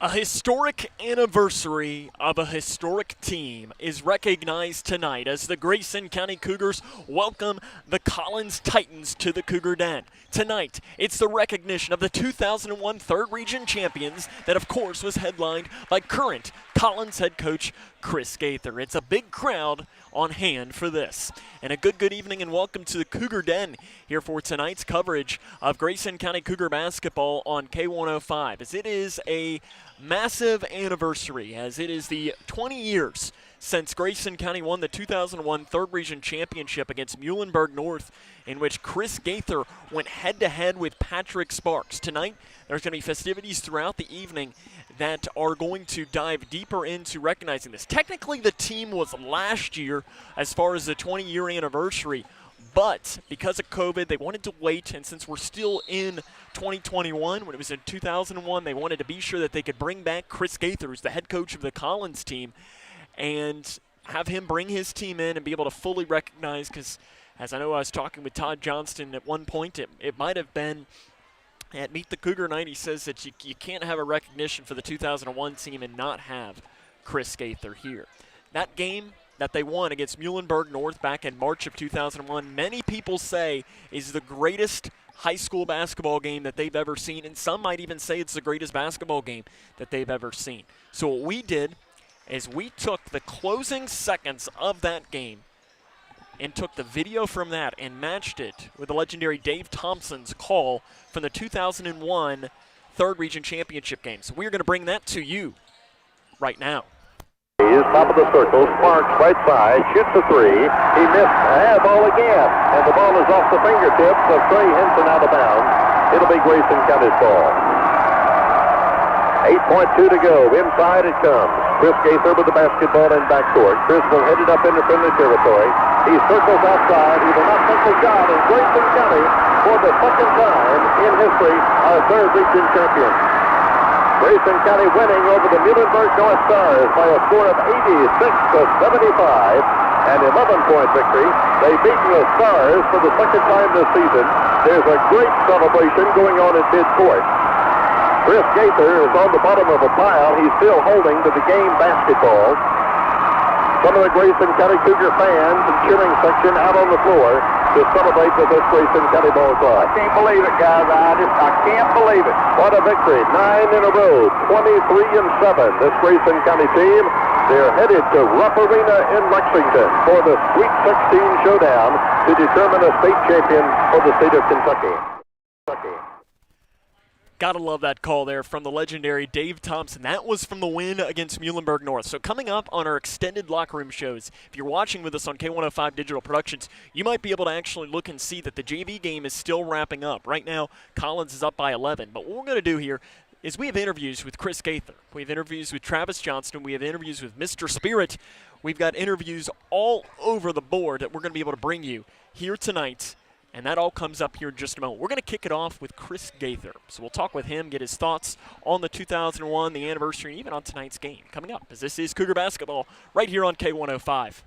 A historic anniversary of a historic team is recognized tonight as the Grayson County Cougars welcome the Collins Titans to the Cougar Den. Tonight, it's the recognition of the 2001 3rd Region champions that, of course, was headlined by current Collins head coach Chris Gaither. It's a big crowd on hand for this. And a good evening and welcome to the Cougar Den here for tonight's coverage of Grayson County Cougar basketball on K105, as it is a massive anniversary, as it is the 20 years since Grayson County won the 2001 3rd Region Championship against Muhlenberg North, in which Chris Gaither went head-to-head with Patrick Sparks. Tonight, there's going to be festivities throughout the evening that are going to dive deeper into recognizing this. Technically, the team was last year as far as the 20-year anniversary, but because of COVID, they wanted to wait, and since we're still in 2021, when it was in 2001, they wanted to be sure that they could bring back Chris Gaither, who's the head coach of the Collins team, and have him bring his team in and be able to fully recognize, because as I know I was talking with Todd Johnston at one point, it might have been at Meet the Cougar Night, he says that you can't have a recognition for the 2001 team and not have Chris Gaither here. That game that they won against Muhlenberg North back in March of 2001, many people say is the greatest high school basketball game that they've ever seen, and some might even say it's the greatest basketball game that they've ever seen. So what we did is we took the closing seconds of that game and took the video from that and matched it with the legendary Dave Thompson's call from the 2001 3rd Region Championship game. So we're going to bring that to you right now. He is top of the circle, Sparks right side, shoots a three. He missed a half ball again, and the ball is off the fingertips of Trey Henson out of bounds. It'll be Grayson County's ball. 8.2 to go. Inside it comes. Chris Gaither with the basketball in backcourt. Chris will head it up into friendly territory. He circles outside. He will not take the shot, and Grayson County, for the second time in history, are 3rd Region champions. Grayson County winning over the Muhlenberg North Stars by a score of 86-75, an 11-point victory. They've beaten the Stars for the second time this season. There's a great celebration going on at midcourt. Chris Gaither is on the bottom of a pile. He's still holding to the game basketball. Some of the Grayson County Cougar fans and cheering section out on the floor to celebrate with this Grayson County ball club. I can't believe it, guys. I can't believe it. What a victory. 9 in a row, 23-7. This Grayson County team, they're headed to Rupp Arena in Lexington for the Sweet 16 showdown to determine a state champion for the state of Kentucky. Gotta love that call there from the legendary Dave Thompson. That was from the win against Muhlenberg North. So coming up on our extended locker room shows, if you're watching with us on K105 Digital Productions, you might be able to actually look and see that the JV game is still wrapping up. Right now, Collins is up by 11. But what we're going to do here is we have interviews with Chris Gaither. We have interviews with Travis Johnston. We have interviews with Mr. Spirit. We've got interviews all over the board that we're going to be able to bring you here tonight. And that all comes up here in just a moment. We're going to kick it off with Chris Gaither. So we'll talk with him, get his thoughts on the 2001, the anniversary, and even on tonight's game coming up, as this is Cougar basketball right here on K105.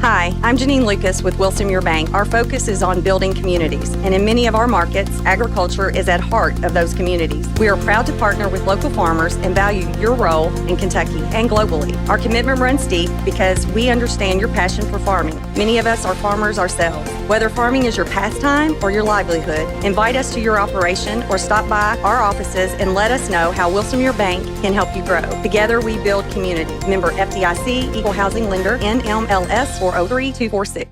Hi, I'm Janine Lucas with Wilson Muir Bank. Our focus is on building communities, and in many of our markets, agriculture is at heart of those communities. We are proud to partner with local farmers and value your role in Kentucky and globally. Our commitment runs deep because we understand your passion for farming. Many of us are farmers ourselves. Whether farming is your pastime or your livelihood, invite us to your operation or stop by our offices and let us know how Wilson Muir Bank can help you grow. Together we build community. Member FDIC, Equal Housing Lender, NMLS 403246.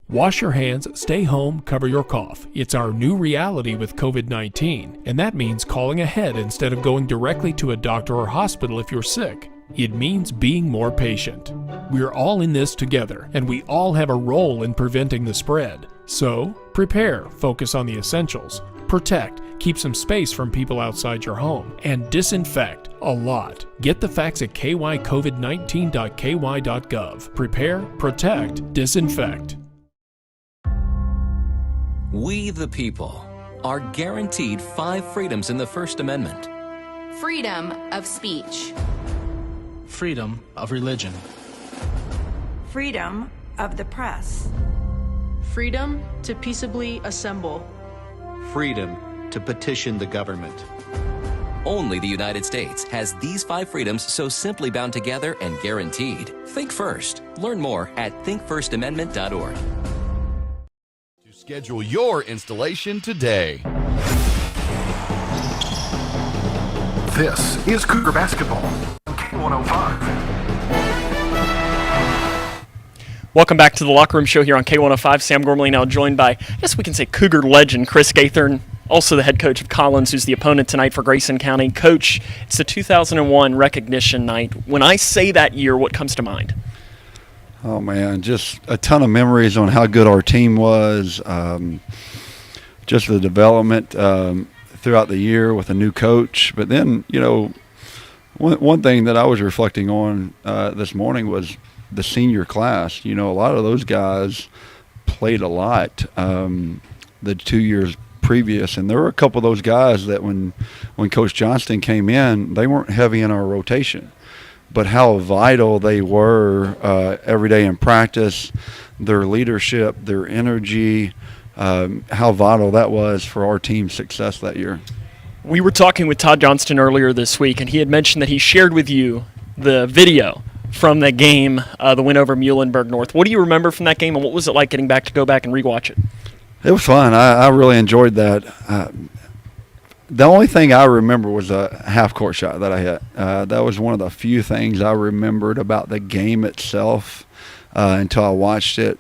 Wash your hands, stay home, cover your cough. It's our new reality with COVID-19, and that means calling ahead instead of going directly to a doctor or hospital if you're sick. It means being more patient. We're all in this together, and we all have a role in preventing the spread. So, prepare, focus on the essentials, protect, keep some space from people outside your home, and disinfect a lot. Get the facts at kycovid19.ky.gov. Prepare, protect, disinfect. We, the people, are guaranteed 5 freedoms in the First Amendment. Freedom of speech. Freedom of religion. Freedom of the press. Freedom to peaceably assemble. Freedom to petition the government. Only the United States has these 5 freedoms so simply bound together and guaranteed. Think first. Learn more at thinkfirstamendment.org. To schedule your installation today. This is Cougar Basketball on K105. Welcome back to the Locker Room Show here on K105. Sam Gormley now joined by, I guess we can say, Cougar legend Chris Gaither, and also the head coach of Collins, who's the opponent tonight for Grayson County. Coach, it's the 2001 recognition night. When I say that year, what comes to mind? Oh, man, just a ton of memories on how good our team was, just the development throughout the year with a new coach. But then, you know, one thing that I was reflecting on this morning was the senior class. You know, a lot of those guys played a lot the 2 years previous, and there were a couple of those guys that when Coach Johnston came in, they weren't heavy in our rotation, but how vital they were every day in practice, their leadership, their energy, how vital that was for our team's success that year. We were talking with Todd Johnston earlier this week, and he had mentioned that he shared with you the video from that game, the win over Muhlenberg North. What do you remember from that game, and what was it like getting back to go back and rewatch it? It was fun. I really enjoyed that. The only thing I remember was a half-court shot that I hit. That was one of the few things I remembered about the game itself until I watched it.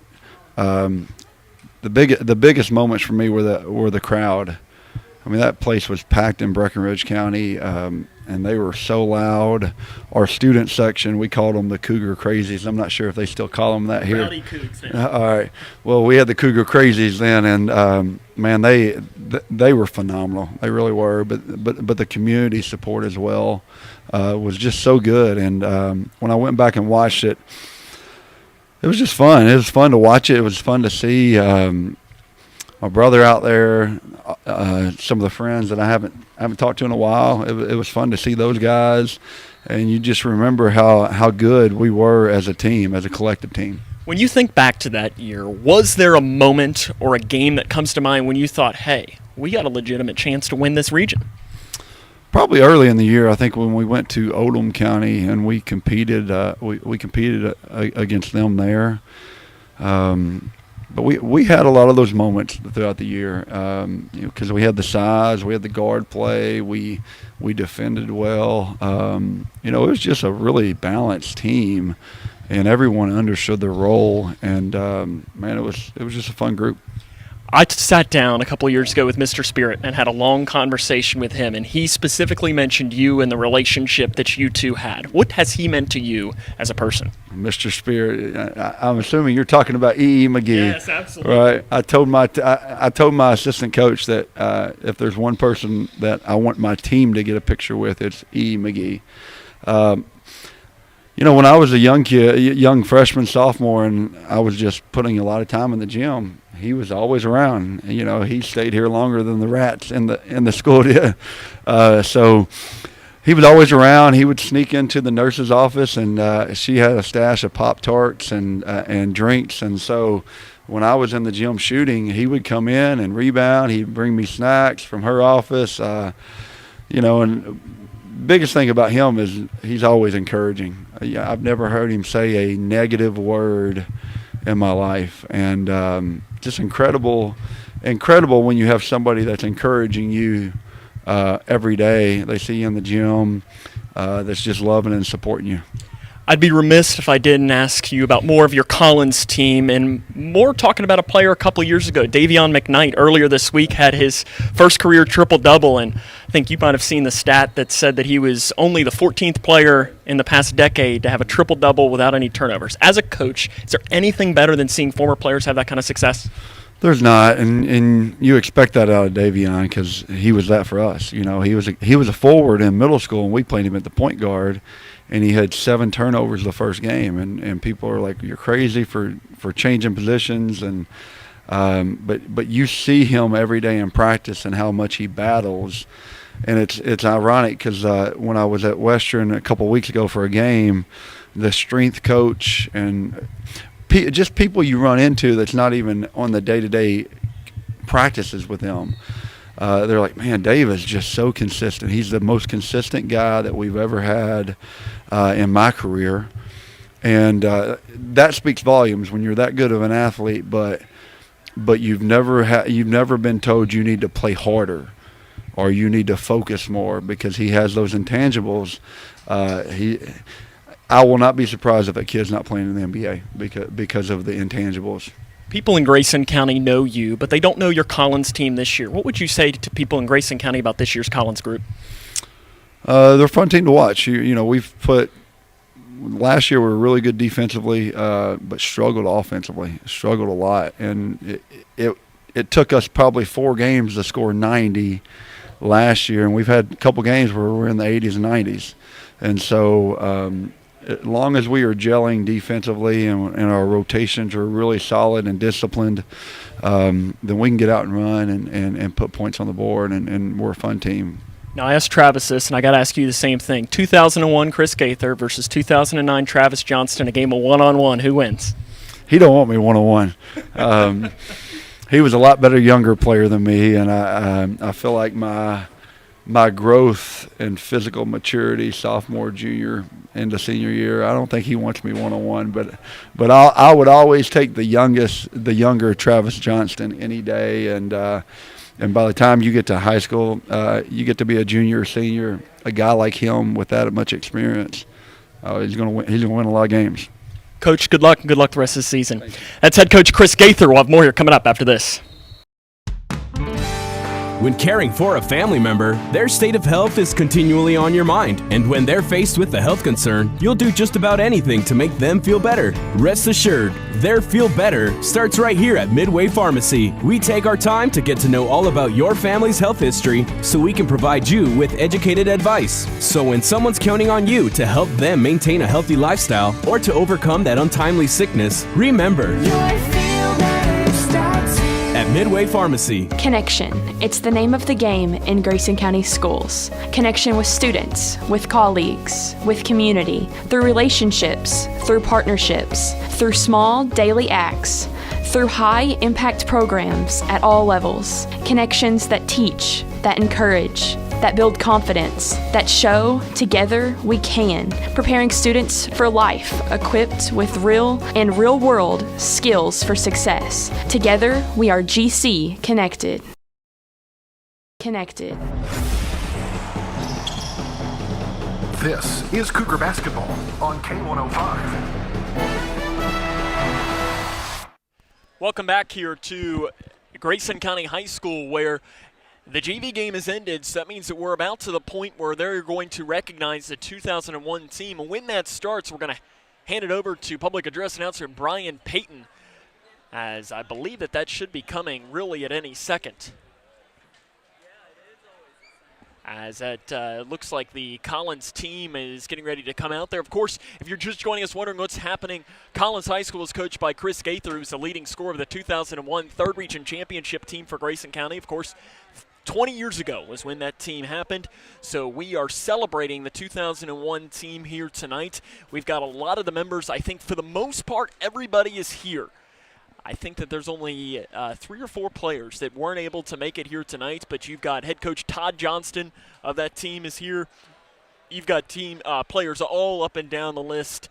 The biggest moments for me were the crowd. I mean, that place was packed in Breckenridge County, and they were so loud. Our student section, we called them the Cougar Crazies. I'm not sure if they still call them that here. Rowdy Cougs. All right. Well, we had the Cougar Crazies then, and man, they were phenomenal. They really were. But the community support as well was just so good. And when I went back and watched it, it was just fun. It was fun to watch it. It was fun to see my brother out there, some of the friends that I haven't talked to in a while. It was fun to see those guys, and you just remember how good we were as a team, as a collective team. When you think back to that year, was there a moment or a game that comes to mind when you thought, hey, we got a legitimate chance to win this region? Probably early in the year, I think, when we went to Oldham County and we competed. We competed against them there. But we had a lot of those moments throughout the year, because we had the size, we had the guard play, we defended well. It was just a really balanced team, and everyone understood their role. And man, it was just a fun group. I sat down a couple of years ago with Mr. Spirit and had a long conversation with him, and he specifically mentioned you and the relationship that you two had. What has he meant to you as a person? Mr. Spirit, I'm assuming you're talking about E.E. McGee. Yes, absolutely. Right. I told my assistant coach that if there's one person that I want my team to get a picture with, it's E.E. McGee. When I was a young freshman, sophomore, and I was just putting a lot of time in the gym, he was always around. He stayed here longer than the rats in the school did. So he was always around. He would sneak into the nurse's office, and she had a stash of Pop-Tarts and drinks. And so when I was in the gym shooting, he would come in and rebound. He'd bring me snacks from her office. And biggest thing about him is he's always encouraging. I've never heard him say a negative word in my life, and just incredible when you have somebody that's encouraging you every day. They see you in the gym, that's just loving and supporting you. I'd be remiss if I didn't ask you about more of your Collins team, and more talking about a player a couple years ago. Davion McKnight earlier this week had his first career triple-double, and I think you might have seen the stat that said that he was only the 14th player in the past decade to have a triple-double without any turnovers. As a coach, is there anything better than seeing former players have that kind of success? There's not, and you expect that out of Davion because he was that for us. He was a forward in middle school, and we played him at the point guard, and he had 7 turnovers the first game, and people are like, "You're crazy for changing positions," and but you see him every day in practice and how much he battles, and it's ironic because when I was at Western a couple weeks ago for a game, the strength coach and just people you run into that's not even on the day-to-day practices with them. they're like, man, Dave is just so consistent. He's the most consistent guy that we've ever had in my career. And that speaks volumes when you're that good of an athlete, but you've never been told you need to play harder or you need to focus more, because he has those intangibles. I will not be surprised if that kid's not playing in the NBA because of the intangibles. People in Grayson County know you, but they don't know your Collins team this year. What would you say to people in Grayson County about this year's Collins group? They're a fun team to watch. Last year we were really good defensively, but struggled offensively. Struggled a lot, and it took us probably 4 games to score 90 last year, and we've had a couple games where we're in the 80s and 90s. And so as long as we are gelling defensively and our rotations are really solid and disciplined, then we can get out and run and put points on the board, and we're a fun team. Now, I asked Travis this, and I got to ask you the same thing. 2001 Chris Gaither versus 2009 Travis Johnston, a game of one-on-one. Who wins? He don't want me one-on-one. He was a lot better younger player than me, and I feel like my growth and physical maturity sophomore, junior, into senior year, I don't think he wants me one-on-one, but I would always take the younger Travis Johnston any day, and by the time you get to high school, you get to be a junior or senior, a guy like him with that much experience, he's going to win a lot of games. Coach, good luck, and good luck the rest of the season. That's head coach Chris Gaither. We'll have more here coming up after this. When caring for a family member, their state of health is continually on your mind. And when they're faced with a health concern, you'll do just about anything to make them feel better. Rest assured, their feel better starts right here at Midway Pharmacy. We take our time to get to know all about your family's health history so we can provide you with educated advice. So when someone's counting on you to help them maintain a healthy lifestyle or to overcome that untimely sickness, remember, at Midway Pharmacy. Connection. It's the name of the game in Grayson County schools. Connection with students, with colleagues, with community, through relationships, through partnerships, through small daily acts, through high impact programs at all levels. Connections that teach, that encourage, that build confidence, that show together we can, preparing students for life, equipped with real and real-world skills for success. Together, we are GC Connected. Connected. This is Cougar Basketball on K105. Welcome back here to Grayson County High School, where the JV game has ended, so that means that we're about to the point where they're going to recognize the 2001 team. And when that starts, we're going to hand it over to public address announcer Brian Payton, as I believe that should be coming really at any second. As it looks like the Collins team is getting ready to come out there. Of course, if you're just joining us wondering what's happening, Collins High School is coached by Chris Gaither, who's the leading scorer of the 2001 Third Region Championship team for Grayson County. Of course, 20 years ago was when that team happened, so we are celebrating the 2001 team here tonight. We've got a lot of the members. I think for the most part, everybody is here. I think that there's only 3 or 4 players that weren't able to make it here tonight, but you've got head coach Todd Johnston of that team is here. You've got team players all up and down the list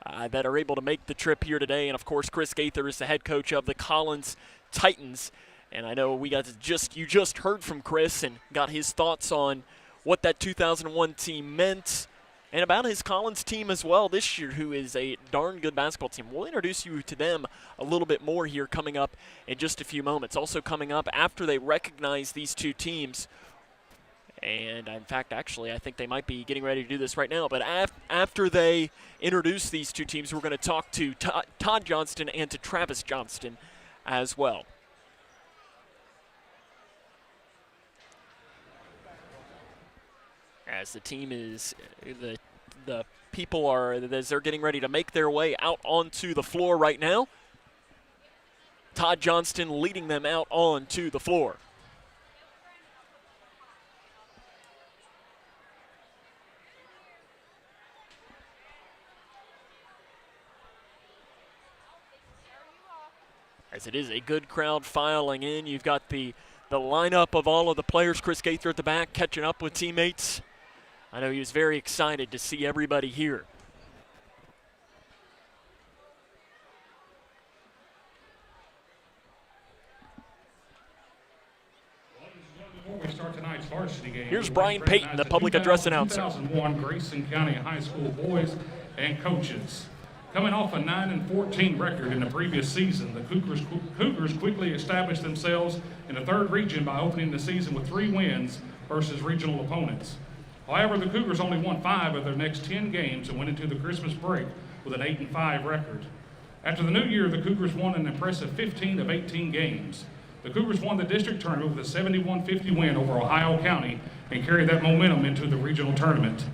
that are able to make the trip here today, and of course Chris Gaither is the head coach of the Collins Titans. And I know you just heard from Chris and got his thoughts on what that 2001 team meant and about his Collins team as well this year, who is a darn good basketball team. We'll introduce you to them a little bit more here coming up in just a few moments. Also coming up after they recognize these two teams, and in fact, actually, I think they might be getting ready to do this right now, but after they introduce these two teams, we're going to talk to Todd Johnston and to Travis Johnston as well. As the team is, the people are, as they're getting ready to make their way out onto the floor right now. Todd Johnston leading them out onto the floor. As it is a good crowd filing in, you've got the the lineup of all of the players. Chris Gaither at the back, catching up with teammates. I know he was very excited to see everybody here. Before we start tonight's varsity game, here's Brian Payton, the public address announcer. 2001 Grayson County High School boys and coaches. Coming off a 9-14 record in the previous season, the Cougars quickly established themselves in the third region by opening the season with 3 wins versus regional opponents. However, the Cougars only won 5 of their next 10 games and went into the Christmas break with an 8-5 record. After the new year, the Cougars won an impressive 15 of 18 games. The Cougars won the district tournament with a 71-50 win over Ohio County and carried that momentum into the regional tournament.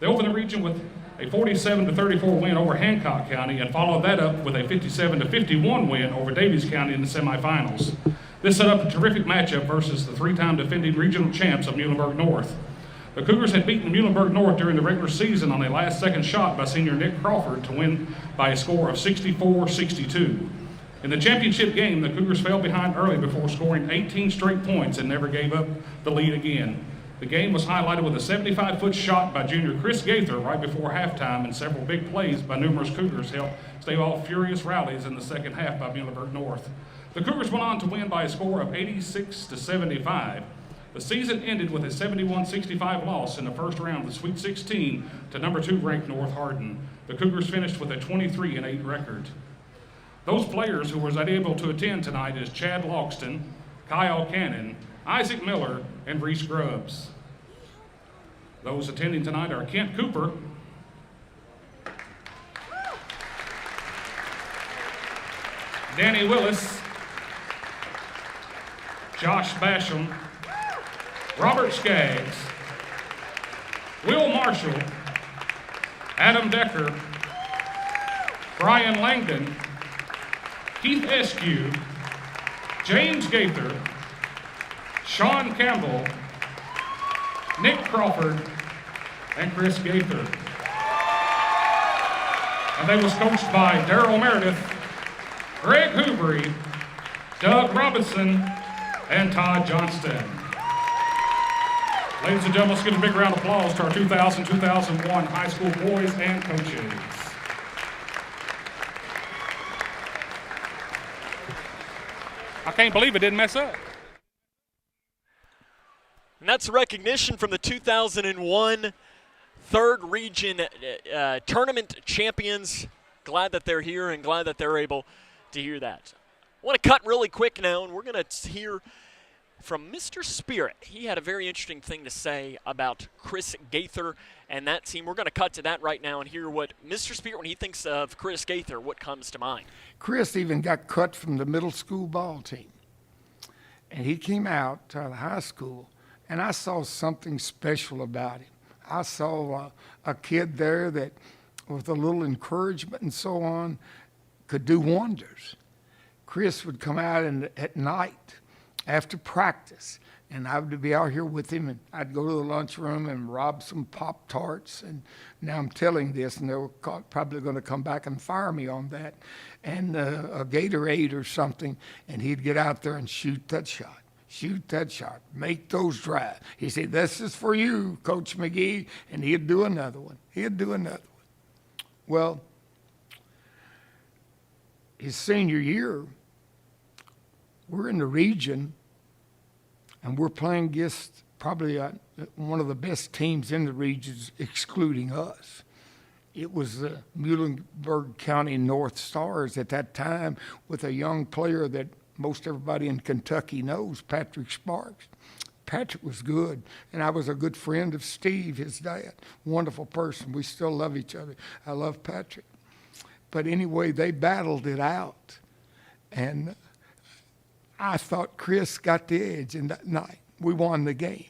They opened the region with a 47-34 win over Hancock County and followed that up with a 57-51 win over Davies County in the semifinals. This set up a terrific matchup versus the 3-time defending regional champs of Muhlenberg North. The Cougars had beaten Muhlenberg North during the regular season on a last-second shot by senior Nick Crawford to win by a score of 64-62. In the championship game, the Cougars fell behind early before scoring 18 straight points and never gave up the lead again. The game was highlighted with a 75-foot shot by junior Chris Gaither right before halftime, and several big plays by numerous Cougars helped stave off furious rallies in the second half by Muhlenberg North. The Cougars went on to win by a score of 86-75. The season ended with a 71-65 loss in the first round of the Sweet 16 to number 2 ranked North Hardin. The Cougars finished with a 23-8 record. Those players who was unable to attend tonight is Chad Logston, Kyle Cannon, Isaac Miller, and Reese Grubbs. Those attending tonight are Kent Cooper, Danny Willis, Josh Basham, Robert Skaggs, Will Marshall, Adam Decker, Brian Langdon, Keith Eskew, James Gaither, Sean Campbell, Nick Crawford, and Chris Gaither. And they was coached by Darrell Meredith, Greg Hoovery, Doug Robinson, and Todd Johnston. Ladies and gentlemen, let's give a big round of applause to our 2000-2001 high school boys and coaches. I can't believe it didn't mess up. And that's recognition from the 2001 third region tournament champions. Glad that they're here and glad that they're able to hear that. I want to cut really quick now, and we're going to hear from Mr. Spirit. He had a very interesting thing to say about Chris Gaither and that team. We're going to cut to that right now and hear what Mr. Spirit, when he thinks of Chris Gaither, what comes to mind. Chris even got cut from the middle school ball team. And he came out to the high school, and I saw something special about him. I saw a kid there that, with a little encouragement and so on, could do wonders. Chris would come out at night after practice, and I would be out here with him, and I'd go to the lunchroom and rob some Pop-Tarts. And now I'm telling this, and they're probably going to come back and fire me on that, and a Gatorade or something, and he'd get out there and shoot that shot, make those drives. He said, "This is for you, Coach McGee," and he'd do another one. Well, his senior year, we're in the region, and we're playing against probably one of the best teams in the regions, excluding us. It was the Muhlenberg County North Stars at that time, with a young player that most everybody in Kentucky knows, Patrick Sparks. Patrick was good, and I was a good friend of Steve, his dad. Wonderful person. We still love each other. I love Patrick. But anyway, they battled it out, and I thought Chris got the edge in that night. We won the game.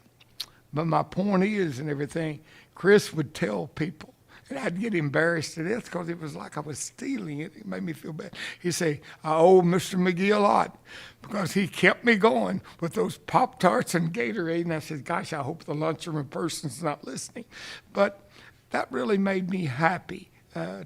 But my point is, and everything, Chris would tell people, and I'd get embarrassed to death because it was like I was stealing it. It made me feel bad. He'd say, "I owe Mr. McGee a lot," because he kept me going with those Pop-Tarts and Gatorade. And I said, "Gosh, I hope the lunchroom person's not listening." But that really made me happy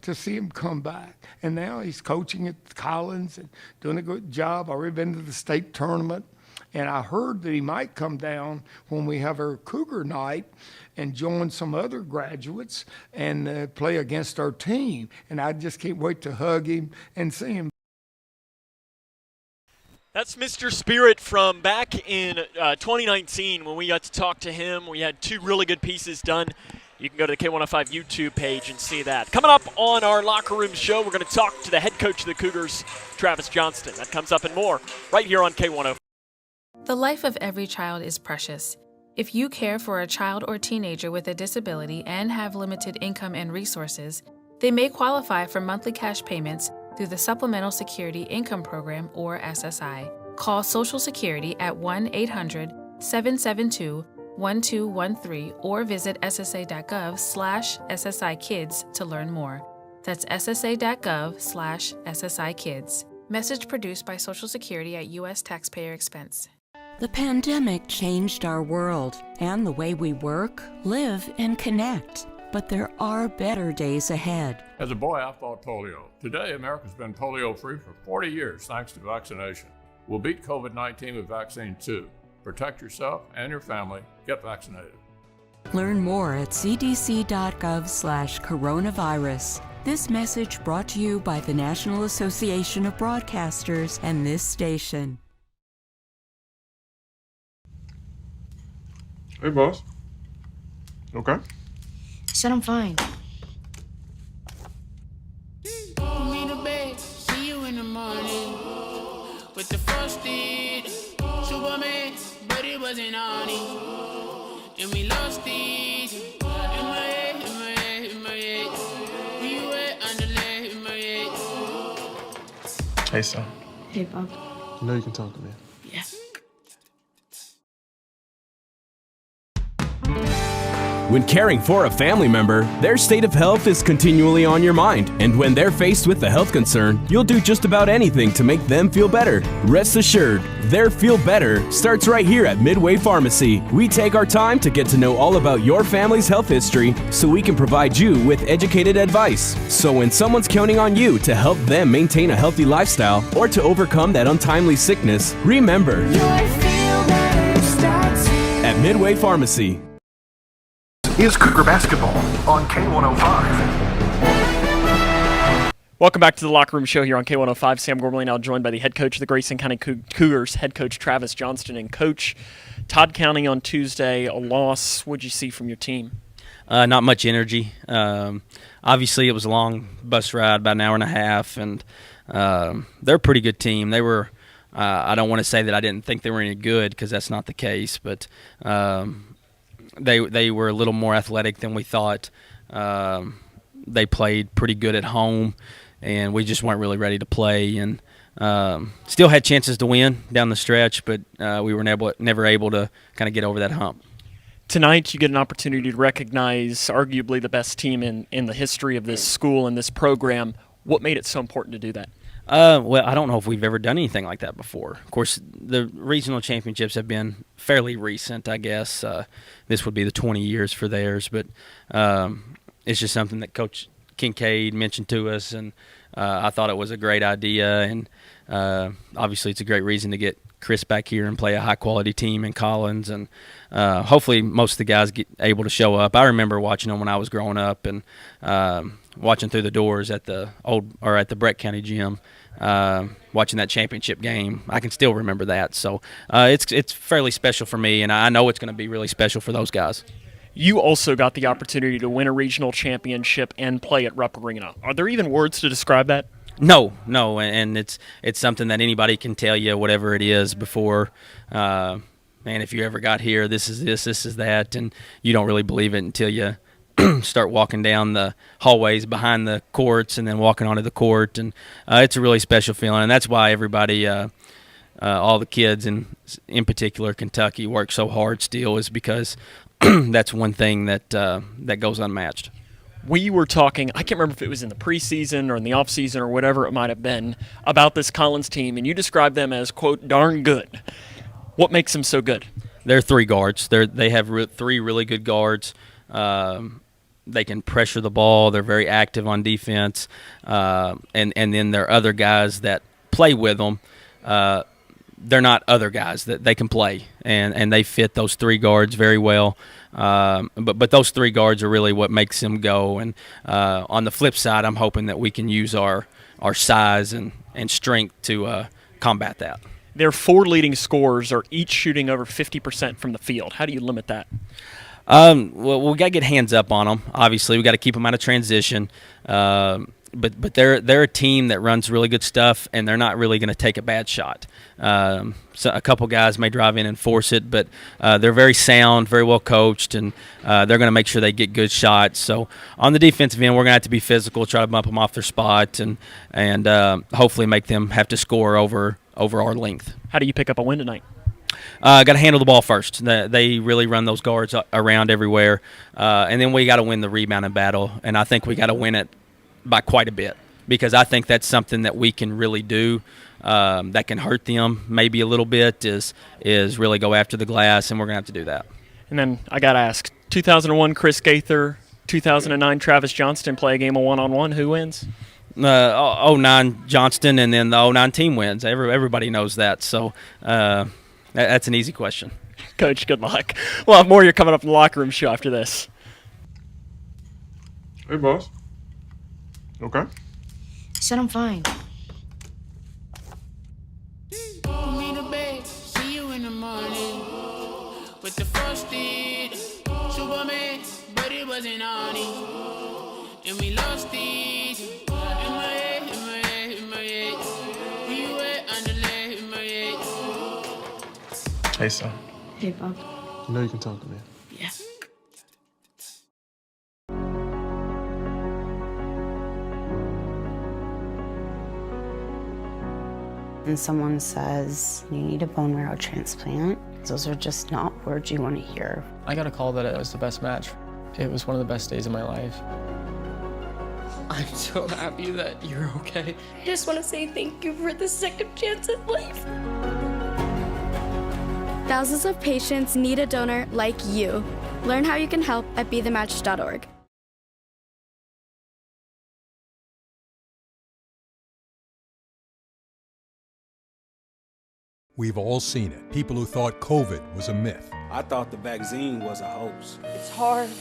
to see him come back. And now he's coaching at Collins and doing a good job. Already been to the state tournament. And I heard that he might come down when we have our Cougar night and join some other graduates and play against our team. And I just can't wait to hug him and see him. That's Mr. Spirit from back in 2019 when we got to talk to him. We had 2 really good pieces done. You can go to the K105 YouTube page and see that. Coming up on our Locker Room Show, we're going to talk to the head coach of the Cougars, Travis Johnston. That comes up and more right here on K105. The life of every child is precious. If you care for a child or teenager with a disability and have limited income and resources, they may qualify for monthly cash payments through the Supplemental Security Income Program, or SSI. Call Social Security at 1-800-772-1213 or visit ssa.gov/SSI-Kids to learn more. That's ssa.gov/SSI-Kids. Message produced by Social Security at U.S. taxpayer expense. The pandemic changed our world and the way we work, live, and connect. But there are better days ahead. As a boy, I fought polio. Today, America's been polio-free for 40 years thanks to vaccination. We'll beat COVID-19 with vaccine too. Protect yourself and your family. Get vaccinated. Learn more at cdc.gov/coronavirus. This message brought to you by the National Association of Broadcasters and this station. Hey, boss. Okay. Said I'm fine. Me to bed, see you in the morning. With the frosted Superman, but it wasn't on it. And we lost it. In my head, in my head, in my head. Where you at? Underlay, in my head. Hey, son. Hey, Bob. You know you can talk to me. Yeah. When caring for a family member, their state of health is continually on your mind. And when they're faced with a health concern, you'll do just about anything to make them feel better. Rest assured, their feel better starts right here at Midway Pharmacy. We take our time to get to know all about your family's health history so we can provide you with educated advice. So when someone's counting on you to help them maintain a healthy lifestyle or to overcome that untimely sickness, remember, your feel better starts here. At Midway Pharmacy. Is Cougar basketball on K105. Welcome back to the Locker Room Show here on K105. Sam Gormley now joined by the head coach of the Grayson County Cougars, head coach Travis Johnston, and coach Todd County on Tuesday. A loss. What'd you see from your team? Not much energy. Obviously, it was a long bus ride, about an hour and a half, and they're a pretty good team. They were. I don't want to say that I didn't think they were any good because that's not the case, but. They were a little more athletic than we thought. They played pretty good at home, and we just weren't really ready to play. And still had chances to win down the stretch, but we were never able to kind of get over that hump. Tonight you get an opportunity to recognize arguably the best team in the history of this school and this program. What made it so important to do that? Well, I don't know if we've ever done anything like that before. Of course, the regional championships have been fairly recent, I guess. This would be the 20 years for theirs, but it's just something that Coach Kincaid mentioned to us, and I thought it was a great idea, and obviously it's a great reason to get Chris back here and play a high-quality team in Collins, and hopefully most of the guys get able to show up. I remember watching them when I was growing up, and watching through the doors at the Breck County gym, watching that championship game. I can still remember that. So it's fairly special for me, and I know it's going to be really special for those guys. You also got the opportunity to win a regional championship and play at Rupp Arena. Are there even words to describe that? No, and it's something that anybody can tell you, whatever it is, before. Man, if you ever got here, this is that, and you don't really believe it until you start walking down the hallways behind the courts and then walking onto the court, and it's a really special feeling, and that's why everybody, all the kids, and in particular Kentucky, work so hard still, is because that's one thing that goes unmatched. We were talking, I can't remember if it was in the preseason or in the offseason or whatever it might have been, about this Collins team, and you described them as, quote, darn good. What makes them so good? They're 3 guards. They have 3 really good guards. They can pressure the ball. They're very active on defense. And then there are other guys that play with them. they're not other guys that they can play, and they fit those three guards very well. But those three guards are really what makes them go. And on the flip side, I'm hoping that we can use our size and strength to combat that. Their 4 leading scorers are each shooting over 50% from the field. How do you limit that? Well, we got to get hands up on them. Obviously, we got to keep them out of transition. But they're a team that runs really good stuff, and they're not really going to take a bad shot. So a couple guys may drive in and force it, but they're very sound, very well coached, and they're going to make sure they get good shots. So on the defensive end, we're going to have to be physical, try to bump them off their spot, and hopefully make them have to score over our length. How do you pick up a win tonight? Got to handle the ball first. They really run those guards around everywhere, and then we got to win the rebounding battle, and I think we got to win it by quite a bit, because I think that's something that we can really do that can hurt them maybe a little bit is really go after the glass, and we're going to have to do that. And then I got to ask, 2001 Chris Gaither, 2009 Travis Johnston play a game of one-on-one. Who wins? 09 Johnston, and then the 09 team wins. Everybody knows that, so that's an easy question. Coach, good luck. We'll have more. You're coming up in the locker room show after this. Hey, boss. Okay. I said I'm fine. Put me to bed, see you in the morning. With the frosted Superman, but it wasn't on it. And we lost it. In my head, in my head, in my head. Where you at? Underlay, in my head. Hey, son. Hey, Bob. You know you can talk to me. Yeah. And someone says, you need a bone marrow transplant, those are just not words you want to hear. I got a call that it was the best match. It was one of the best days of my life. I'm so happy that you're okay. I just want to say thank you for the second chance at life. Thousands of patients need a donor like you. Learn how you can help at BeTheMatch.org. We've all seen it. People who thought COVID was a myth. I thought the vaccine was a hoax. It's hard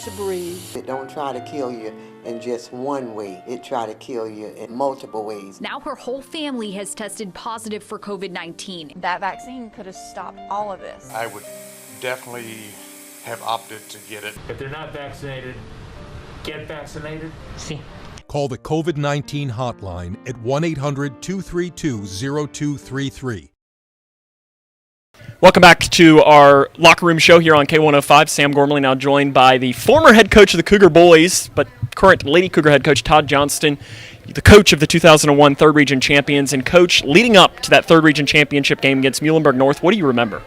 to breathe. It don't try to kill you in just one way. It try to kill you in multiple ways. Now her whole family has tested positive for COVID-19. That vaccine could have stopped all of this. I would definitely have opted to get it. If they're not vaccinated, get vaccinated. See. Call the COVID-19 hotline at 1-800-232-0233. Welcome back to our locker room show here on K105. Sam Gormley now joined by the former head coach of the Cougar boys, but current Lady Cougar head coach Todd Johnston, the coach of the 2001 Third Region champions, and coach leading up to that Third Region championship game against Muhlenberg North. What do you remember?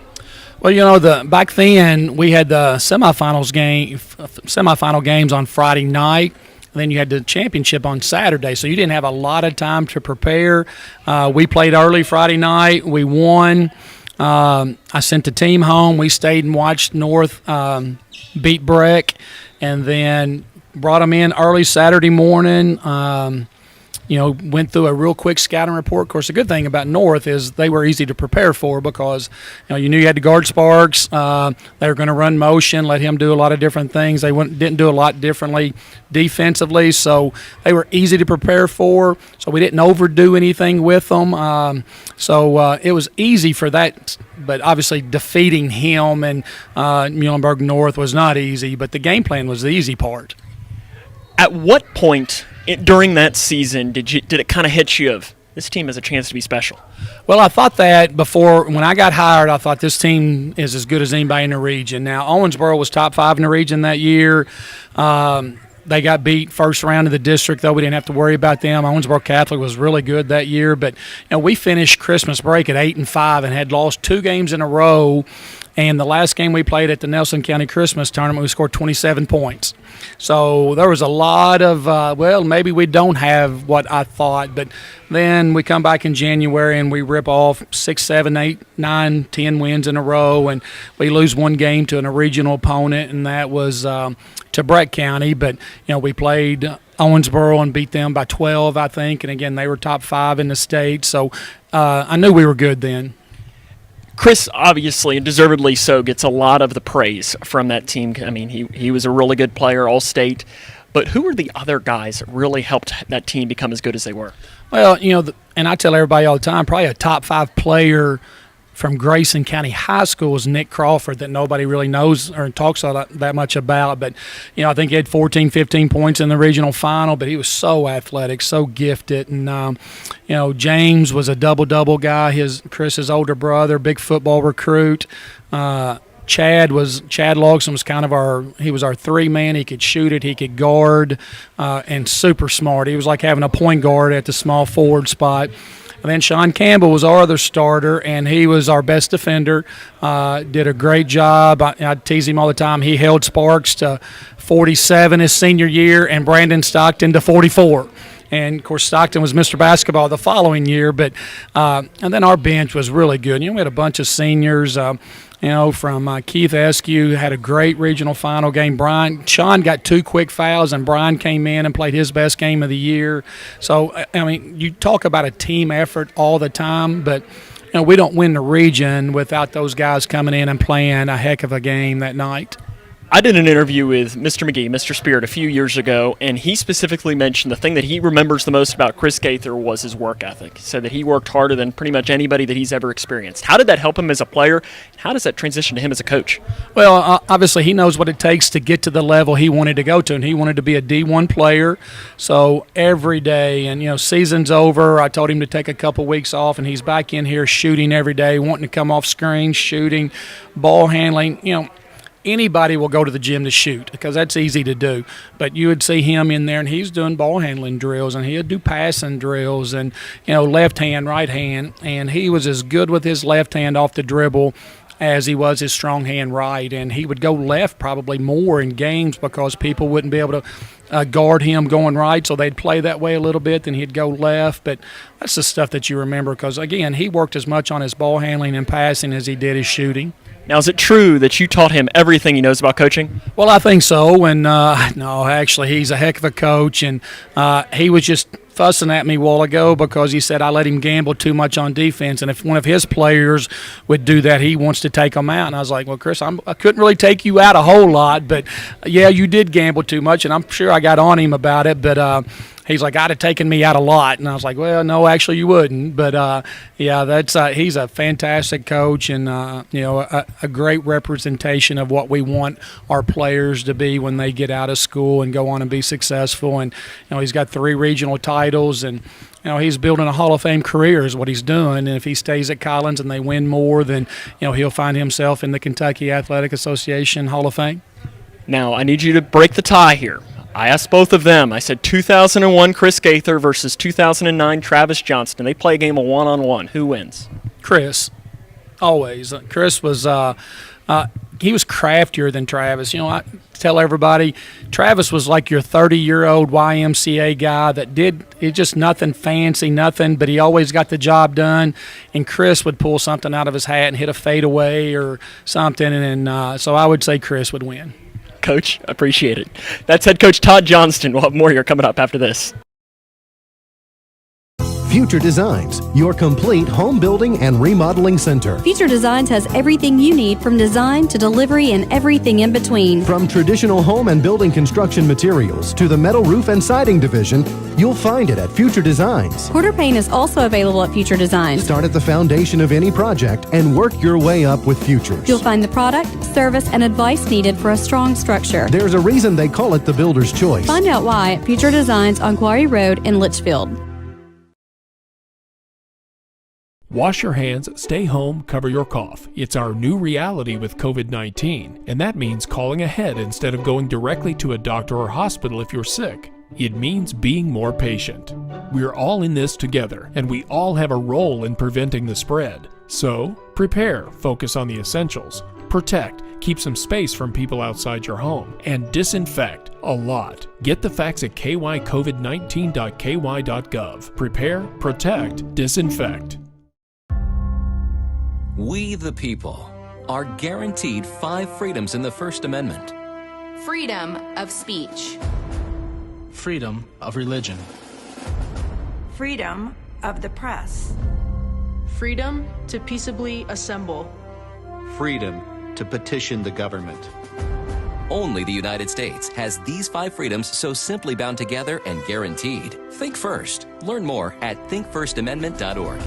Well, you know, back then we had the semifinal games on Friday night. And then you had the championship on Saturday, so you didn't have a lot of time to prepare. We played early Friday night. We won. I sent the team home. We stayed and watched North beat Breck, and then brought them in early Saturday morning. Went through a real quick scouting report. Of course, the good thing about North is they were easy to prepare for because, you knew you had to guard Sparks. They were going to run motion, let him do a lot of different things. They didn't do a lot differently defensively, so they were easy to prepare for. So we didn't overdo anything with them. So it was easy for that. But obviously defeating him and Muhlenberg North was not easy, but the game plan was the easy part. At what point during that season did it kind of hit you of this team has a chance to be special? Well, I thought that before when I got hired. I thought this team is as good as anybody in the region. Now Owensboro was top 5 in the region that year. They got beat first round of the district, though we didn't have to worry about them. Owensboro Catholic was really good that year, but we finished Christmas break at 8-5 and had lost 2 games in a row. And the last game we played at the Nelson County Christmas tournament, we scored 27 points. So there was a lot of, maybe we don't have what I thought. But then we come back in January and we rip off 6, 7, 8, 9, 10 wins in a row. And we lose 1 game to a regional opponent, and that was to Breck County. But, we played Owensboro and beat them by 12, I think. And, again, they were top 5 in the state. So I knew we were good then. Chris, obviously, and deservedly so, gets a lot of the praise from that team. I mean, he was a really good player, All-State. But who were the other guys that really helped that team become as good as they were? Well, and I tell everybody all the time, probably a top 5 player from Grayson County High School was Nick Crawford, that nobody really knows or talks that much about. But, I think he had 14, 15 points in the regional final, but he was so athletic, so gifted. And, James was a double-double guy, Chris's older brother, big football recruit. Chad Logson was kind of our 3-man. He could shoot it, he could guard, and super smart. He was like having a point guard at the small forward spot. And then Sean Campbell was our other starter, and he was our best defender. Did a great job. I tease him all the time. He held Sparks to 47 his senior year and Brandon Stockton to 44. And, of course, Stockton was Mr. Basketball the following year. But and then our bench was really good. We had a bunch of seniors. From Keith Eskew, had a great regional final game. Sean got 2 quick fouls, and Brian came in and played his best game of the year. So, you talk about a team effort all the time, but we don't win the region without those guys coming in and playing a heck of a game that night. I did an interview with Mr. McGee, Mr. Spirit, a few years ago, and he specifically mentioned the thing that he remembers the most about Chris Gaither was his work ethic. He said that he worked harder than pretty much anybody that he's ever experienced. How did that help him as a player? How does that transition to him as a coach? Well, obviously he knows what it takes to get to the level he wanted to go to, and he wanted to be a D1 player. So every day, and season's over, I told him to take a couple weeks off, and he's back in here shooting every day, wanting to come off screen, shooting, ball handling, Anybody will go to the gym to shoot because that's easy to do. But you would see him in there, and he's doing ball handling drills, and he'd do passing drills and, left hand, right hand. And he was as good with his left hand off the dribble as he was his strong hand right. And he would go left probably more in games because people wouldn't be able to guard him going right, so they'd play that way a little bit, then he'd go left. But that's the stuff that you remember because, again, he worked as much on his ball handling and passing as he did his shooting. Now, is it true that you taught him everything he knows about coaching? Well, I think so. And, no, actually, he's a heck of a coach. And he was just fussing at me a while ago because he said I let him gamble too much on defense. And if one of his players would do that, he wants to take them out. And I was like, well, Chris, I couldn't really take you out a whole lot. But, yeah, you did gamble too much. And I'm sure I got on him about it. But he's like, I'd have taken me out a lot. And I was like, well, no, actually you wouldn't. But, yeah, he's a fantastic coach and, a great representation of what we want our players to be when they get out of school and go on and be successful. And, he's got 3 regional titles and, he's building a Hall of Fame career is what he's doing. And if he stays at Collins and they win more, then, he'll find himself in the Kentucky Athletic Association Hall of Fame. Now, I need you to break the tie here. I asked both of them. I said 2001 Chris Gaither versus 2009 Travis Johnston. They play a game of one-on-one. Who wins? Chris, always. Chris was he was craftier than Travis. I tell everybody, Travis was like your 30-year-old YMCA guy that did just nothing fancy, nothing, but he always got the job done. And Chris would pull something out of his hat and hit a fadeaway or something. And so I would say Chris would win. Coach, appreciate it. That's head coach Todd Johnston. We'll have more here coming up after this. Future Designs, your complete home building and remodeling center. Future Designs has everything you need from design to delivery and everything in between. From traditional home and building construction materials to the metal roof and siding division, you'll find it at Future Designs. Quarter paint is also available at Future Designs. Start at the foundation of any project and work your way up with Futures. You'll find the product, service, and advice needed for a strong structure. There's a reason they call it the builder's choice. Find out why at Future Designs on Quarry Road in Litchfield. Wash your hands, stay home, cover your cough. It's our new reality with COVID-19, and that means calling ahead instead of going directly to a doctor or hospital if you're sick. It means being more patient. We're all in this together, and we all have a role in preventing the spread. So, prepare, focus on the essentials, protect, keep some space from people outside your home, and disinfect a lot. Get the facts at kycovid19.ky.gov. Prepare, protect, disinfect. We, the people, are guaranteed 5 freedoms in the First Amendment. Freedom of speech. Freedom of religion. Freedom of the press. Freedom to peaceably assemble. Freedom to petition the government. Only the United States has these 5 freedoms so simply bound together and guaranteed. Think first. Learn more at thinkfirstamendment.org.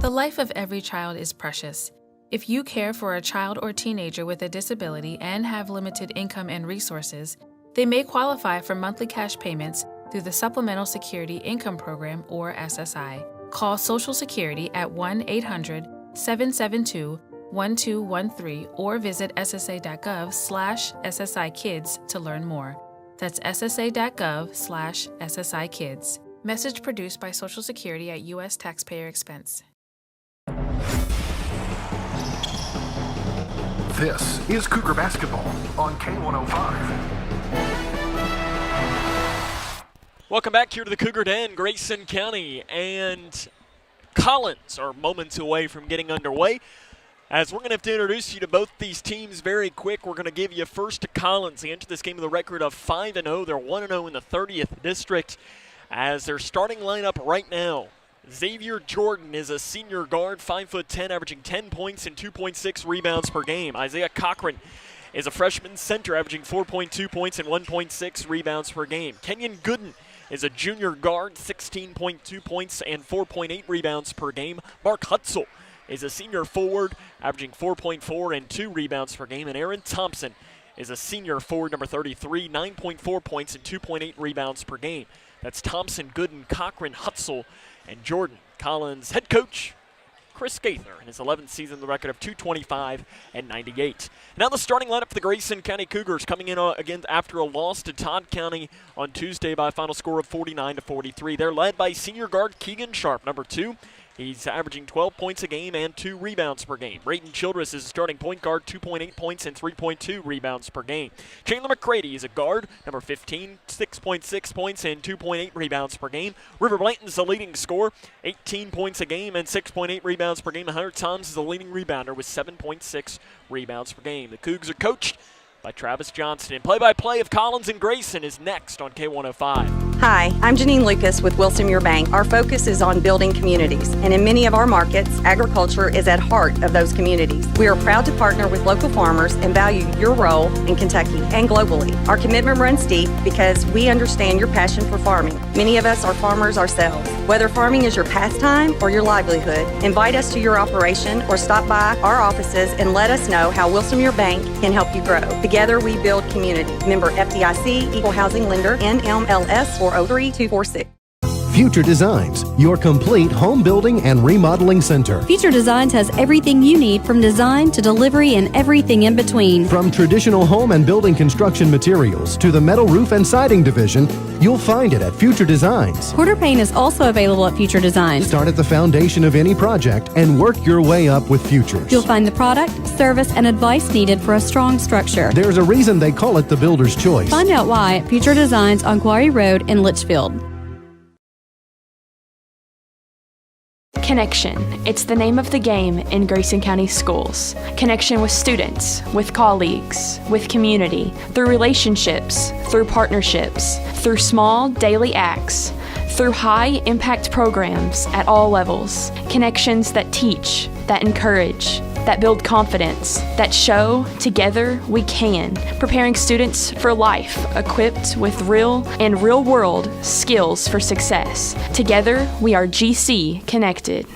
The life of every child is precious. If you care for a child or teenager with a disability and have limited income and resources, they may qualify for monthly cash payments through the Supplemental Security Income Program, or SSI. Call Social Security at 1-800-772-1213 or visit ssa.gov/SSI-Kids to learn more. That's ssa.gov/SSI-Kids. Message produced by Social Security at U.S. taxpayer expense. This is Cougar Basketball on K105. Welcome back here to the Cougar Den. Grayson County and Collins are moments away from getting underway. As we're going to have to introduce you to both these teams very quick, we're going to give you first to Collins. They enter this game with a record of 5-0. They're 1-0 in the 30th district. As their starting lineup right now, Xavier Jordan is a senior guard, 5'10", averaging 10 points and 2.6 rebounds per game. Isaiah Cochran is a freshman center, averaging 4.2 points and 1.6 rebounds per game. Kenyon Gooden is a junior guard, 16.2 points and 4.8 rebounds per game. Mark Hutzel is a senior forward, averaging 4.4 and 2 rebounds per game. And Aaron Thompson is a senior forward, number 33, 9.4 points and 2.8 rebounds per game. That's Thompson, Gooden, Cochran, Hutzel, and Jordan. Collins head coach Chris Gaither in his 11th season, the record of 225 and 98. Now the starting lineup for the Grayson County Cougars, coming in again after a loss to Todd County on Tuesday by a final score of 49-43. They're led by senior guard Keegan Sharp, number 2. He's averaging 12 points a game and 2 rebounds per game. Brayden Childress is a starting point guard, 2.8 points and 3.2 rebounds per game. Chandler McCready is a guard, number 15, 6.6 points and 2.8 rebounds per game. River Blanton's the leading scorer, 18 points a game and 6.8 rebounds per game. Hunter Toms is the leading rebounder with 7.6 rebounds per game. The Cougs are coached by Travis Johnston. Play-by-play of Collins and Grayson is next on K105. Hi, I'm Janine Lucas with Wilson Muir Bank. Our focus is on building communities, and in many of our markets, agriculture is at heart of those communities. We are proud to partner with local farmers and value your role in Kentucky and globally. Our commitment runs deep because we understand your passion for farming. Many of us are farmers ourselves. Whether farming is your pastime or your livelihood, invite us to your operation or stop by our offices and let us know how Wilson Muir Bank can help you grow. Together we build community. Member FDIC, Equal Housing Lender, NMLS 403246. Future Designs, your complete home building and remodeling center. Future Designs has everything you need from design to delivery and everything in between. From traditional home and building construction materials to the metal roof and siding division, you'll find it at Future Designs. Quarter paint is also available at Future Designs. Start at the foundation of any project and work your way up with Futures. You'll find the product, service, and advice needed for a strong structure. There's a reason they call it the builder's choice. Find out why at Future Designs on Quarry Road in Litchfield. Connection. It's the name of the game in Grayson County schools. Connection with students, with colleagues, with community, through relationships, through partnerships, through small daily acts, through high impact programs at all levels. Connections that teach, that encourage, that build confidence, that show together we can, preparing students for life, equipped with real and real-world skills for success. Together, we are GC Connected.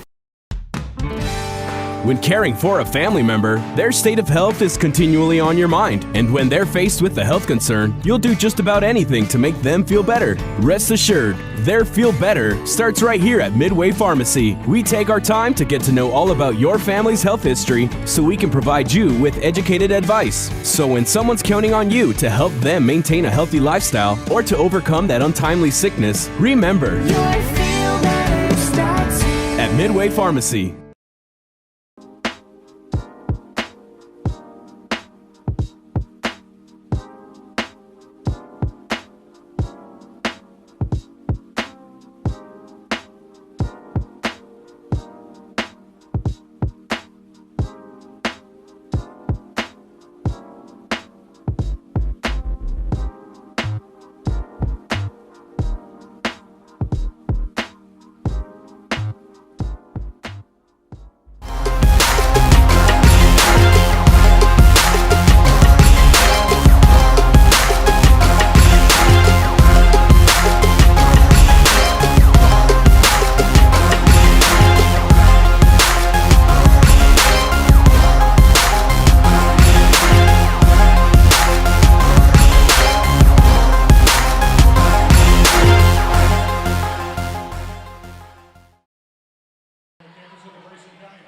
When caring for a family member, their state of health is continually on your mind. And when they're faced with a health concern, you'll do just about anything to make them feel better. Rest assured, their feel better starts right here at Midway Pharmacy. We take our time to get to know all about your family's health history so we can provide you with educated advice. So when someone's counting on you to help them maintain a healthy lifestyle or to overcome that untimely sickness, remember, at Midway Pharmacy.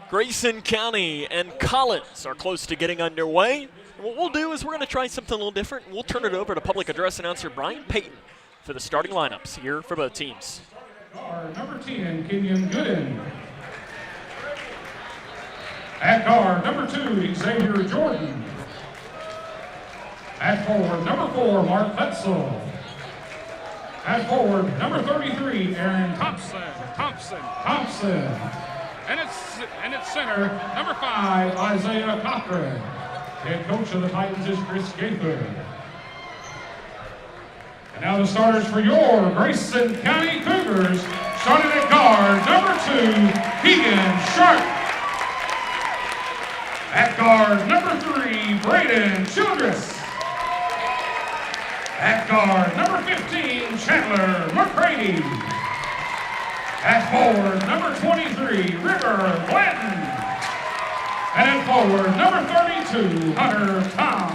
Grayson County and Collins are close to getting underway. What we'll do is we're going to try something a little different. We'll turn it over to public address announcer Brian Payton for the starting lineups here for both teams. Number 10, Kenyon Gooden. At guard, number 2, Xavier Jordan. At forward, number 4, Mark Hutzel. At forward, number 33, Aaron Thompson. And it's center, number 5, Isaiah Cochran. Head coach of the Titans is Chris Gaither. And now the starters for your Grayson County Cougars, starting at guard, number 2, Keegan Sharp. At guard, number 3, Braden Childress. At guard, number 15, Chandler McCready. At forward, number 23, River Blanton. And at forward, number 32, Hunter Toms.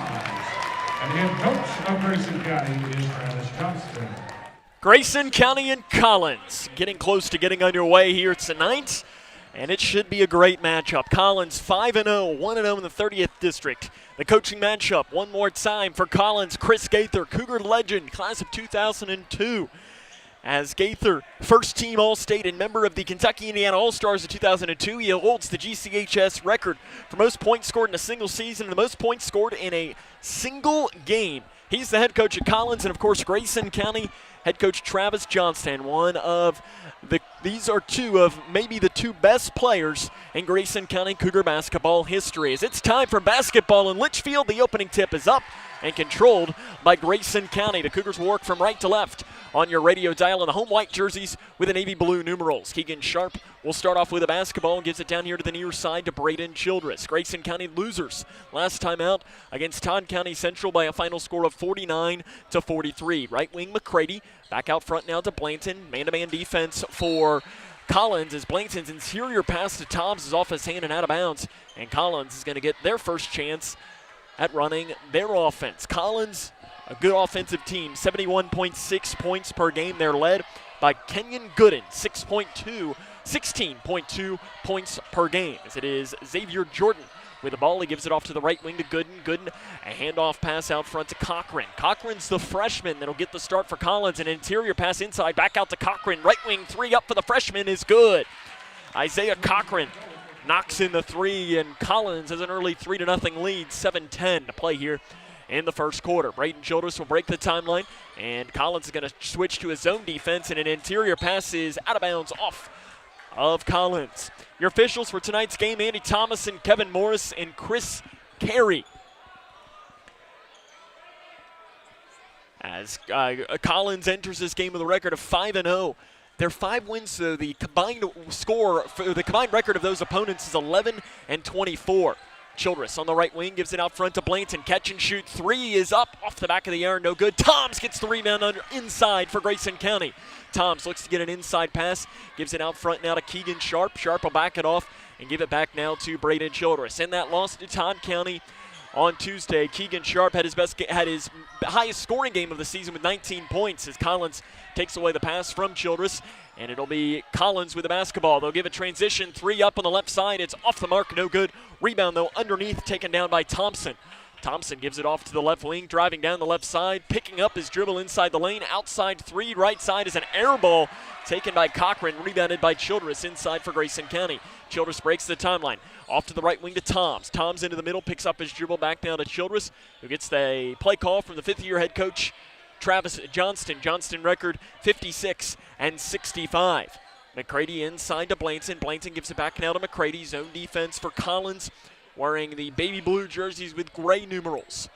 And the head coach of Grayson County is Travis Johnston. Grayson County and Collins getting close to getting underway here tonight. And it should be a great matchup. Collins 5-0, 1-0 in the 30th district. The coaching matchup one more time for Collins, Chris Gaither, Cougar legend, class of 2002. As Gaither, first team All-State and member of the Kentucky-Indiana All-Stars of 2002, he holds the GCHS record for most points scored in a single season and the most points scored in a single game. He's the head coach at Collins, and of course Grayson County head coach Travis Johnston, these are two of maybe the two best players in Grayson County Cougar basketball history. As it's time for basketball in Litchfield, the opening tip is up and controlled by Grayson County. The Cougars will work from right to left on your radio dial in the home white jerseys with the navy blue numerals. Keegan Sharp will start off with a basketball and gives it down here to the near side to Braden Childress. Grayson County losers last time out against Todd County Central by a final score of 49-43. Right wing McCready back out front now to Blanton. Man-to-man defense for Collins as Blanton's interior pass to Toms is off his hand and out of bounds. And Collins is going to get their first chance at running their offense. Collins, a good offensive team, 71.6 points per game. They're led by Kenyon Gooden, 16.2 points per game. As it is Xavier Jordan with the ball. He gives it off to the right wing to Gooden. Gooden, a handoff pass out front to Cochran. Cochran's the freshman that'll get the start for Collins. An interior pass inside, back out to Cochran. Right wing three up for the freshman is good. Isaiah Cochran knocks in the three, and Collins has an early 3-0 lead, 7:10 to play here in the first quarter. Braden Childress will break the timeline, and Collins is going to switch to his zone defense, and an interior pass is out of bounds off of Collins. Your officials for tonight's game, Andy Thomason, Kevin Morris, and Chris Carey. As Collins enters this game with a record of 5-0. Their 5 wins, though, the combined record of those opponents is 11-24. Childress on the right wing gives it out front to Blanton. Catch and shoot three is up off the back of the iron, no good. Toms gets the rebound inside for Grayson County. Toms looks to get an inside pass, gives it out front now to Keegan Sharp. Sharp will back it off and give it back now to Braden Childress. In that loss to Todd County on Tuesday, Keegan Sharp had his highest scoring game of the season with 19 points as Collins takes away the pass from Childress, and it'll be Collins with the basketball. They'll give a transition three up on the left side. It's off the mark, no good. Rebound, though, underneath, taken down by Thompson. Thompson gives it off to the left wing, driving down the left side, picking up his dribble inside the lane. Outside three, right side is an air ball taken by Cochran, rebounded by Childress inside for Grayson County. Childress breaks the timeline. Off to the right wing to Toms. Toms into the middle, picks up his dribble back down to Childress, who gets the play call from the fifth-year head coach, Travis Johnston. Johnston record 56-65. McCready inside to Blanton. Blanton gives it back now to McCready. Zone defense for Collins, wearing the baby blue jerseys with gray numerals.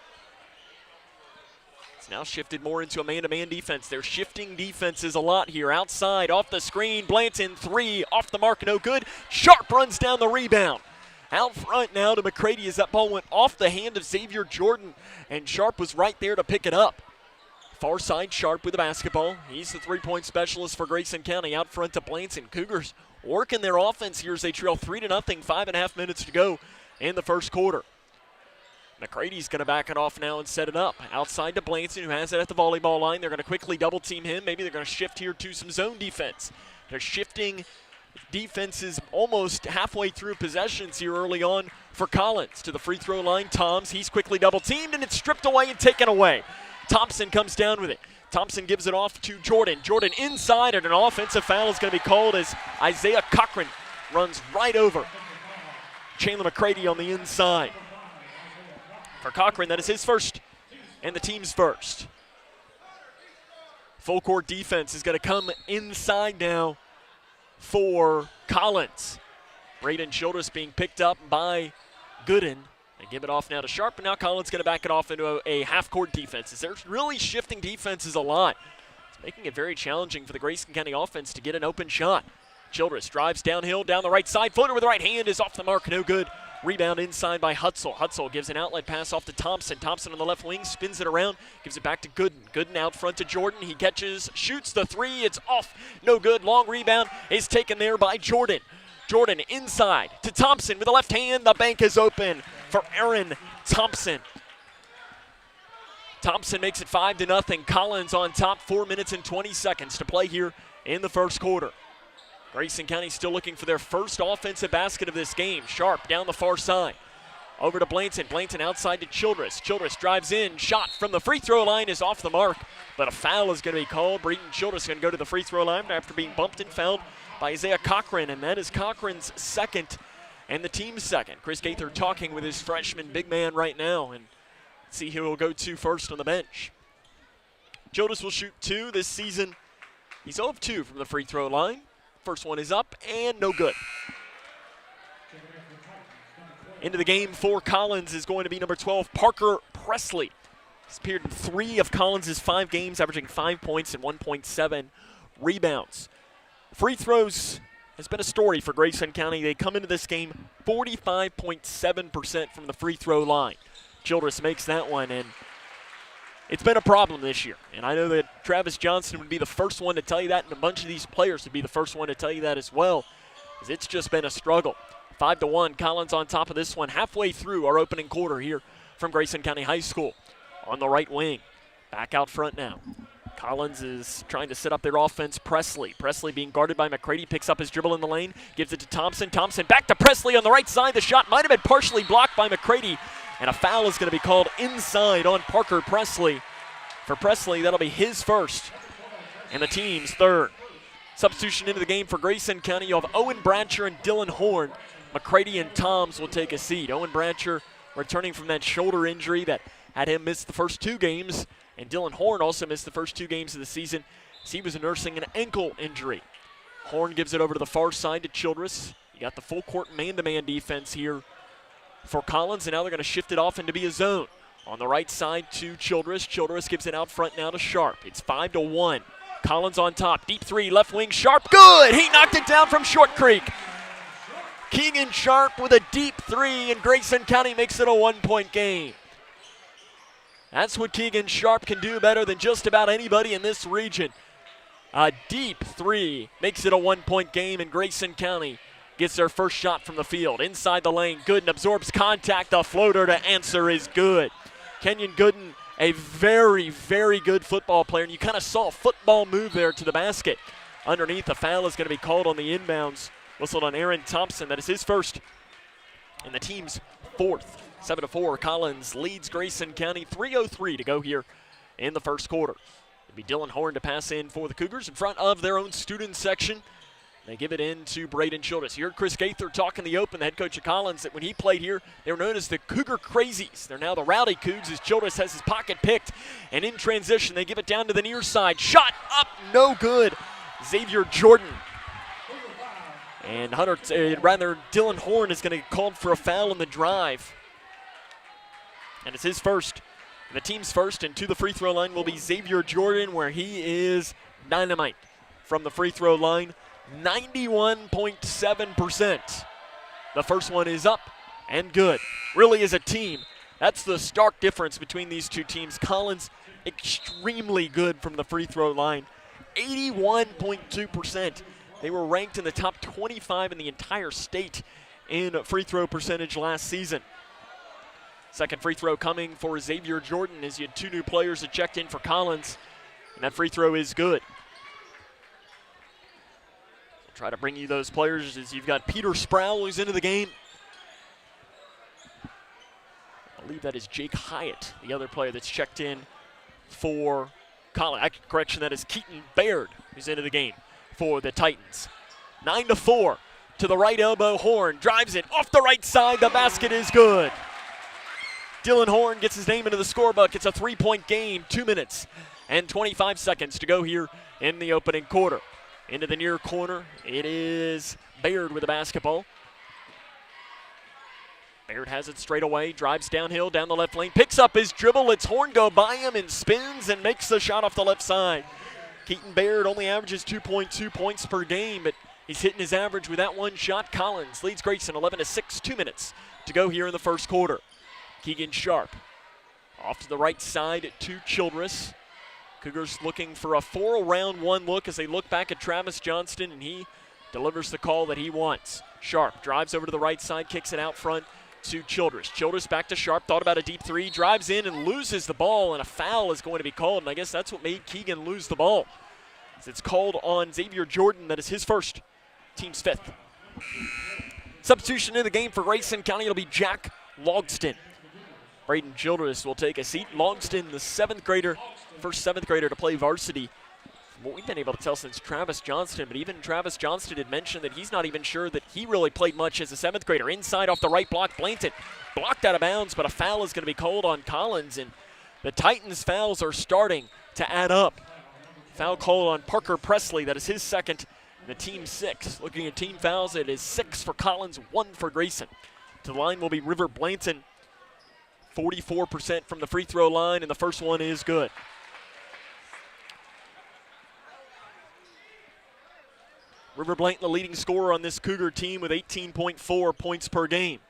It's now shifted more into a man-to-man defense. They're shifting defenses a lot here. Outside, off the screen, Blanton three, off the mark, no good. Sharp runs down the rebound. Out front now to McCready as that ball went off the hand of Xavier Jordan, and Sharp was right there to pick it up. Far side, Sharp with the basketball. He's the three-point specialist for Grayson County. Out front to Blanton. Cougars working their offense here as they trail 3-0, 5.5 minutes to go in the first quarter. McCready's going to back it off now and set it up. Outside to Blanton, who has it at the volleyball line. They're going to quickly double-team him. Maybe they're going to shift here to some zone defense. They're shifting Defense is almost halfway through possessions here early on for Collins. To the free throw line, Toms. He's quickly double teamed, and it's stripped away and taken away. Thompson comes down with it. Thompson gives it off to Jordan. Jordan inside, and an offensive foul is going to be called as Isaiah Cochran runs right over Chandler McCready on the inside. For Cochran, that is his first and the team's first. Full court defense is going to come inside now for Collins. Braden Childress being picked up by Gooden. They give it off now to Sharp, and now Collins going to back it off into a half-court defense. They're really shifting defenses a lot. It's making it very challenging for the Grayson County offense to get an open shot. Childress drives downhill, down the right side. Floater with the right hand is off the mark, no good. Rebound inside by Hutzel. Hutzel gives an outlet pass off to Thompson. Thompson on the left wing, spins it around, gives it back to Gooden. Gooden out front to Jordan. He catches, shoots the three. It's off, no good. Long rebound is taken there by Jordan. Jordan inside to Thompson with the left hand. The bank is open for Aaron Thompson. Thompson makes it 5-0. Collins on top, 4 minutes and 20 seconds to play here in the first quarter. Grayson County still looking for their first offensive basket of this game. Sharp down the far side. Over to Blanton. Blanton outside to Childress. Childress drives in. Shot from the free throw line is off the mark, but a foul is going to be called. Braden Childress is going to go to the free throw line after being bumped and fouled by Isaiah Cochran, and that is Cochran's second and the team's second. Chris Gaither talking with his freshman big man right now, and let's see who will go to first on the bench. Childress will shoot 2 this season. He's 0 of 2 from the free throw line. First one is up and no good. Into the game for Collins is going to be number 12, Parker Presley. He's appeared in 3 of Collins' 5 games, averaging 5 points and 1.7 rebounds. Free throws has been a story for Grayson County. They come into this game 45.7% from the free throw line. Childress makes that one, and it's been a problem this year. And I know that Travis Johnston would be the first one to tell you that, and a bunch of these players would be the first one to tell you that as well, because it's just been a struggle. 5-1, Collins on top of this one halfway through our opening quarter here from Grayson County High School. On the right wing, back out front now. Collins is trying to set up their offense. Presley being guarded by McCready, picks up his dribble in the lane, gives it to Thompson. Thompson back to Presley on the right side. The shot might have been partially blocked by McCready, and a foul is going to be called inside on Parker Presley. For Presley, that'll be his first and the team's third. Substitution into the game for Grayson County. You have Owen Bratcher and Dylan Horn. McCready and Toms will take a seat. Owen Bratcher returning from that shoulder injury that had him miss the first 2 games, and Dylan Horn also missed the first 2 games of the season as he was nursing an ankle injury. Horn gives it over to the far side to Childress. You got the full court man-to-man defense here for Collins, and now they're going to shift it off into be a zone. On the right side to Childress. Childress gives it out front now to Sharp. It's 5-1. Collins on top. Deep 3, left wing. Sharp, good! He knocked it down from Short Creek. Keegan Sharp with a deep 3, and Grayson County makes it a 1-point game. That's what Keegan Sharp can do better than just about anybody in this region. A deep 3 makes it a 1-point game, and Grayson County gets their first shot from the field. Inside the lane, Gooden absorbs contact. The floater to answer is good. Kenyon Gooden, a very, very good football player, and you kind of saw a football move there to the basket. Underneath, the foul is going to be called on the inbounds. Whistled on Aaron Thompson. That is his first and the team's 4th. 7-4, Collins leads Grayson County. 3:03 to go here in the first quarter. It'll be Dylan Horn to pass in for the Cougars in front of their own student section. They give it in to Braden Childress. You heard Chris Gaither talk in the open, the head coach of Collins, that when he played here, they were known as the Cougar Crazies. They're now the Rowdy Cougs as Childress has his pocket picked. And in transition, they give it down to the near side. Shot up, no good. Xavier Jordan. And Dylan Horn is going to get called for a foul in the drive. And it's his first, and the team's first, and to the free throw line will be Xavier Jordan, where he is dynamite from the free throw line. 91.7%. The first one is up and good. Really is a team. That's the stark difference between these two teams. Collins, extremely good from the free throw line. 81.2%. They were ranked in the top 25 in the entire state in free throw percentage last season. Second free throw coming for Xavier Jordan as you had 2 new players that checked in for Collins, and that free throw is good. Try to bring you those players as you've got Peter Sproul who's into the game. I believe that is Jake Hyatt, the other player that's checked in for Collins. Correction, that is Keaton Baird who's into the game for the Titans. 9-4 to the right elbow. Horn drives it off the right side. The basket is good. Dylan Horn gets his name into the scorebook. It's a 3-point game. 2 minutes and 25 seconds to go here in the opening quarter. Into the near corner, it is Baird with the basketball. Baird has it straight away, drives downhill, down the left lane, picks up his dribble, lets Horn go by him and spins and makes the shot off the left side. Keaton Baird only averages 2.2 points per game, but he's hitting his average with that one shot. Collins leads Grayson 11-6, 2 minutes to go here in the first quarter. Keegan Sharp off to the right side to Childress. Cougars looking for a 4-round-1 look as they look back at Travis Johnston, and he delivers the call that he wants. Sharp drives over to the right side, kicks it out front to Childress. Childress back to Sharp, thought about a deep three, drives in and loses the ball, and a foul is going to be called, and I guess that's what made Keegan lose the ball. It's called on Xavier Jordan. That is his first, team's fifth. Substitution in the game for Grayson County. It'll be Jack Logston. Braden Childress will take a seat. Logston, the first seventh grader to play varsity. From what we've been able to tell since Travis Johnston, but even Travis Johnston had mentioned that he's not even sure that he really played much as a seventh grader. Inside off the right block, Blanton blocked out of bounds, but a foul is going to be called on Collins, and the Titans' fouls are starting to add up. Foul called on Parker Presley. That is his second, and the team 6. Looking at team fouls, it is 6 for Collins, 1 for Grayson. To the line will be River Blanton. 44% from the free throw line, and the first one is good. River Blanton, the leading scorer on this Cougar team with 18.4 points per game.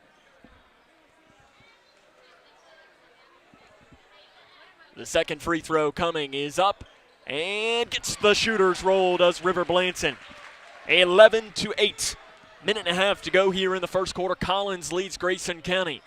The second free throw coming is up and gets the shooter's roll, does River Blanton. 11-8. Minute and a half to go here in the first quarter. Collins leads Grayson County.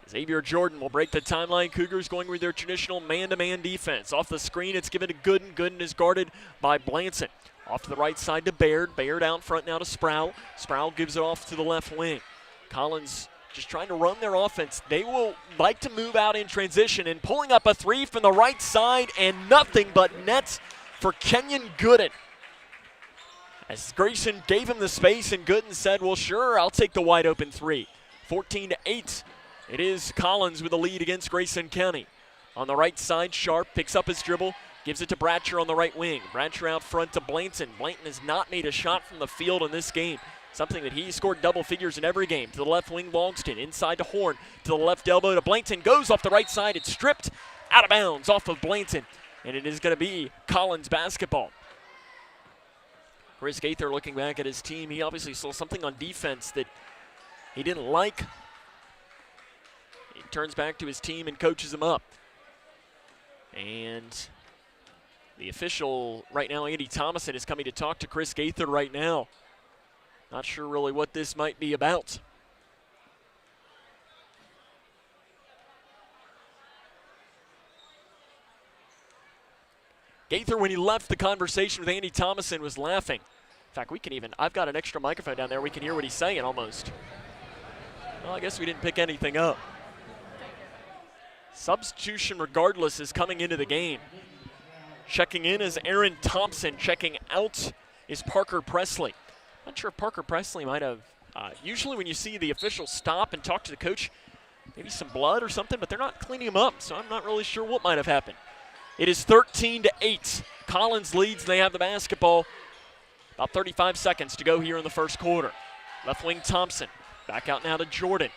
Xavier Jordan will break the timeline. Cougars going with their traditional man-to-man defense. Off the screen, it's given to Gooden. Gooden is guarded by Blanton. Off to the right side to Baird. Baird out front now to Sproul. Sproul gives it off to the left wing. Collins just trying to run their offense. They will like to move out in transition and pulling up a three from the right side, and nothing but nets for Kenyon Gooden. As Grayson gave him the space, and Gooden said, well, sure, I'll take the wide open three. 14-8. It is Collins with the lead against Grayson County. On the right side, Sharp picks up his dribble, gives it to Bratcher on the right wing. Bratcher out front to Blanton. Blanton has not made a shot from the field in this game, something that he scored double figures in every game. To the left wing, Logston. Inside to Horn. To the left elbow to Blanton. Goes off the right side. It's stripped out of bounds off of Blanton. And it is going to be Collins basketball. Chris Gaither looking back at his team. He obviously saw something on defense that he didn't like. He turns back to his team and coaches him up. And the official right now, Andy Thomason, is coming to talk to Chris Gaither right now. Not sure really what this might be about. Gaither, when he left the conversation with Andy Thomason, was laughing. In fact, I've got an extra microphone down there. We can hear what he's saying almost. Well, I guess we didn't pick anything up. Substitution regardless is coming into the game. Checking in is Aaron Thompson. Checking out is Parker Presley. Not sure if Parker Presley might have, usually when you see the officials stop and talk to the coach, maybe some blood or something, but they're not cleaning him up, so I'm not really sure what might have happened. It is 13-8. Collins leads. They have the basketball. About 35 seconds to go here in the first quarter. Left wing Thompson. Back out now to Jordan.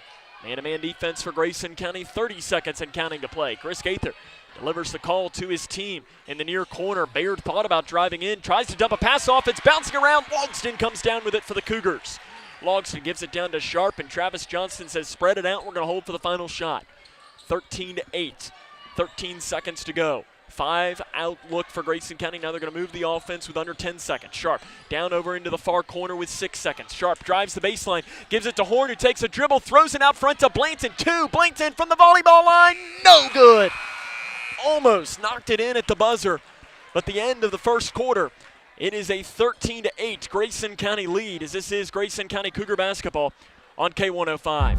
Man-to-man defense for Grayson County. 30 seconds and counting to play. Chris Gaither delivers the call to his team in the near corner. Baird thought about driving in. Tries to dump a pass off. It's bouncing around. Logston comes down with it for the Cougars. Logston gives it down to Sharp, and Travis Johnston says, spread it out. We're going to hold for the final shot. 13-8. 13 seconds to go. 5-out look for Grayson County. Now they're going to move the offense with under 10 seconds. Sharp down over into the far corner with 6 seconds. Sharp drives the baseline, gives it to Horn, who takes a dribble, throws it out front to Blanton. 2, Blanton from the volleyball line. No good. Almost knocked it in at the buzzer, but the end of the first quarter. It is a 13-8 Grayson County lead, as this is Grayson County Cougar basketball on K105.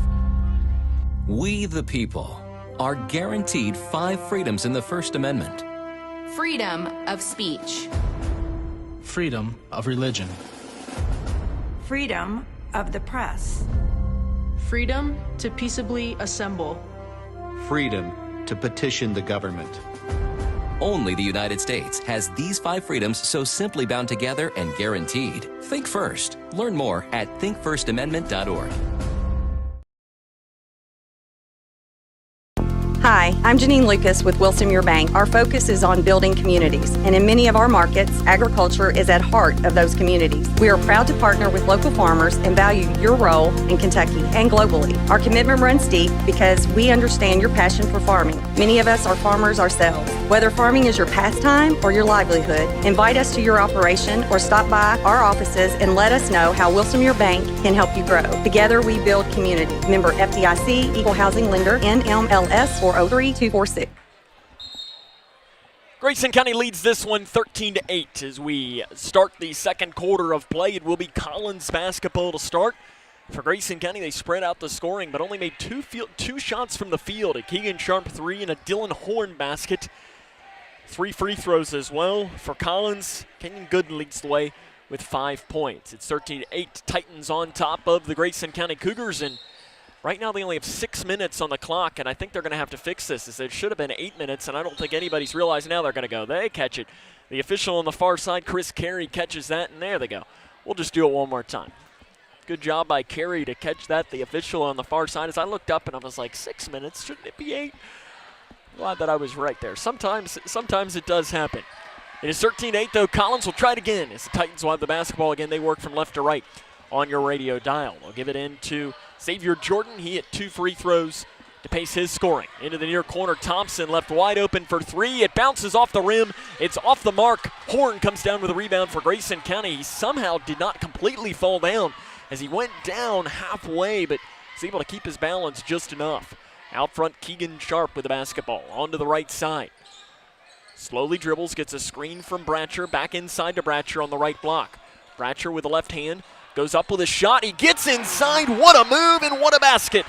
We the people are guaranteed 5 freedoms in the First Amendment. Freedom of speech. Freedom of religion. Freedom of the press. Freedom to peaceably assemble. Freedom to petition the government. Only the United States has these 5 freedoms so simply bound together and guaranteed. Think first. Learn more at thinkfirstamendment.org. Hi, I'm Janine Lucas with Wilson Muir Bank. Our focus is on building communities, and in many of our markets, agriculture is at heart of those communities. We are proud to partner with local farmers and value your role in Kentucky and globally. Our commitment runs deep because we understand your passion for farming. Many of us are farmers ourselves. Whether farming is your pastime or your livelihood, invite us to your operation or stop by our offices and let us know how Wilson Muir Bank can help you grow. Together we build community. Member FDIC, Equal Housing Lender, NMLS 403246. Grayson County leads this one 13-8 as we start the second quarter of play. It will be Collins basketball to start. For Grayson County, they spread out the scoring, but only made two shots from the field. A Keegan Sharp 3 and a Dylan Horn basket. 3 free throws as well. For Collins, Kenyon Gooden leads the way with 5 points. It's 13-8 Titans on top of the Grayson County Cougars, and right now they only have 6 minutes on the clock, and I think they're going to have to fix this, as it should have been 8 minutes, and I don't think anybody's realized now they're going to go. They catch it. The official on the far side, Chris Carey, catches that, and there they go. We'll just do it one more time. Good job by Carey to catch that. The official on the far side, as I looked up and I was like, 6 minutes? Shouldn't it be 8? Glad that I was right there. Sometimes it does happen. It is 13-8, though. Collins will try it again as the Titans will have the basketball again. They work from left to right on your radio dial. They'll give it in to Xavier Jordan. He hit 2 free throws to pace his scoring. Into the near corner, Thompson left wide open for 3. It bounces off the rim. It's off the mark. Horn comes down with a rebound for Grayson County. He somehow did not completely fall down as he went down halfway, but was able to keep his balance just enough. Out front, Keegan Sharp with the basketball. Onto the right side. Slowly dribbles, gets a screen from Bratcher. Back inside to Bratcher on the right block. Bratcher with the left hand. Goes up with a shot. He gets inside. What a move and what a basket.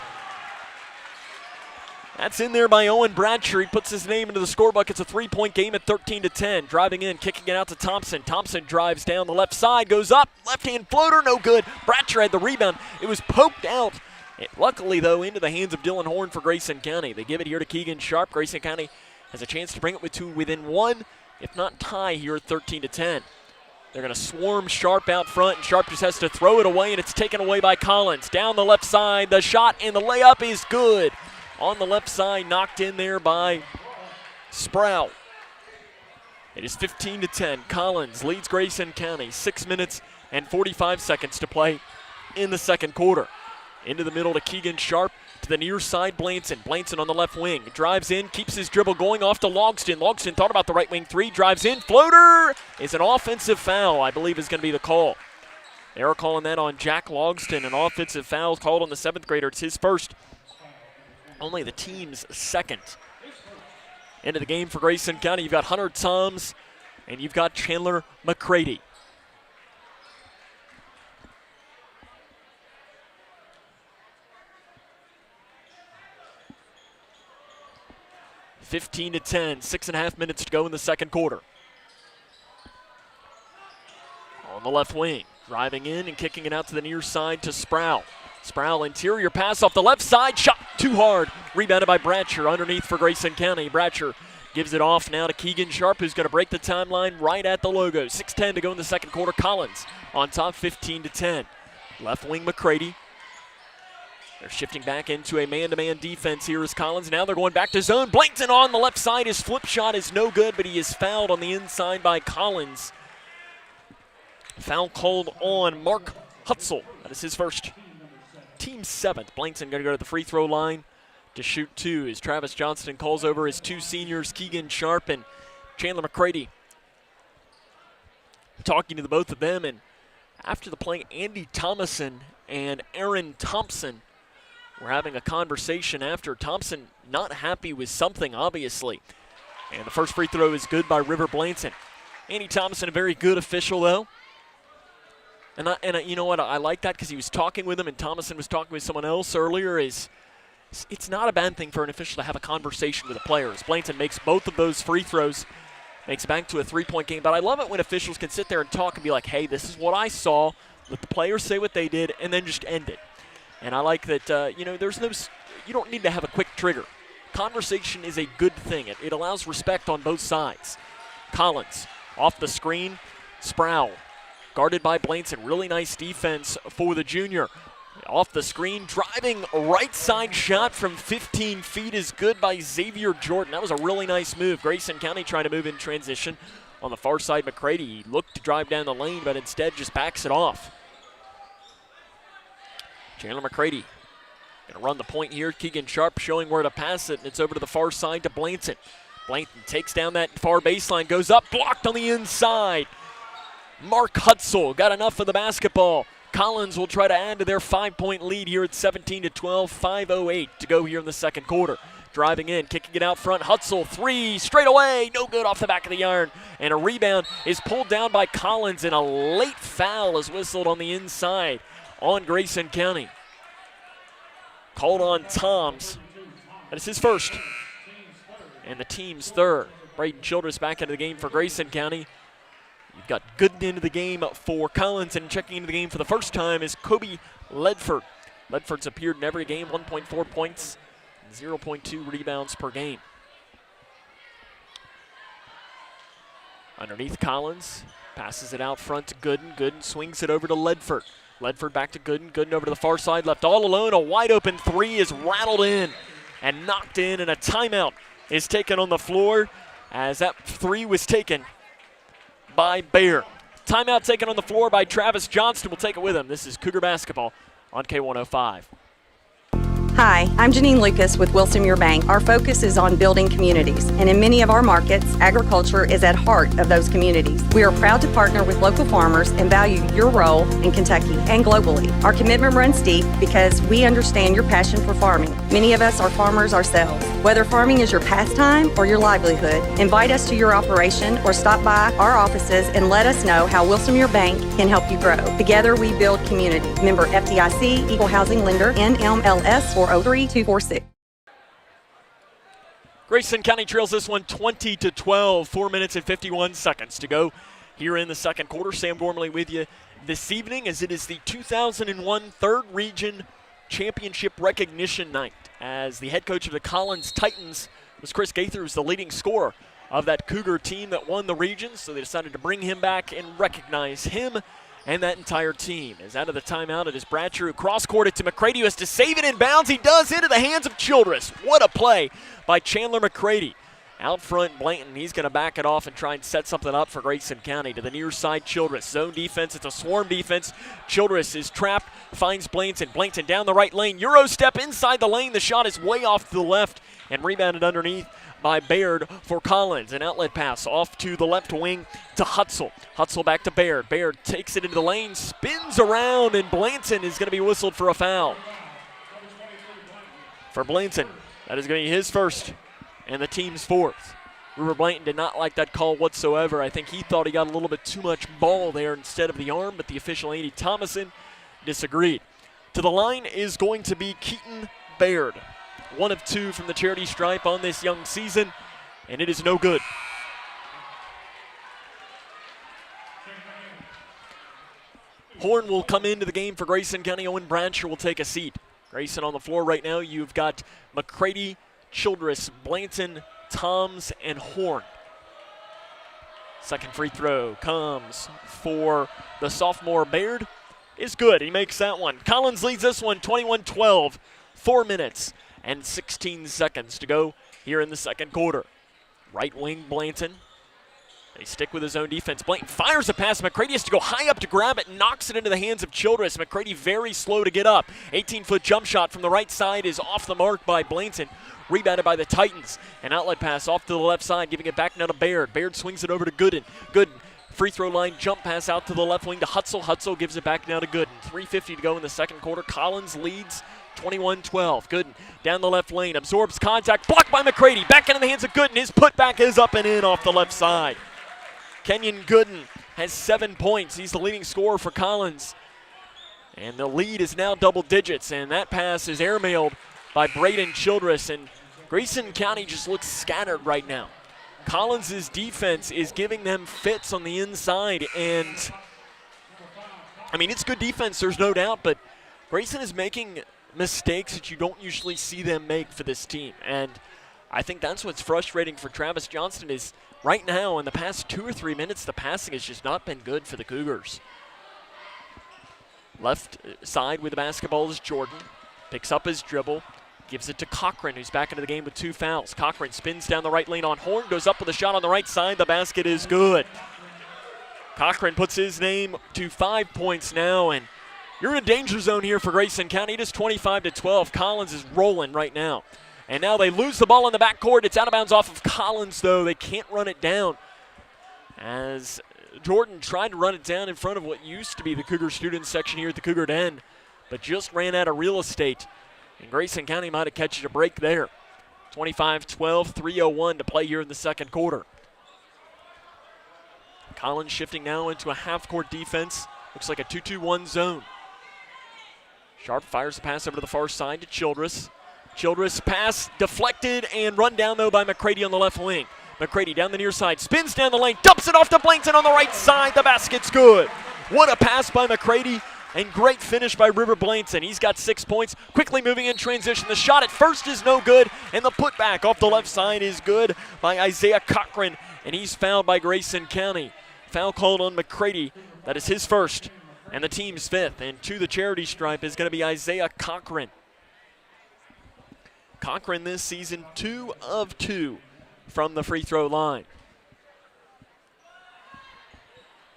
That's in there by Owen Bratcher. He puts his name into the scorebook. It's a 3-point game at 13-10. Driving in, kicking it out to Thompson. Thompson drives down the left side, goes up. Left-hand floater, no good. Bratcher had the rebound. It was poked out. Luckily, though, into the hands of Dylan Horn for Grayson County. They give it here to Keegan Sharp. Grayson County has a chance to bring it within 1, if not tie here at 13-10. They're going to swarm Sharp out front, and Sharp just has to throw it away, and it's taken away by Collins. Down the left side, the shot and the layup is good. On the left side, knocked in there by Sprout. It is 15-10. Collins leads Grayson County. 6 minutes and 45 seconds to play in the second quarter. Into the middle to Keegan Sharp. To the near side, Blanson. Blanson on the left wing. Drives in, keeps his dribble going off to Logston. Logston thought about the right wing 3. Drives in. Floater is an offensive foul, I believe is going to be the call. They are calling that on Jack Logston. An offensive foul called on the 7th grader. It's his first. Only the team's second. Into the game for Grayson County. You've got Hunter Toms and you've got Chandler McCready. (15-10), 6.5 minutes to go in the second quarter. On the left wing, driving in and kicking it out to the near side to Sproul. Sproul interior pass off the left side, shot too hard. Rebounded by Bratcher underneath for Grayson County. Bratcher gives it off now to Keegan Sharp, who's going to break the timeline right at the logo. 6:10 to go in the second quarter. Collins on top, 15-10. Left wing McCready. They're shifting back into a man-to-man defense here is Collins. Now they're going back to zone. Blankton on the left side. His flip shot is no good, but he is fouled on the inside by Collins. Foul called on Mark Hutzel. That is his first. Team 7th. Blankton going to go to the free throw line to shoot 2 as Travis Johnston calls over his 2 seniors, Keegan Sharp and Chandler McCready. Talking to the both of them, and after the play, Andy Thomason and Aaron Thompson were having a conversation after. Thompson not happy with something, obviously. And the first free throw is good by River Blanton. Andy Thomason, a very good official, though. And you know what? I like that because he was talking with him, and Thomason was talking with someone else earlier. It's not a bad thing for an official to have a conversation with a player. As Blanton makes both of those free throws, makes it back to a three-point game. But I love it when officials can sit there and talk and be like, hey, this is what I saw. Let the players say what they did, and then just end it. And I like that, you don't need to have a quick trigger. Conversation is a good thing. It allows respect on both sides. Collins off the screen, Sproul guarded by Blanton. Really nice defense for the junior. Off the screen, driving right side shot from 15 feet is good by Xavier Jordan. That was a really nice move. Grayson County trying to move in transition. On the far side, McCready, he looked to drive down the lane, but instead just backs it off. Chandler McCready going to run the point here. Keegan Sharp showing where to pass it, and it's over to the far side to Blanton. Blanton takes down that far baseline, goes up, blocked on the inside. Mark Hutzel got enough of the basketball. Collins will try to add to their 5-point lead here at 17-12, 5:08 to go here in the second quarter. Driving in, kicking it out front. Hutzel, three, straight away, no good off the back of the iron. And a rebound is pulled down by Collins, and a late foul is whistled on the inside on Grayson County. Called on Toms. That is his first. And the team's third. Braden Childress back into the game for Grayson County. You've got Gooden into the game for Collins, and checking into the game for the first time is Kobe Ledford. Ledford's appeared in every game, 1.4 points, 0.2 rebounds per game. Underneath Collins, passes it out front to Gooden. Gooden swings it over to Ledford. Ledford back to Gooden. Gooden over to the far side, left all alone. A wide open three is rattled in and knocked in, and a timeout is taken on the floor as that three was taken by Bayer. Timeout taken on the floor by Travis Johnston. We'll take it with him. This is Cougar Basketball on K105. Hi, I'm Janine Lucas with Wilson Muir Bank. Our focus is on building communities, and in many of our markets, agriculture is at heart of those communities. We are proud to partner with local farmers and value your role in Kentucky and globally. Our commitment runs deep because we understand your passion for farming. Many of us are farmers ourselves. Whether farming is your pastime or your livelihood, invite us to your operation or stop by our offices and let us know how Wilson Muir Bank can help you grow. Together we build community. Member FDIC, Equal Housing Lender, NMLS 403246. Grayson County trails this one 20-12, 4 minutes and 51 seconds to go here in the second quarter. Sam Gormley with you this evening as it is the 2001 3rd Region Championship Recognition Night. As the head coach of the Collins Titans was Chris Gaither, who's the leading scorer of that Cougar team that won the region, so they decided to bring him back and recognize him and that entire team. As out of the timeout, it is Bratcher who cross-courted to McCready, who has to save it in bounds. He does, into the hands of Childress. What a play by Chandler McCready. Out front, Blanton, he's going to back it off and try and set something up for Grayson County. To the near side, Childress. Zone defense, it's a swarm defense. Childress is trapped, finds Blanton. Blanton down the right lane. Euro step inside the lane. The shot is way off to the left and rebounded underneath by Baird for Collins. An outlet pass off to the left wing to Hutzel. Hutzel back to Baird. Baird takes it into the lane, spins around, and Blanton is going to be whistled for a foul. For Blanton, that is going to be his first and the team's fourth. River Blanton did not like that call whatsoever. I think he thought he got a little bit too much ball there instead of the arm, but the official, Andy Thomason, disagreed. To the line is going to be Keaton Baird. 1 of 2 from the charity stripe on this young season, and it is no good. Horn will come into the game for Grayson County. Owen Bratcher will take a seat. Grayson on the floor right now. You've got McCready, Childress, Blanton, Toms, and Horn. Second free throw comes for the sophomore Baird. Is good. He makes that one. Collins leads this one 21-12. 4 minutes and 16 seconds to go here in the second quarter. Right wing Blanton. They stick with his own defense. Blanton fires a pass. McCready has to go high up to grab it, knocks it into the hands of Childress. McCready very slow to get up. 18-foot jump shot from the right side is off the mark by Blanton. Rebounded by the Titans. An outlet pass off to the left side, giving it back now to Baird. Baird swings it over to Gooden. Gooden, free throw line jump pass out to the left wing to Hutzel. Hutzel gives it back now to Gooden. 3:50 to go in the second quarter. Collins leads 21-12. Gooden down the left lane, absorbs contact, blocked by McCready. Back into the hands of Gooden. His putback is up and in off the left side. Kenyon Gooden has 7 points. He's the leading scorer for Collins. And the lead is now double digits, and that pass is airmailed by Braden Childress, and Grayson County just looks scattered right now. Collins' defense is giving them fits on the inside, and I mean, it's good defense, there's no doubt, but Grayson is making mistakes that you don't usually see them make for this team, and I think that's what's frustrating for Travis Johnston is right now in the past 2 or 3 minutes, the passing has just not been good for the Cougars. Left side with the basketball is Jordan. Picks up his dribble. Gives it to Cochran, who's back into the game with 2 fouls. Cochran spins down the right lane on Horn. Goes up with a shot on the right side. The basket is good. Cochran puts his name to 5 points now. And you're in a danger zone here for Grayson County. It is 25-12. Collins is rolling right now. And now they lose the ball in the backcourt. It's out of bounds off of Collins, though. They can't run it down. As Jordan tried to run it down in front of what used to be the Cougar student section here at the Cougar Den, but just ran out of real estate. And Grayson County might have catched a break there. 25-12, 3:01 to play here in the second quarter. Collins shifting now into a half-court defense. Looks like a 2-2-1 zone. Sharp fires the pass over to the far side to Childress. Childress pass deflected and run down, though, by McCready on the left wing. McCready down the near side, spins down the lane, dumps it off to Blankton on the right side. The basket's good. What a pass by McCready, and great finish by River Blankton. He's got 6 points. Quickly moving in transition. The shot at first is no good, and the putback off the left side is good by Isaiah Cochran, and he's fouled by Grayson County. Foul called on McCready. That is his first, and the team's 5th. And to the charity stripe is going to be Isaiah Cochran. Cochran this season 2 of 2. From the free throw line.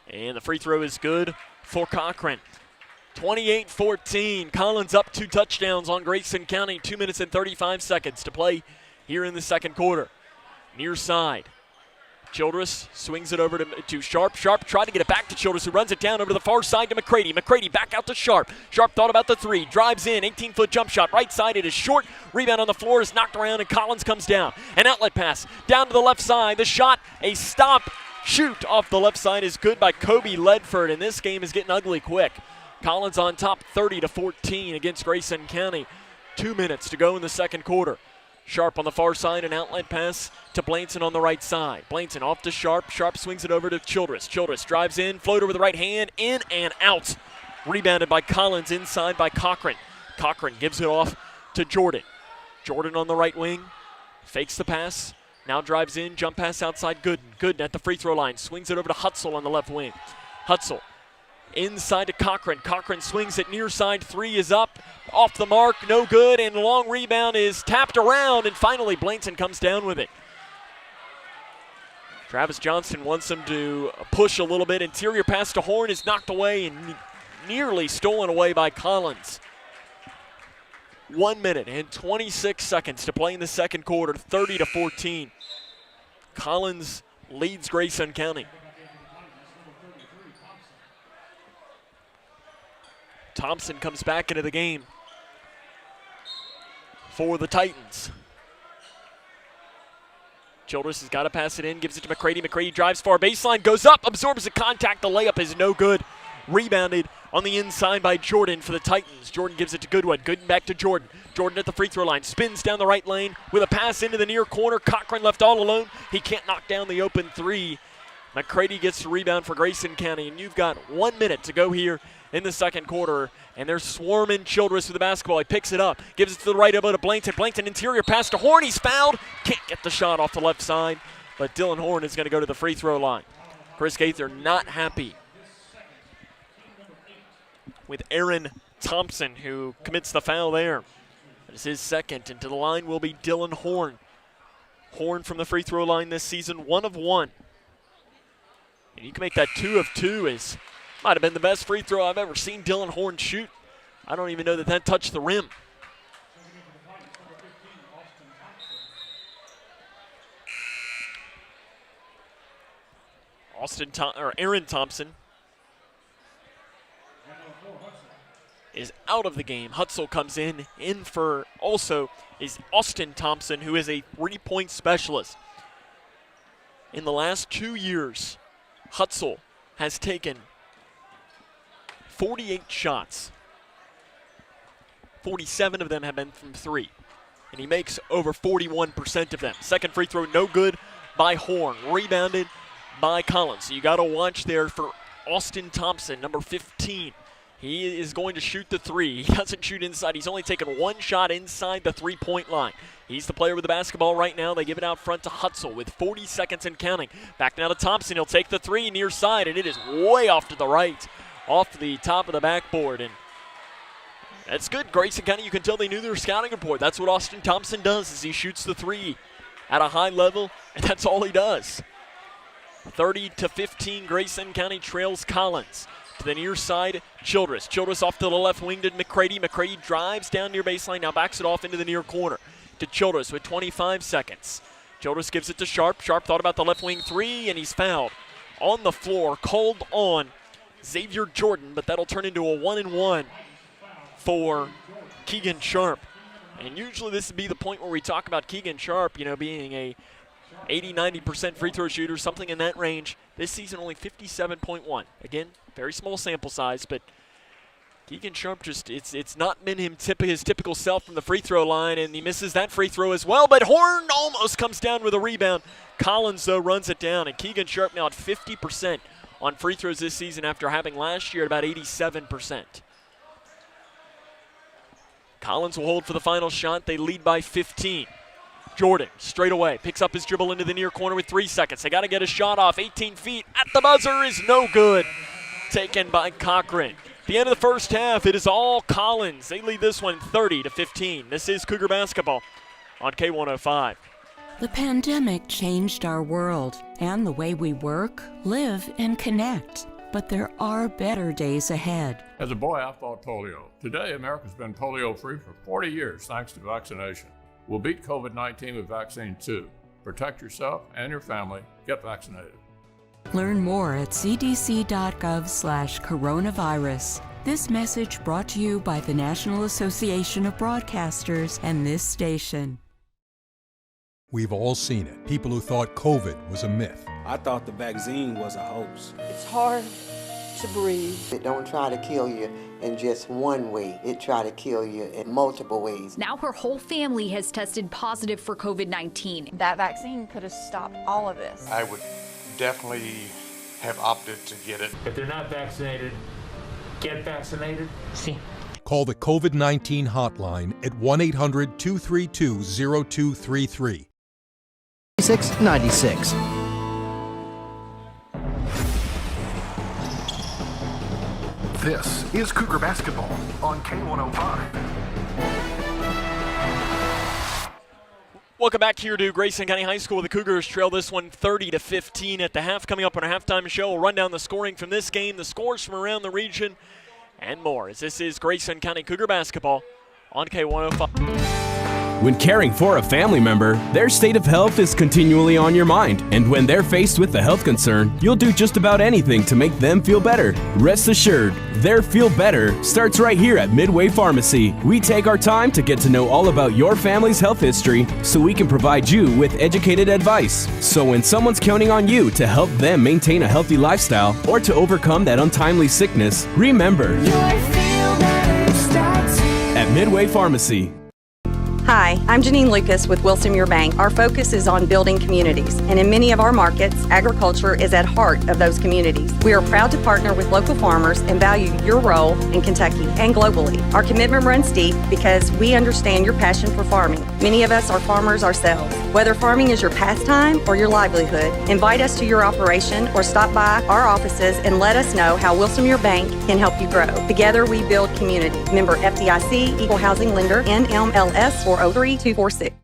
And the free throw is good for Cochran. 28-14. Collins up 2 touchdowns on Grayson County. 2 minutes and 35 seconds to play here in the second quarter. Near side. Childress swings it over to Sharp. Sharp tried to get it back to Childress, who runs it down over to the far side to McCready. McCready back out to Sharp. Sharp thought about the 3. Drives in. 18-foot jump shot. Right side. It is short. Rebound on the floor is knocked around, and Collins comes down. An outlet pass down to the left side. The shot, a stop shoot off the left side is good by Kobe Ledford, and this game is getting ugly quick. Collins on top 30-14 against Grayson County. 2 minutes to go in the second quarter. Sharp on the far side, an outlet pass to Blankton on the right side. Blankton off to Sharp. Sharp swings it over to Childress. Childress drives in, floater with the right hand, in and out. Rebounded by Collins, inside by Cochran. Cochran gives it off to Jordan. Jordan on the right wing, fakes the pass, now drives in, jump pass outside Gooden. Gooden at the free throw line, swings it over to Hutzel on the left wing. Hutzel inside to Cochran. Cochran swings it near side. 3 is up. Off the mark. No good. And long rebound is tapped around. And finally, Blankton comes down with it. Travis Johnston wants him to push a little bit. Interior pass to Horn is knocked away and nearly stolen away by Collins. 1 minute and 26 seconds to play in the second quarter. 30-14. Collins leads Grayson County. Thompson comes back into the game for the Titans. Childress has got to pass it in, gives it to McCready. McCready drives far baseline, goes up, absorbs the contact. The layup is no good. Rebounded on the inside by Jordan for the Titans. Jordan gives it to Goodwin. Gooden back to Jordan. Jordan at the free throw line. Spins down the right lane with a pass into the near corner. Cochran left all alone. He can't knock down the open 3. McCready gets the rebound for Grayson County, and you've got 1 minute to go here in the second quarter, and they're swarming Childress with the basketball. He picks it up, gives it to the right elbow to Blankton. Blankton interior pass to Horn. He's fouled. Can't get the shot off the left side, but Dylan Horn is going to go to the free throw line. Chris Gaither not happy with Aaron Thompson, who commits the foul there. That is his second, and to the line will be Dylan Horn. Horn from the free throw line this season, 1 of 1. And you can make that 2 of 2. Is might have been the best free throw I've ever seen Dylan Horn shoot. I don't even know that touched the rim. Aaron Thompson is out of the game. Hutzel comes in for also is Austin Thompson, who is a 3-point specialist. In the last 2 years, Hutzel has taken 48 shots. 47 of them have been from three, and he makes over 41% of them. Second free throw, no good by Horn. Rebounded by Collins. So you got to watch there for Austin Thompson, number 15. He is going to shoot the three. He doesn't shoot inside. He's only taken one shot inside the three-point line. He's the player with the basketball right now. They give it out front to Hutzel with 40 seconds and counting. Back now to Thompson. He'll take the three near side, and it is way off to the right, off the top of the backboard. And that's good. Grayson County, you can tell they knew their scouting report. That's what Austin Thompson does, is he shoots the three at a high level, and that's all he does. 30-15, Grayson County trails Collins. To the near side, Childress. Childress off to the left wing to McCready. McCready drives down near baseline, now backs it off into the near corner to Childress with 25 seconds. Childress gives it to Sharp. Sharp thought about the left wing three, and he's fouled on the floor. Called on Xavier Jordan, but that'll turn into a 1-and-1 for Keegan Sharp. And usually this would be the point where we talk about Keegan Sharp, being a 80-90% free throw shooter, something in that range. This season only 57.1. Again, very small sample size, but Keegan Sharp it's not been his typical self from the free throw line, and he misses that free throw as well, but Horn almost comes down with a rebound. Collins, though, runs it down, and Keegan Sharp now at 50% on free throws this season after having last year at about 87%. Collins will hold for the final shot. They lead by 15. Jordan, straight away, picks up his dribble into the near corner with 3 seconds. They got to get a shot off. 18 feet at the buzzer is no good. Taken by Cochran. At the end of the first half, it is all Collins. They lead this one 30-15. This is Cougar basketball on K105. The pandemic changed our world and the way we work, live, and connect. But there are better days ahead. As a boy, I fought polio. Today, America's been polio-free for 40 years thanks to vaccination. We'll beat COVID-19 with vaccine too. Protect yourself and your family. Get vaccinated. Learn more at cdc.gov/coronavirus. This message brought to you by the National Association of Broadcasters and this station. We've all seen it. People who thought COVID was a myth. I thought the vaccine was a hoax. It's hard to breathe. It don't try to kill you in just one way. It try to kill you in multiple ways. Now her whole family has tested positive for COVID-19. That vaccine could have stopped all of this. I would definitely have opted to get it. If they're not vaccinated, get vaccinated. See. Call the COVID-19 hotline at 1-800-232-0233. 96. This is Cougar basketball on K105. Welcome back here to Grayson County High School. The Cougars trail this one 30-15 at the half. Coming up on our halftime show, we'll run down the scoring from this game, the scores from around the region, and more. As this is Grayson County Cougar basketball on K105. When caring for a family member, their state of health is continually on your mind. And when they're faced with a health concern, you'll do just about anything to make them feel better. Rest assured, their feel better starts right here at Midway Pharmacy. We take our time to get to know all about your family's health history so we can provide you with educated advice. So when someone's counting on you to help them maintain a healthy lifestyle or to overcome that untimely sickness, remember, at Midway Pharmacy. Hi, I'm Janine Lucas with Wilson Muir Bank. Our focus is on building communities, and in many of our markets, agriculture is at heart of those communities. We are proud to partner with local farmers and value your role in Kentucky and globally. Our commitment runs deep because we understand your passion for farming. Many of us are farmers ourselves. Whether farming is your pastime or your livelihood, invite us to your operation or stop by our offices and let us know how Wilson Muir Bank can help you grow. Together we build community. Member FDIC, Equal Housing Lender, NMLS 403246.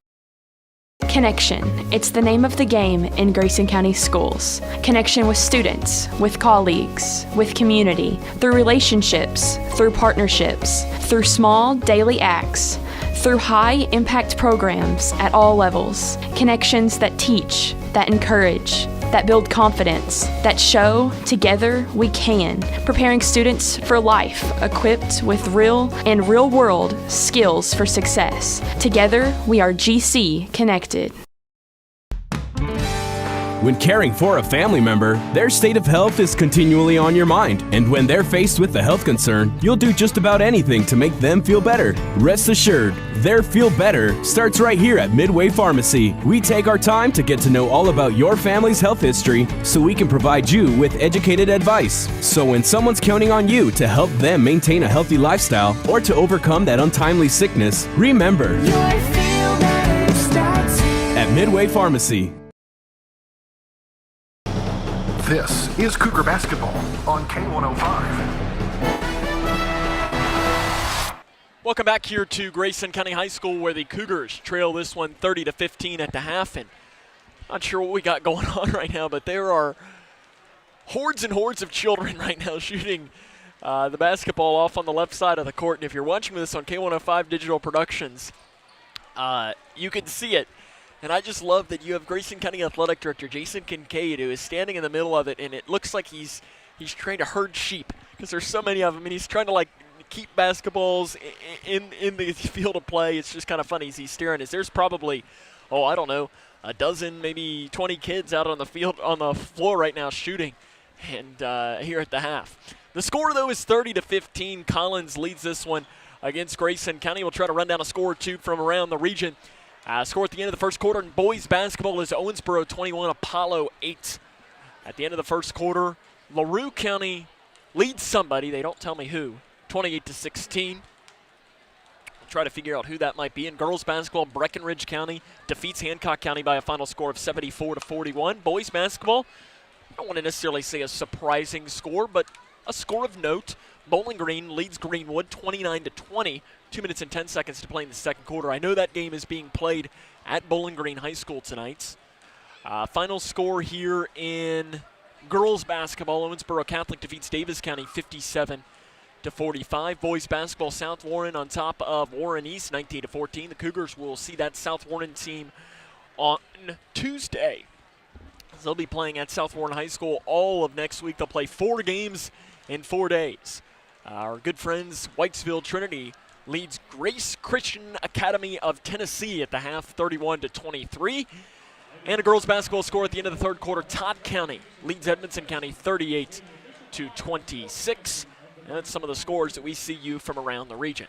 Connection. It's the name of the game in Grayson County Schools. Connection with students, with colleagues, with community, through relationships, through partnerships, through small daily acts, through high-impact programs at all levels. Connections that teach, that encourage, that build confidence, that show together we can, preparing students for life, equipped with real and real-world skills for success. Together, we are GC Connected. When caring for a family member, their state of health is continually on your mind. And when they're faced with a health concern, you'll do just about anything to make them feel better. Rest assured, their feel better starts right here at Midway Pharmacy. We take our time to get to know all about your family's health history so we can provide you with educated advice. So when someone's counting on you to help them maintain a healthy lifestyle or to overcome that untimely sickness, remember, at Midway Pharmacy. This is Cougar Basketball on K105. Welcome back here to Grayson County High School, where the Cougars trail this one 30-15 at the half. And not sure what we got going on right now, but there are hordes and hordes of children right now shooting the basketball off on the left side of the court. And if you're watching this on K105 Digital Productions, you can see it. And I just love that you have Grayson County Athletic Director Jason Kincaid, who is standing in the middle of it, and it looks like he's trying to herd sheep because there's so many of them, and he's trying to like keep basketballs in the field of play. It's just kind of funny as he's staring. There's probably, I don't know, a dozen, maybe 20 kids out on the field, on the floor right now shooting, and here at the half. The score, though, is 30-15. Collins leads this one against Grayson County. We'll try to run down a score or two from around the region. Score at the end of the first quarter in boys basketball is Owensboro 21, Apollo 8. At the end of the first quarter, LaRue County leads somebody, they don't tell me who, 28-16. We'll try to figure out who that might be. In girls basketball, Breckenridge County defeats Hancock County by a final score of 74-41. Boys basketball, I don't want to necessarily say a surprising score, but a score of note. Bowling Green leads Greenwood 29-20. 2 minutes and 10 seconds to play in the second quarter. I know that game is being played at Bowling Green High School tonight. Final score here in girls basketball, Owensboro Catholic defeats Davis County 57-45. Boys basketball, South Warren on top of Warren East 19-14. The Cougars will see that South Warren team on Tuesday. They'll be playing at South Warren High School all of next week. They'll play 4 games in 4 days. Our good friends, Whitesville Trinity, leads Grace Christian Academy of Tennessee at the half, 31-23. And a girls basketball score at the end of the third quarter. Todd County leads Edmonson County 38-26. And that's some of the scores that we see you from around the region.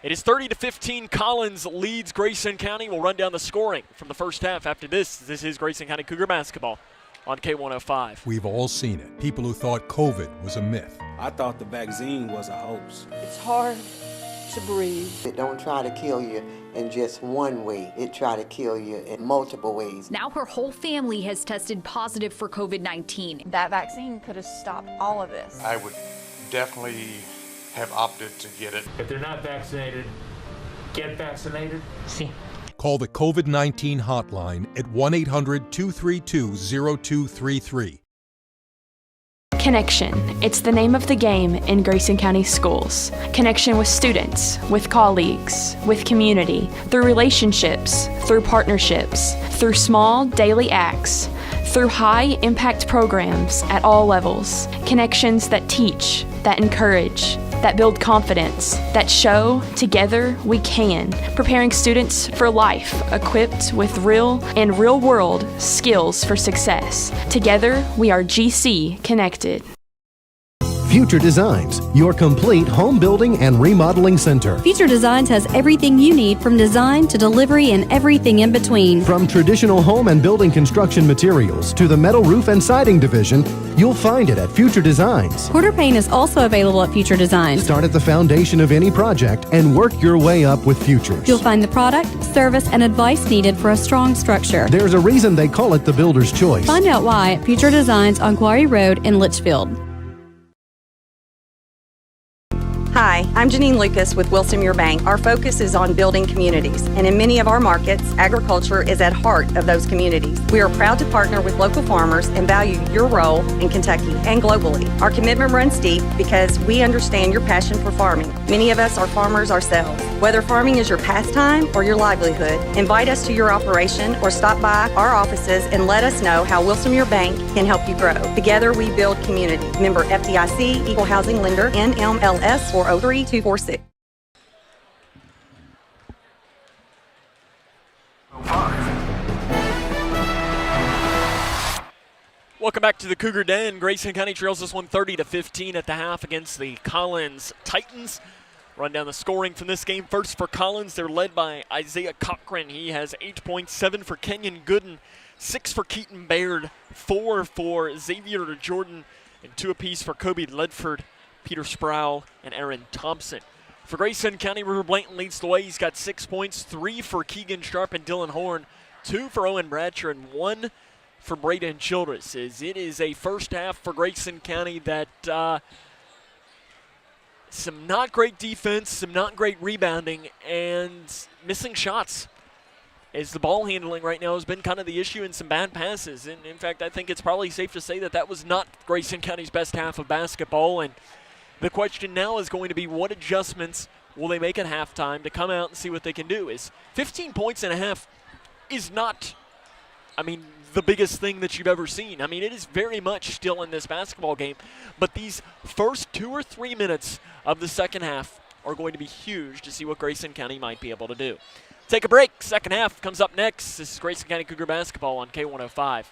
It is 30-15. Collins leads Grayson County. We'll run down the scoring from the first half after this. This is Grayson County Cougar basketball on K105. We've all seen it. People who thought COVID was a myth. I thought the vaccine was a hoax. It's hard to breathe. It don't try to kill you in just one way. It try to kill you in multiple ways. Now her whole family has tested positive for COVID-19. That vaccine could have stopped all of this. I would definitely have opted to get it. If they're not vaccinated, get vaccinated. See. Call the COVID-19 hotline at 1-800-232-0233. Connection. It's the name of the game in Grayson County schools. Connection with students, with colleagues, with community, through relationships, through partnerships, through small daily acts, through high-impact programs at all levels. Connections that teach, that encourage, that build confidence, that show together we can, preparing students for life, equipped with real and real-world skills for success. Together, we are GC Connected. Future Designs, your complete home building and remodeling center. Future Designs has everything you need from design to delivery and everything in between. From traditional home and building construction materials to the metal roof and siding division, you'll find it at Future Designs. Quarter paint is also available at Future Designs. Start at the foundation of any project and work your way up with Futures. You'll find the product, service, and advice needed for a strong structure. There's a reason they call it the builder's choice. Find out why at Future Designs on Quarry Road in Litchfield. Hi, I'm Janine Lucas with Wilson Muir Bank. Our focus is on building communities, and in many of our markets, agriculture is at heart of those communities. We are proud to partner with local farmers and value your role in Kentucky and globally. Our commitment runs deep because we understand your passion for farming. Many of us are farmers ourselves. Whether farming is your pastime or your livelihood, invite us to your operation or stop by our offices and let us know how Wilson Muir Bank can help you grow. Together we build community. Member FDIC, Equal Housing Lender, NMLS 403246. Welcome back to the Cougar Den. Grayson County trails this one 30-15 at the half against the Collins Titans. Run down the scoring from this game. First for Collins, they're led by Isaiah Cochran. He has 8 points, 7 for Kenyon Gooden, 6 for Keaton Baird, 4 for Xavier Jordan, and 2 apiece for Kobe Ledford, Peter Sproul, and Aaron Thompson. For Grayson County, River Blanton leads the way. He's got 6 points, 3 for Keegan Sharp and Dylan Horn, 2 for Owen Bratcher, and 1 for Braden Childress. As it is a first half for Grayson County that some not great defense, some not great rebounding, and missing shots. As the ball handling right now has been kind of the issue and some bad passes. And in fact, I think it's probably safe to say that that was not Grayson County's best half of basketball. And the question now is going to be, what adjustments will they make at halftime to come out and see what they can do? Is 15 points and a half is not, the biggest thing that you've ever seen. It is very much still in this basketball game, but these first 2 or 3 minutes of the second half are going to be huge to see what Grayson County might be able to do. Take a break. Second half comes up next. This is Grayson County Cougar basketball on K105.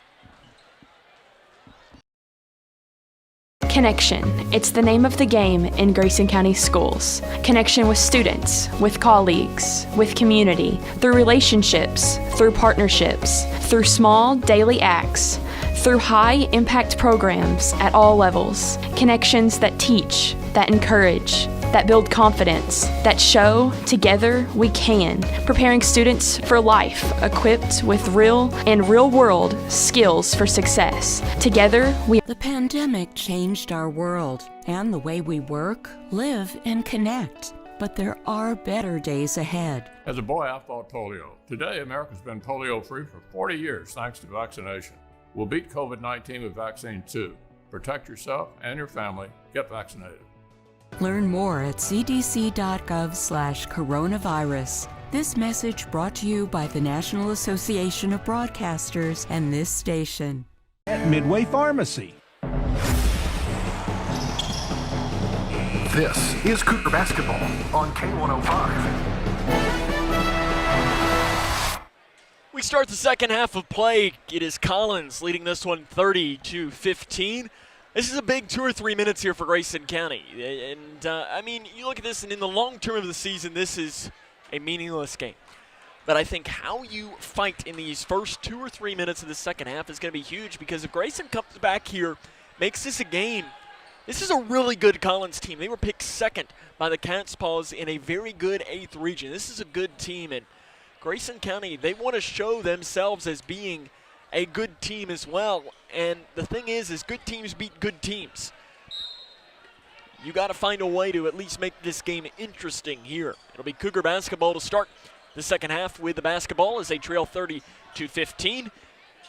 Connection. It's the name of the game in Grayson County schools. Connection with students, with colleagues, with community, through relationships, through partnerships, through small daily acts, through high-impact programs at all levels. Connections that teach, that encourage, that build confidence, that show together we can, preparing students for life, equipped with real and real-world skills for success. Together we... The pandemic changed our world and the way we work, live, and connect. But there are better days ahead. As a boy, I fought polio. Today, America's been polio-free for 40 years thanks to vaccination. We'll beat COVID-19 with vaccine too. Protect yourself and your family. Get vaccinated. Learn more at cdc.gov/coronavirus. This message brought to you by the National Association of Broadcasters and this station. At Midway Pharmacy. This is Cougar basketball on K105. We start the second half of play. It is Collins leading this one 30-15. This is a big 2 or 3 minutes here for Grayson County. And, you look at this, and in the long term of the season, this is a meaningless game. But I think how you fight in these first 2 or 3 minutes of the second half is going to be huge, because if Grayson comes back here, makes this a game, this is a really good Collins team. They were picked second by the Cat's Paws in a very good 8th region. This is a good team, and Grayson County, they want to show themselves as being a good team as well. And the thing is good teams beat good teams. You got to find a way to at least make this game interesting here. It'll be Cougar basketball to start the second half with the basketball as they trail 30-15.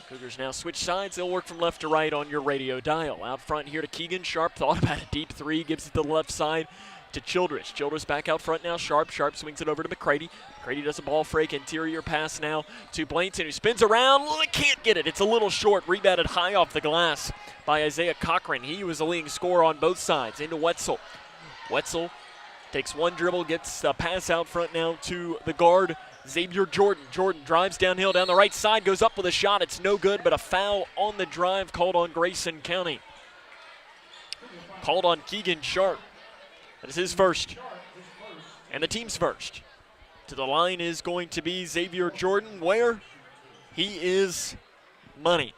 Cougars now switch sides. They'll work from left to right on your radio dial. Out front here to Keegan. Sharp thought about a deep three, gives it to the left side to Childress. Childress back out front now. Sharp swings it over to McCready. McCready does a ball fake, interior pass now to Blainton, who spins around. Well, can't get it. It's a little short. Rebounded high off the glass by Isaiah Cochran. He was the leading scorer on both sides. Into Wetzel. Wetzel takes one dribble, gets a pass out front now to the guard, Xavier Jordan. Jordan drives downhill down the right side, goes up with a shot. It's no good, but a foul on the drive called on Grayson County. Called on Keegan Sharp. That is his first, and the team's first. To the line is going to be Xavier Jordan, where he is money.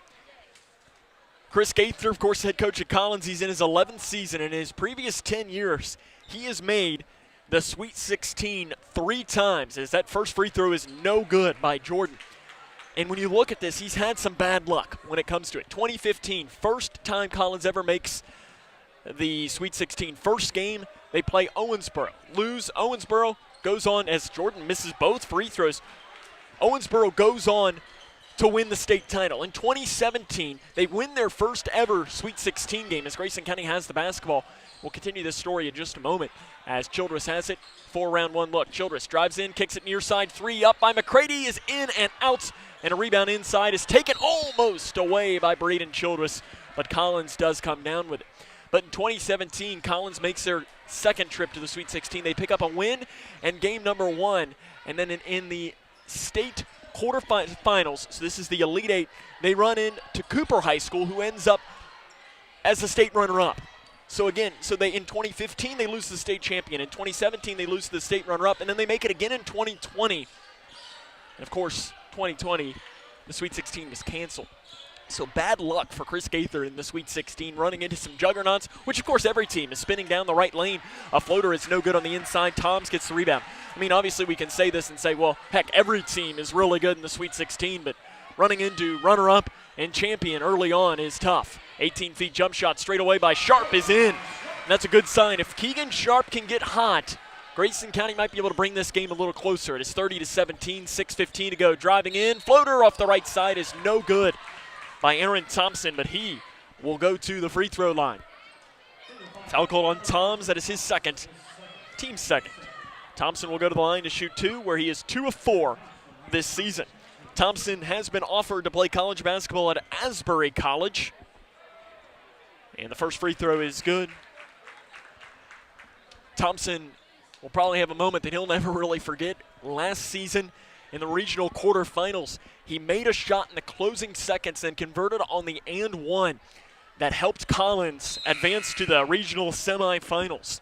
Chris Gaither, of course, head coach at Collins. He's in his 11th season. In his previous 10 years, he has made the Sweet 16 3 times, as that first free throw is no good by Jordan. And when you look at this, he's had some bad luck when it comes to it. 2015, first time Collins ever makes the Sweet 16. First game, they play Owensboro. Lose. Owensboro goes on, as Jordan misses both free throws, Owensboro goes on to win the state title. In 2017, they win their first ever Sweet 16 game as Grayson County has the basketball. We'll continue this story in just a moment as Childress has it for round one look. Childress drives in, kicks it near side, 3 up by McCready, is in and out, and a rebound inside is taken almost away by Braden Childress, but Collins does come down with it. But in 2017, Collins makes their second trip to the Sweet 16. They pick up a win and game number 1. And then in the state quarterfinals, so this is the Elite Eight, they run into Cooper High School, who ends up as the state runner-up. So again, in 2015 they lose to the state champion. In 2017 they lose to the state runner-up, and then they make it again in 2020. And of course, 2020, the Sweet 16 was canceled. So bad luck for Chris Gaither in the Sweet 16, running into some juggernauts, which of course every team is spinning down the right lane. A floater is no good on the inside. Toms gets the rebound. I mean, obviously we can say this and say, well, heck, every team is really good in the Sweet 16, but running into runner-up and champion early on is tough. 18 feet jump shot straight away by Sharp is in. And that's a good sign. If Keegan Sharp can get hot, Grayson County might be able to bring this game a little closer. It is 30-17, 6:15 to go. Driving in, floater off the right side is no good by Aaron Thompson, but he will go to the free throw line. Foul call on Toms. That is his second, team's second. Thompson will go to the line to shoot 2, where he is 2 of 4 this season. Thompson has been offered to play college basketball at Asbury College. And the first free throw is good. Thompson will probably have a moment that he'll never really forget. Last season in the regional quarterfinals, he made a shot in the closing seconds and converted on the and one that helped Collins advance to the regional semifinals.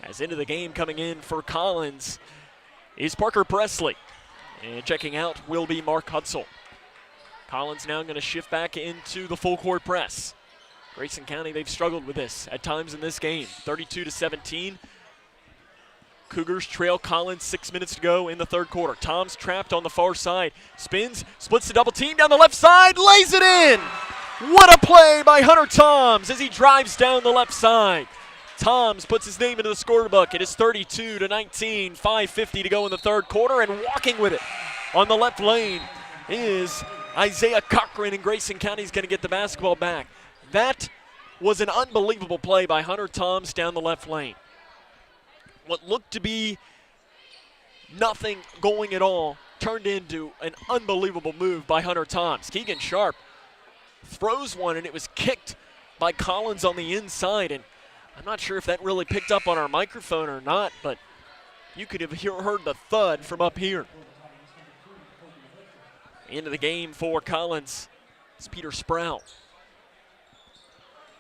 As into the game coming in for Collins is Parker Presley. And checking out will be Mark Hutzel. Collins now going to shift back into the full court press. Grayson County, they've struggled with this at times in this game. 32-17. Cougars trail Collins, 6 minutes to go in the third quarter. Tom's trapped on the far side. Spins, splits the double team down the left side, lays it in! What a play by Hunter Toms as he drives down the left side. Toms puts his name into the scorebook. It is 32-19, 5:50 to go in the third quarter, and walking with it on the left lane is Isaiah Cochran, and Grayson County is going to get the basketball back. That was an unbelievable play by Hunter Toms down the left lane. What looked to be nothing going at all turned into an unbelievable move by Hunter Toms. Keegan Sharp throws one, and it was kicked by Collins on the inside, and I'm not sure if that really picked up on our microphone or not, but you could have heard the thud from up here. Into the game for Collins is Peter Sproul.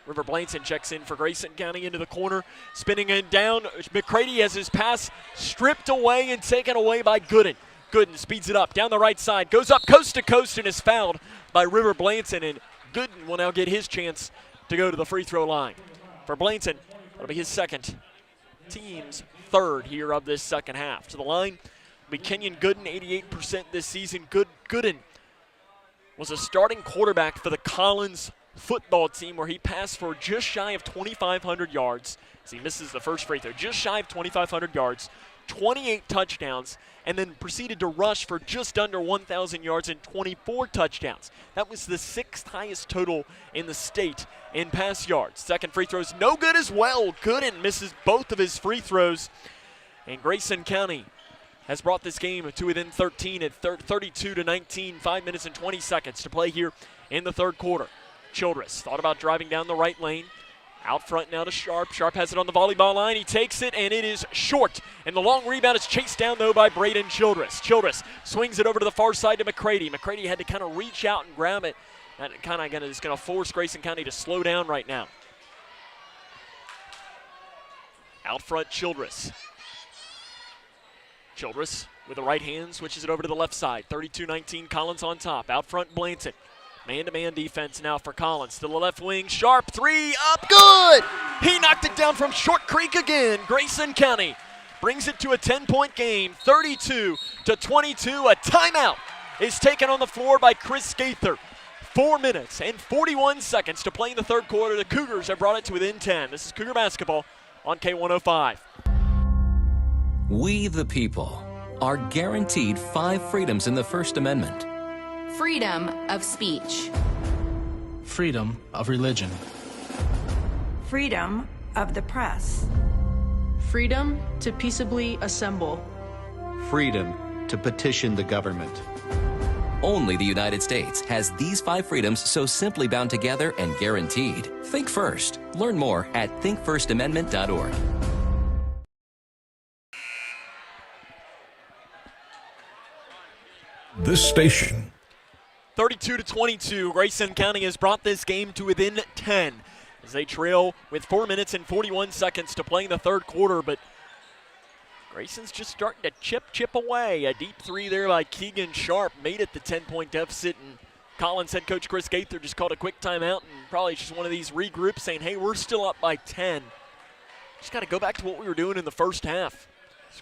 River Blanton checks in for Grayson County into the corner, spinning it down. McCready has his pass stripped away and taken away by Gooden. Gooden speeds it up down the right side, goes up coast to coast and is fouled by River Blanton, and Gooden will now get his chance to go to the free throw line. For Blanton, that'll be his second, team's third here of this second half. To the line will be Kenyon Gooden, 88% this season. Gooden was a starting quarterback for the Collins football team, where he passed for just shy of 2,500 yards as he misses the first free throw. Just shy of 2,500 yards, 28 touchdowns, and then proceeded to rush for just under 1,000 yards and 24 touchdowns. That was the 6th highest total in the state in pass yards. Second free throw is no good as well. Gooden misses both of his free throws, and Grayson County has brought this game to within 13 at 32-19, 5 minutes and 20 seconds to play here in the third quarter. Childress thought about driving down the right lane. Out front now to Sharp. Sharp has it on the volleyball line. He takes it, and it is short. And the long rebound is chased down, though, by Braden Childress. Childress swings it over to the far side to McCready. McCready had to kind of reach out and grab it. That kind of is going to force Grayson County to slow down right now. Out front, Childress. Childress with the right hand switches it over to the left side. 32-19, Collins on top. Out front, Blanton. Man-to-man defense now for Collins. To the left wing, Sharp, three, up, good! He knocked it down from Short Creek again. Grayson County brings it to a 10-point game, 32-22. A timeout is taken on the floor by Chris Gaither. 4 minutes and 41 seconds to play in the third quarter. The Cougars have brought it to within 10. This is Cougar basketball on K105. We the people are guaranteed 5 freedoms in the First Amendment. Freedom of speech. Freedom of religion. Freedom of the press. Freedom to peaceably assemble. Freedom to petition the government. Only the United States has these 5 freedoms so simply bound together and guaranteed. Think first. Learn more at thinkfirstamendment.org. This station. 32-22, Grayson County has brought this game to within 10 as they trail with 4 minutes and 41 seconds to play in the third quarter, but Grayson's just starting to chip away. A deep three there by Keegan Sharp made it the 10-point deficit, and Collins head coach Chris Gaither just called a quick timeout and probably just one of these regroups saying, hey, we're still up by 10. Just got to go back to what we were doing in the first half.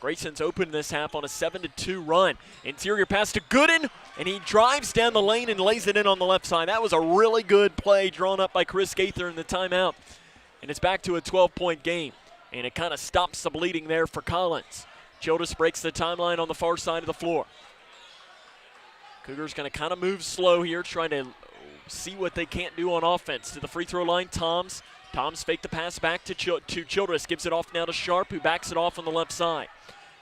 Grayson's opened this half on a 7-2 run. Interior pass to Gooden, and he drives down the lane and lays it in on the left side. That was a really good play drawn up by Chris Gaither in the timeout. And it's back to a 12-point game. And it kind of stops the bleeding there for Collins. Childress breaks the timeline on the far side of the floor. Cougars going to kind of move slow here, trying to see what they can't do on offense. To the free throw line, Toms faked the pass back to Childress, gives it off now to Sharp, who backs it off on the left side.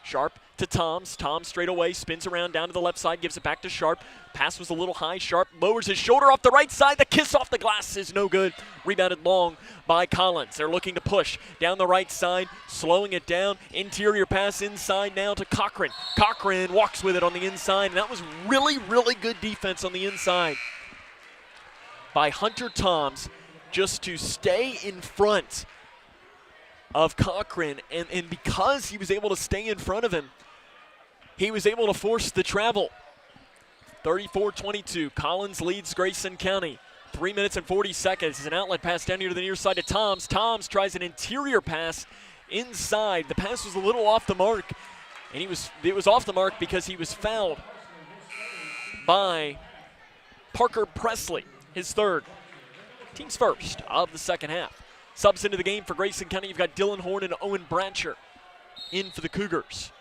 Sharp to Toms. Toms straight away, spins around down to the left side, gives it back to Sharp. Pass was a little high. Sharp lowers his shoulder off the right side. The kiss off the glass is no good. Rebounded long by Collins. They're looking to push down the right side, slowing it down. Interior pass inside now to Cochran. Cochran walks with it on the inside, and that was really, really good defense on the inside by Hunter Toms, just to stay in front of Cochran, and because he was able to stay in front of him, he was able to force the travel. 34-22, Collins leads Grayson County. 3 minutes and 40 seconds. It's an outlet pass down here to the near side to Toms. Toms tries an interior pass inside. The pass was a little off the mark, and it was off the mark because he was fouled by Parker Presley, his third. Team's first of the second half. Subs into the game for Grayson County. You've got Dylan Horn and Owen Brancher in for the Cougars.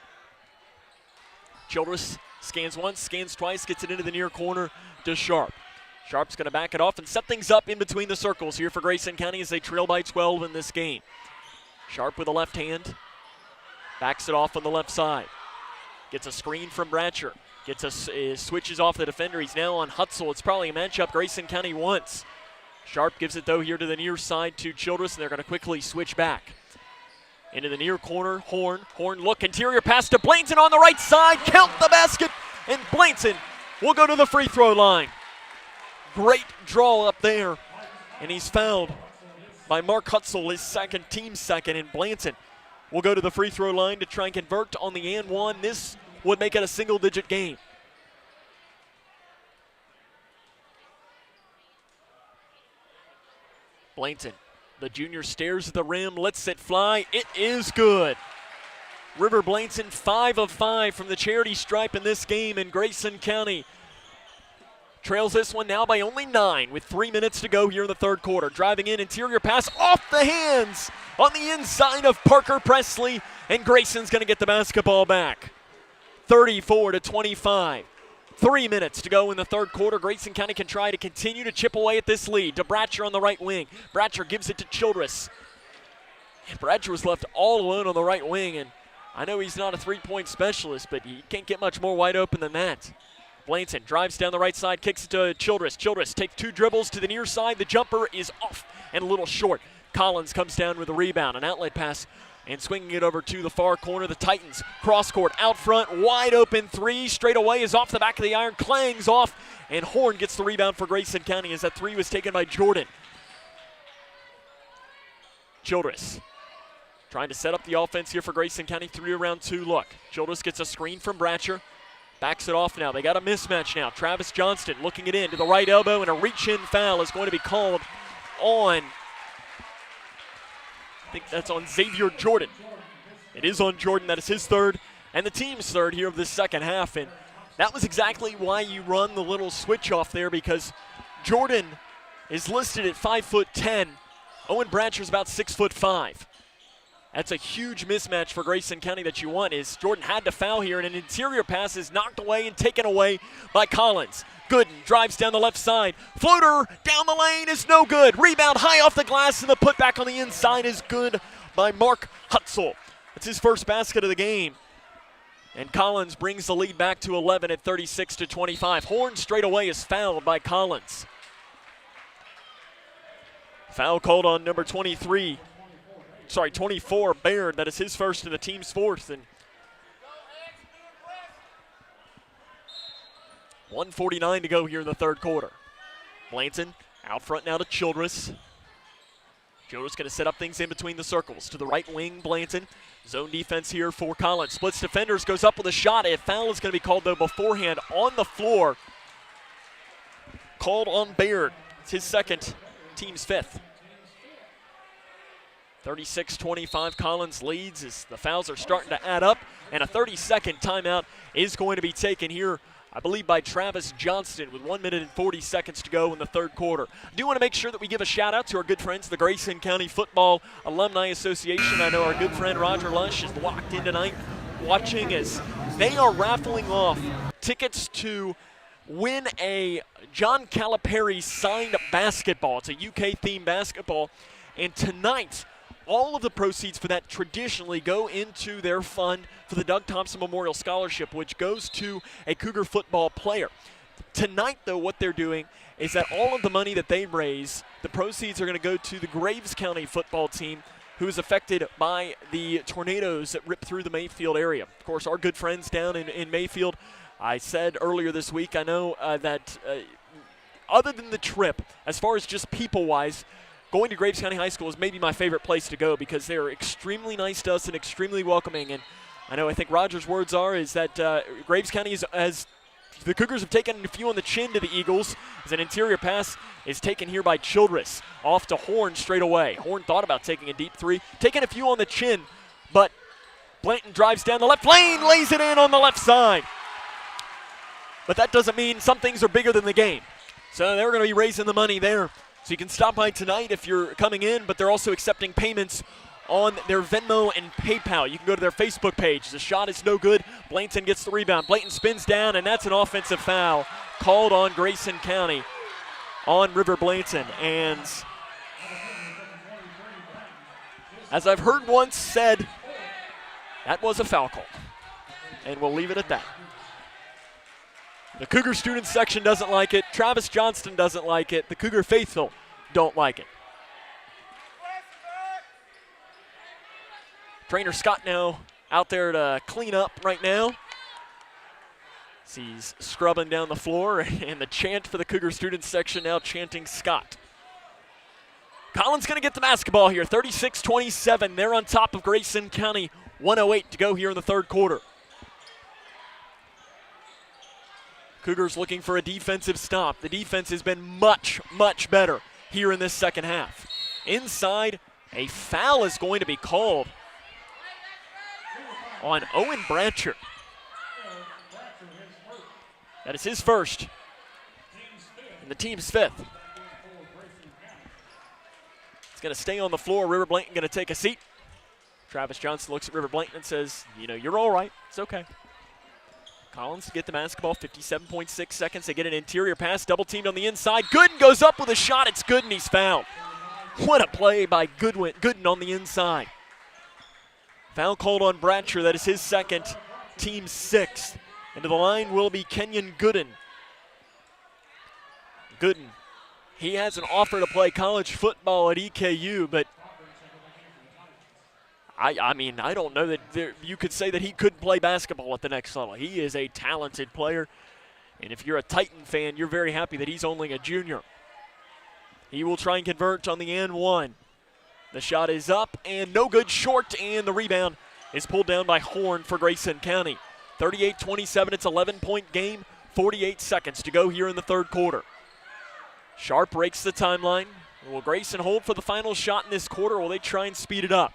Childress scans once, scans twice, gets it into the near corner to Sharp. Sharp's going to back it off and set things up in between the circles here for Grayson County as they trail by 12 in this game. Sharp with a left hand, backs it off on the left side. Gets a screen from Brancher. Switches off the defender. He's now on Hutzel. It's probably a matchup Grayson County wants. Sharp gives it, though, here to the near side to Childress, and they're going to quickly switch back. Into the near corner, Horn. Horn look, interior pass to Blainton on the right side. Count the basket, and Blainton will go to the free throw line. Great draw up there, and he's fouled by Mark Hutzel, his team second, and Blainton will go to the free throw line to try and convert on the and one. This would make it a single-digit game. Blainton, the junior, stares at the rim, lets it fly. It is good. River Blainton 5 of 5 from the charity stripe in this game, and Grayson County trails this one now by only 9 with 3 minutes to go here in the third quarter. Driving in, interior pass off the hands on the inside of Parker Presley, and Grayson's going to get the basketball back. 34-25. 3 minutes to go in the third quarter. Grayson County can try to continue to chip away at this lead. To Bratcher on the right wing. Bratcher gives it to Childress. And Bratcher was left all alone on the right wing, and I know he's not a three-point specialist, but he can't get much more wide open than that. Blainton drives down the right side, kicks it to Childress. Childress takes 2 dribbles to the near side. The jumper is off and a little short. Collins comes down with a rebound, an outlet pass, and swinging it over to the far corner. The Titans cross court out front, wide open 3 straight away is off the back of the iron, clangs off, and Horn gets the rebound for Grayson County as that 3 was taken by Jordan. Childress trying to set up the offense here for Grayson County. 3 around 2 look. Childress gets a screen from Bratcher. Backs it off now. They got a mismatch now. Travis Johnston looking it in to the right elbow, and a reach-in foul is going to be called on, I think that's on Xavier Jordan. It is on Jordan. That is his third and the team's third here of this second half. And that was exactly why you run the little switch off there, because Jordan is listed at 5'10". Owen Bratcher's about 6'5". That's a huge mismatch for Grayson County that you want. Is Jordan had to foul here, and an interior pass is knocked away and taken away by Collins. Gooden drives down the left side. Floater down the lane is no good. Rebound high off the glass, and the putback on the inside is good by Mark Hutzel. That's his first basket of the game. And Collins brings the lead back to 11 at 36-25. Horn straight away is fouled by Collins. Foul called on number 24, Baird. That is his first and the team's fourth. And 1:49 to go here in the third quarter. Blanton out front now to Childress. Childress going to set up things in between the circles. To the right wing, Blanton. Zone defense here for Collins. Splits defenders, goes up with a shot. A foul is going to be called, though, beforehand on the floor. Called on Baird. It's his second, team's fifth. 36-25, Collins leads as the fouls are starting to add up. And a 30-second timeout is going to be taken here, I believe, by Travis Johnston with 1 minute and 40 seconds to go in the third quarter. I do want to make sure that we give a shout out to our good friends, the Grayson County Football Alumni Association. I know our good friend Roger Lush is locked in tonight watching as they are raffling off tickets to win a John Calipari signed basketball. It's a UK-themed basketball. And tonight, all of the proceeds for that traditionally go into their fund for the Doug Thompson Memorial Scholarship, which goes to a Cougar football player. Tonight, though, what they're doing is that all of the money that they raise, the proceeds are going to go to the Graves County football team, who is affected by the tornadoes that ripped through the Mayfield area. Of course, our good friends down in Mayfield, I said earlier this week, I know that other than the trip, as far as just people-wise, going to Graves County High School is maybe my favorite place to go because they're extremely nice to us and extremely welcoming. And I think Roger's words are is that Graves County is, as the Cougars have taken a few on the chin to the Eagles, as an interior pass is taken here by Childress off to Horn straight away. Horn thought about taking a deep three, taking a few on the chin, but Blanton drives down the left lane, lays it in on the left side. But that doesn't mean some things are bigger than the game. So they're going to be raising the money there. So you can stop by tonight if you're coming in, but they're also accepting payments on their Venmo and PayPal. You can go to their Facebook page. The shot is no good. Blanton gets the rebound. Blanton spins down, and that's an offensive foul called on Grayson County on River Blanton. And as I've heard once said, that was a foul call. And we'll leave it at that. The Cougar student section doesn't like it. Travis Johnston doesn't like it. The Cougar faithful don't like it. Trainer Scott now out there to clean up right now. He's scrubbing down the floor, and the chant for the Cougar student section now chanting Scott. Collins going to get the basketball here, 36-27. They're on top of Grayson County, 1:08 to go here in the third quarter. Cougars looking for a defensive stop. The defense has been much, much better here in this second half. Inside, a foul is going to be called on Owen Bratcher. That is his first and the team's fifth. It's going to stay on the floor. River Blanton going to take a seat. Travis Johnson looks at River Blanton and says, you're all right. It's okay. Collins to get the basketball, 57.6 seconds. They get an interior pass, double teamed on the inside. Gooden goes up with a shot. It's good, and he's fouled. What a play by Gooden on the inside. Foul called on Bratcher. That is his second, team sixth. And to the line will be Kenyon Gooden. Gooden, he has an offer to play college football at EKU, but I mean, I don't know that you could say that he couldn't play basketball at the next level. He is a talented player, and if you're a Titan fan, you're very happy that he's only a junior. He will try and convert on the and one. The shot is up and no good, short, and the rebound is pulled down by Horn for Grayson County. 38-27, it's an 11-point game, 48 seconds to go here in the third quarter. Sharp breaks the timeline. Will Grayson hold for the final shot in this quarter, or will they try and speed it up?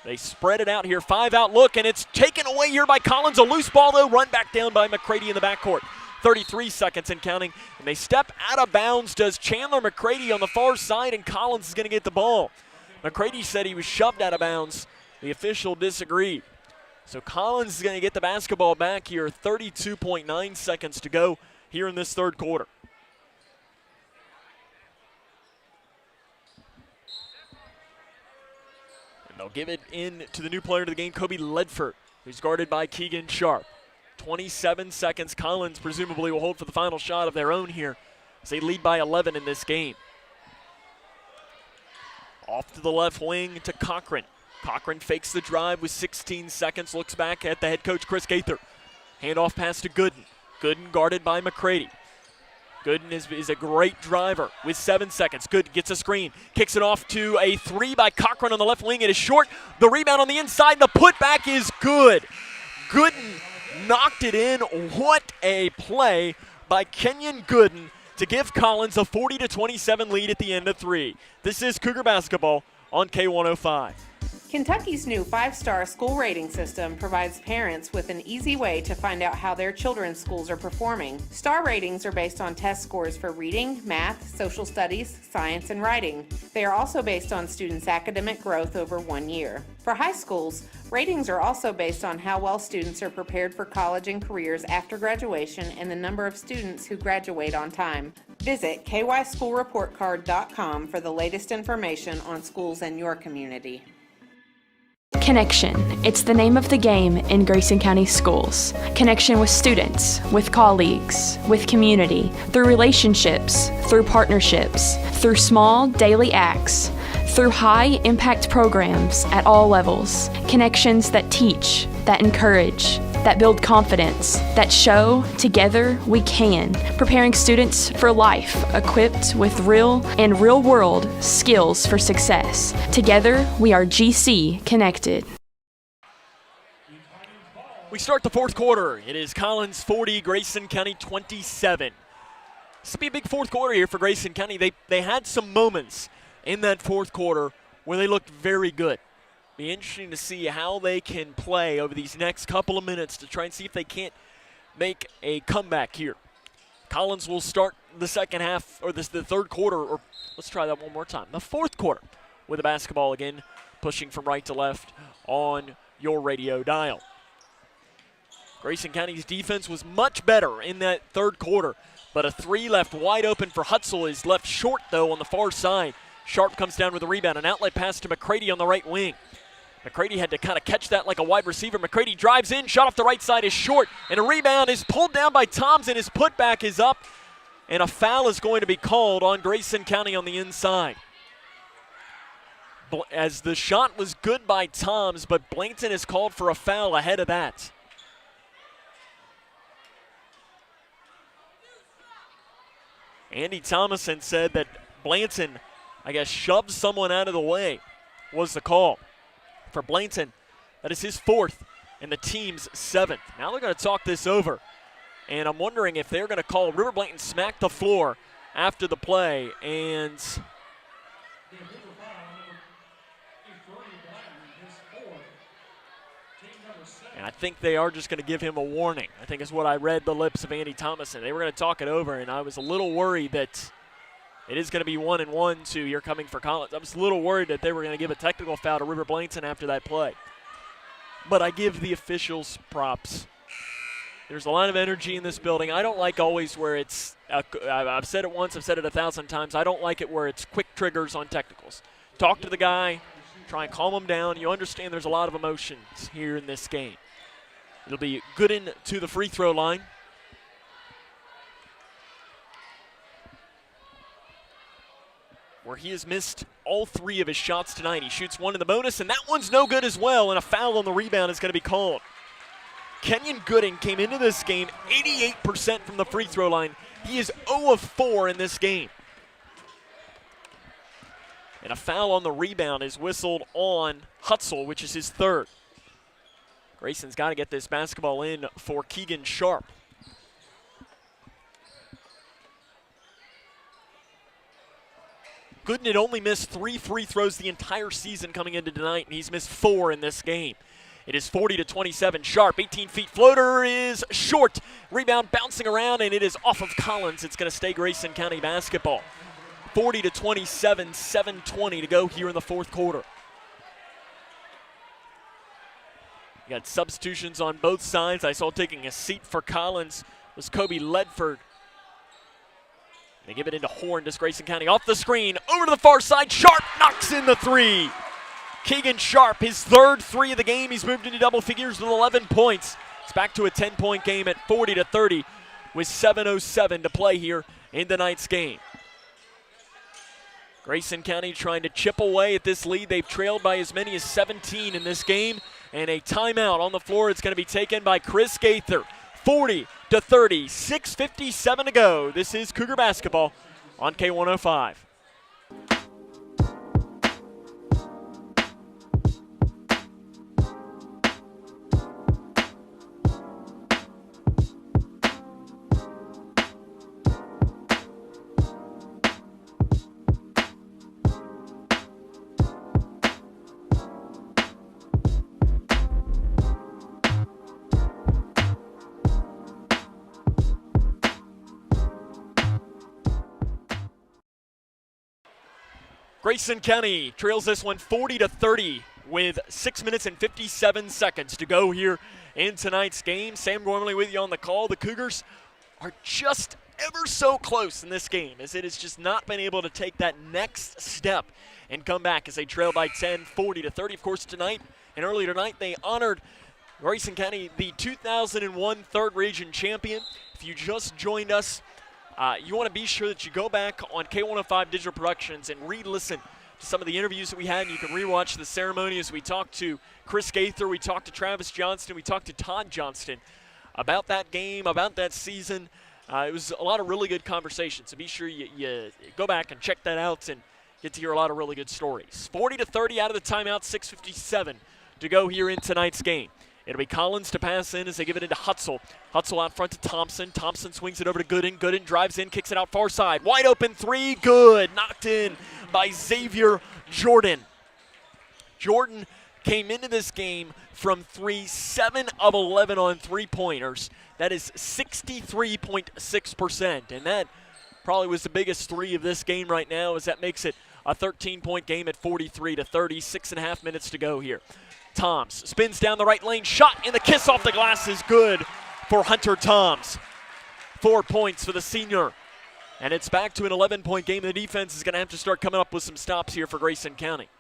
They spread it out here, 5-out look, and it's taken away here by Collins. A loose ball, though, run back down by McCready in the backcourt. 33 seconds and counting, and they step out of bounds. Does Chandler McCready on the far side, and Collins is going to get the ball. McCready said he was shoved out of bounds. The official disagreed. So Collins is going to get the basketball back here, 32.9 seconds to go here in this third quarter. They'll give it in to the new player of the game, Kobe Ledford, who's guarded by Keegan Sharp. 27 seconds. Collins presumably will hold for the final shot of their own here as they lead by 11 in this game. Off to the left wing to Cochran. Cochran fakes the drive with 16 seconds, looks back at the head coach, Chris Gaither. Handoff pass to Gooden. Gooden guarded by McCready. Gooden is a great driver with 7 seconds. Gooden gets a screen, kicks it off to a three by Cochran on the left wing. It is short. The rebound on the inside. The putback is good. Gooden knocked it in. What a play by Kenyon Gooden to give Collins a 40-27 lead at the end of three. This is Cougar basketball on K105. Kentucky's new 5-star school rating system provides parents with an easy way to find out how their children's schools are performing. Star ratings are based on test scores for reading, math, social studies, science, and writing. They are also based on students' academic growth over 1 year. For high schools, ratings are also based on how well students are prepared for college and careers after graduation and the number of students who graduate on time. Visit kyschoolreportcard.com for the latest information on schools in your community. Connection. It's the name of the game in Grayson County Schools. Connection with students, with colleagues, with community, through relationships, through partnerships, through small daily acts, through high-impact programs at all levels. Connections that teach, that encourage, that build confidence, that show together we can, preparing students for life, equipped with real and real-world skills for success. Together, we are GC Connected. We start the fourth quarter. It is Collins 40, Grayson County 27. This will be a big fourth quarter here for Grayson County. They had some moments in that fourth quarter where they looked very good. Be interesting to see how they can play over these next couple of minutes to try and see if they can't make a comeback here. Collins will start the second half, or the third quarter, or let's try that one more time. The fourth quarter with the basketball again, pushing from right to left on your radio dial. Grayson County's defense was much better in that third quarter, but a three left wide open for Hutzel is left short, though, on the far side. Sharp comes down with a rebound, an outlet pass to McCready on the right wing. McCready had to kind of catch that like a wide receiver. McCready drives in, shot off the right side is short, and a rebound is pulled down by Toms, and his putback is up, and a foul is going to be called on Grayson County on the inside. As the shot was good by Toms, but Blankton is called for a foul ahead of that. Andy Thomason said that Blanton, I guess, shoved someone out of the way was the call. For Blanton, that is his fourth and the team's seventh. Now they're going to talk this over, and I'm wondering if they're going to call River Blanton smack the floor after the play, and I think they are just going to give him a warning. I think is what I read the lips of Andy Thomason. They were going to talk it over, and I was a little worried that it is going to be 1-1 to here coming for Collins. I was a little worried that they were going to give a technical foul to River Blanton after that play. But I give the officials props. There's a lot of energy in this building. I don't like always where it's, I've said it once, I've said it 1,000 times, I don't like it where it's quick triggers on technicals. Talk to the guy, try and calm him down. You understand there's a lot of emotions here in this game. It'll be Gooden to the free throw line. Where he has missed all three of his shots tonight. He shoots one in the bonus, and that one's no good as well, and a foul on the rebound is going to be called. Kenyon Gooden came into this game 88% from the free throw line. He is 0 of 4 in this game. And a foul on the rebound is whistled on Hutzel, which is his third. Grayson's got to get this basketball in for Keegan Sharp. Gooden had only missed 3 free throws the entire season coming into tonight, and he's missed 4 in this game. It is 40-27. Sharp, 18 feet floater is short. Rebound bouncing around, and it is off of Collins. It's going to stay Grayson County basketball. 40-27, 7:20 to go here in the fourth quarter. You got substitutions on both sides. I saw taking a seat for Collins was Kobe Ledford. They give it into Horn, to Grayson County. Off the screen, over to the far side. Sharp knocks in the three. Keegan Sharp, his third three of the game. He's moved into double figures with 11 points. It's back to a 10-point game at 40-30 with 7:07 to play here in tonight's game. Grayson County trying to chip away at this lead. They've trailed by as many as 17 in this game. And a timeout on the floor. It's going to be taken by Chris Gaither. 30. 6:57 to go. This is Cougar basketball on K105. Grayson County trails this one 40-30 with 6 minutes and 57 seconds to go here in tonight's game. Sam Gormley with you on the call. The Cougars are just ever so close in this game, as it has just not been able to take that next step and come back as they trail by 10, 40-30. Of course, tonight and earlier tonight, they honored Grayson County, the 2001 third region champion. If you just joined us, you want to be sure that you go back on K105 Digital Productions and re-listen to some of the interviews that we had. You can rewatch the ceremony as we talked to Chris Gaither, we talked to Travis Johnston, we talked to Todd Johnston about that game, about that season. It was a lot of really good conversations, so be sure you go back and check that out and get to hear a lot of really good stories. 40-30 out of the timeout, 6:57 to go here in tonight's game. It'll be Collins to pass in as they give it into Hutzel. Hutzel out front to Thompson. Thompson swings it over to Gooden. Gooden drives in, kicks it out far side. Wide open three, good. Knocked in by Xavier Jordan. Jordan came into this game from 3, 7 of 11 on three-pointers. That is 63.6%, and that probably was the biggest three of this game right now, as that makes it a 13-point game at 43-30, 6.5 minutes to go here. Toms spins down the right lane, shot, and the kiss off the glass is good for Hunter Toms. 4 points for the senior. And it's back to an 11-point game. The defense is going to have to start coming up with some stops here for Grayson County.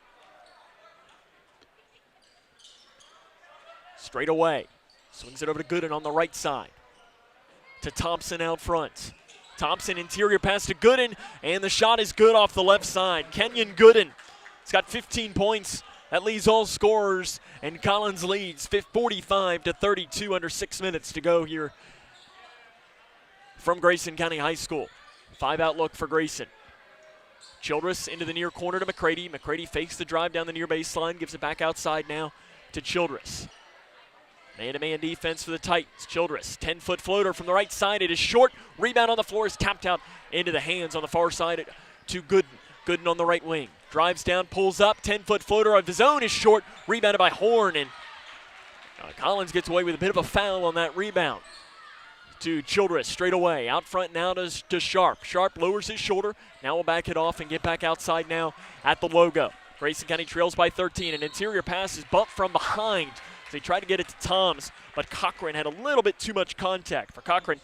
Straight away. Swings it over to Gooden on the right side. To Thompson out front. Thompson interior pass to Gooden, and the shot is good off the left side. Kenyon Gooden. He's got 15 points. That leads all scorers, and Collins leads 45-32 under 6 minutes to go here from Grayson County High School. 5-out look for Grayson. Childress into the near corner to McCready. McCready fakes the drive down the near baseline, gives it back outside now to Childress. Man-to-man defense for the Titans. Childress, 10-foot floater from the right side. It is short. Rebound on the floor is tapped out into the hands on the far side to Gooden. Gooden on the right wing. Drives down, pulls up, 10-foot floater of his own is short, rebounded by Horn, and Collins gets away with a bit of a foul on that rebound. To Childress, straight away, out front now to Sharp. Sharp lowers his shoulder, now will back it off and get back outside now at the logo. Grayson County trails by 13, an interior pass is bumped from behind. So he tried to get it to Toms, but Cochran had a little bit too much contact. For Cochran,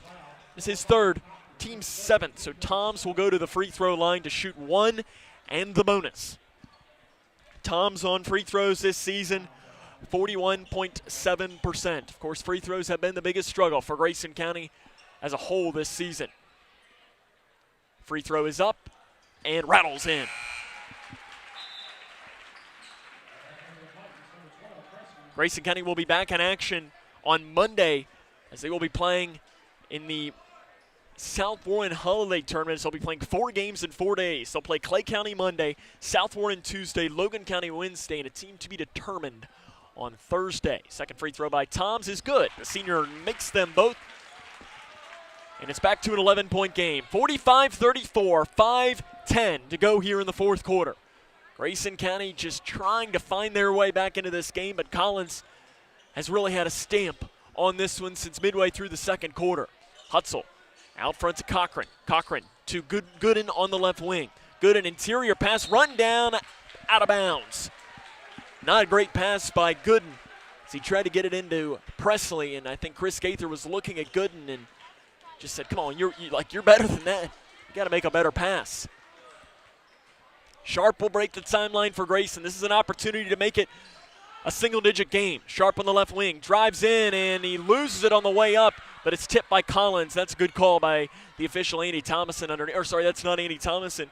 this is his third, team 7th, so Toms will go to the free throw line to shoot one and the bonus. Toms on free throws this season, 41.7%. Of course, free throws have been the biggest struggle for Grayson County as a whole this season. Free throw is up and rattles in. Grayson County will be back in action on Monday as they will be playing in the South Warren Holiday Tournament. They'll be playing 4 games in 4 days. They'll play Clay County Monday, South Warren Tuesday, Logan County Wednesday, and a team to be determined on Thursday. Second free throw by Toms is good. The senior makes them both, and it's back to an 11-point game. 45-34, 5:10 to go here in the fourth quarter. Grayson County just trying to find their way back into this game, but Collins has really had a stamp on this one since midway through the second quarter. Hutzel out front to Cochran. Cochran to Gooden on the left wing. Gooden interior pass, run down, out of bounds. Not a great pass by Gooden as he tried to get it into Presley, and I think Chris Gaither was looking at Gooden and just said, come on, you're better than that. You got to make a better pass. Sharp will break the timeline for Grayson. This is an opportunity to make it a single-digit game. Sharp on the left wing, drives in, and he loses it on the way up, but it's tipped by Collins. That's a good call by the official, Andy Thomason. That's not Andy Thomason.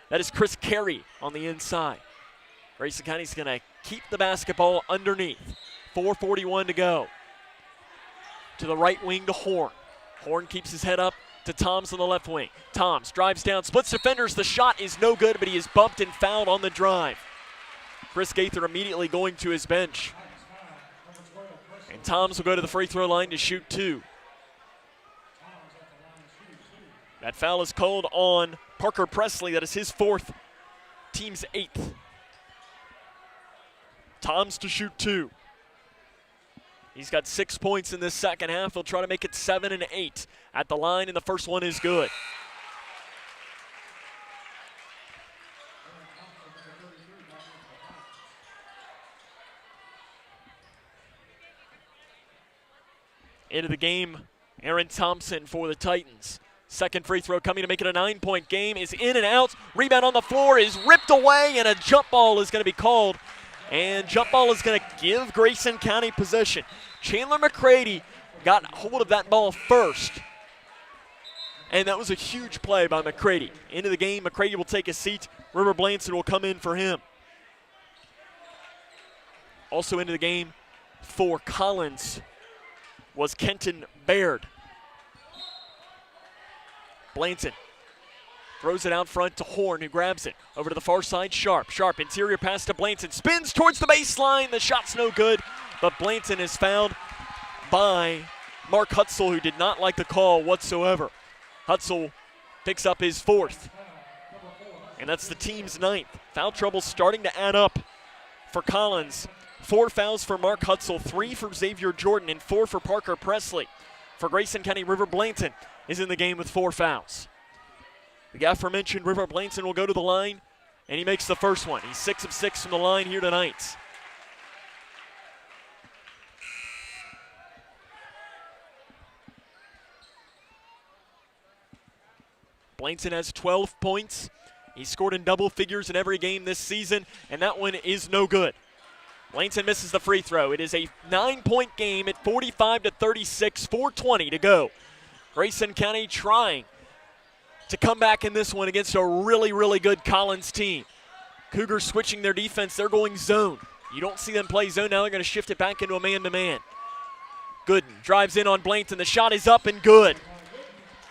That is Chris Carey on the inside. Grayson County's going to keep the basketball underneath. 4:41 to go. To the right wing to Horn. Horn keeps his head up to Toms on the left wing. Toms drives down, splits defenders. The shot is no good, but he is bumped and fouled on the drive. Chris Gaither immediately going to his bench. And Toms will go to the free throw line to shoot 2. That foul is called on Parker Presley. That is his 4th, team's 8th. Toms to shoot 2. He's got 6 points in this second half. He'll try to make it 7 and 8 at the line, and the first one is good. Into the game, Aaron Thompson for the Titans. Second free throw coming to make it a 9-point game is in and out. Rebound on the floor is ripped away, and a jump ball is going to be called. And jump ball is going to give Grayson County possession. Chandler McCready got hold of that ball first. And that was a huge play by McCready. Into the game, McCready will take a seat. River Blanson will come in for him. Also into the game for Collins was Kenton Baird. Blanton throws it out front to Horn, who grabs it. Over to the far side, Sharp. Sharp, interior pass to Blanton. Spins towards the baseline. The shot's no good, but Blanton is fouled by Mark Hutzel, who did not like the call whatsoever. Hutzel picks up his 4th, and that's the team's 9th. Foul trouble starting to add up for Collins. 4 fouls for Mark Hutzel, 3 for Xavier Jordan, and 4 for Parker Presley. For Grayson County, River Blanton is in the game with 4 fouls. The aforementioned River Blanton will go to the line, and he makes the first one. He's 6 of 6 from the line here tonight. Blanton has 12 points. He's scored in double figures in every game this season, and that one is no good. Blanton misses the free throw. It is a 9-point game at 45-36, 4:20 to go. Grayson County trying to come back in this one against a really, really good Collins team. Cougars switching their defense. They're going zone. You don't see them play zone now. They're going to shift it back into a man-to-man. Gooden drives in on Blanton. The shot is up and good.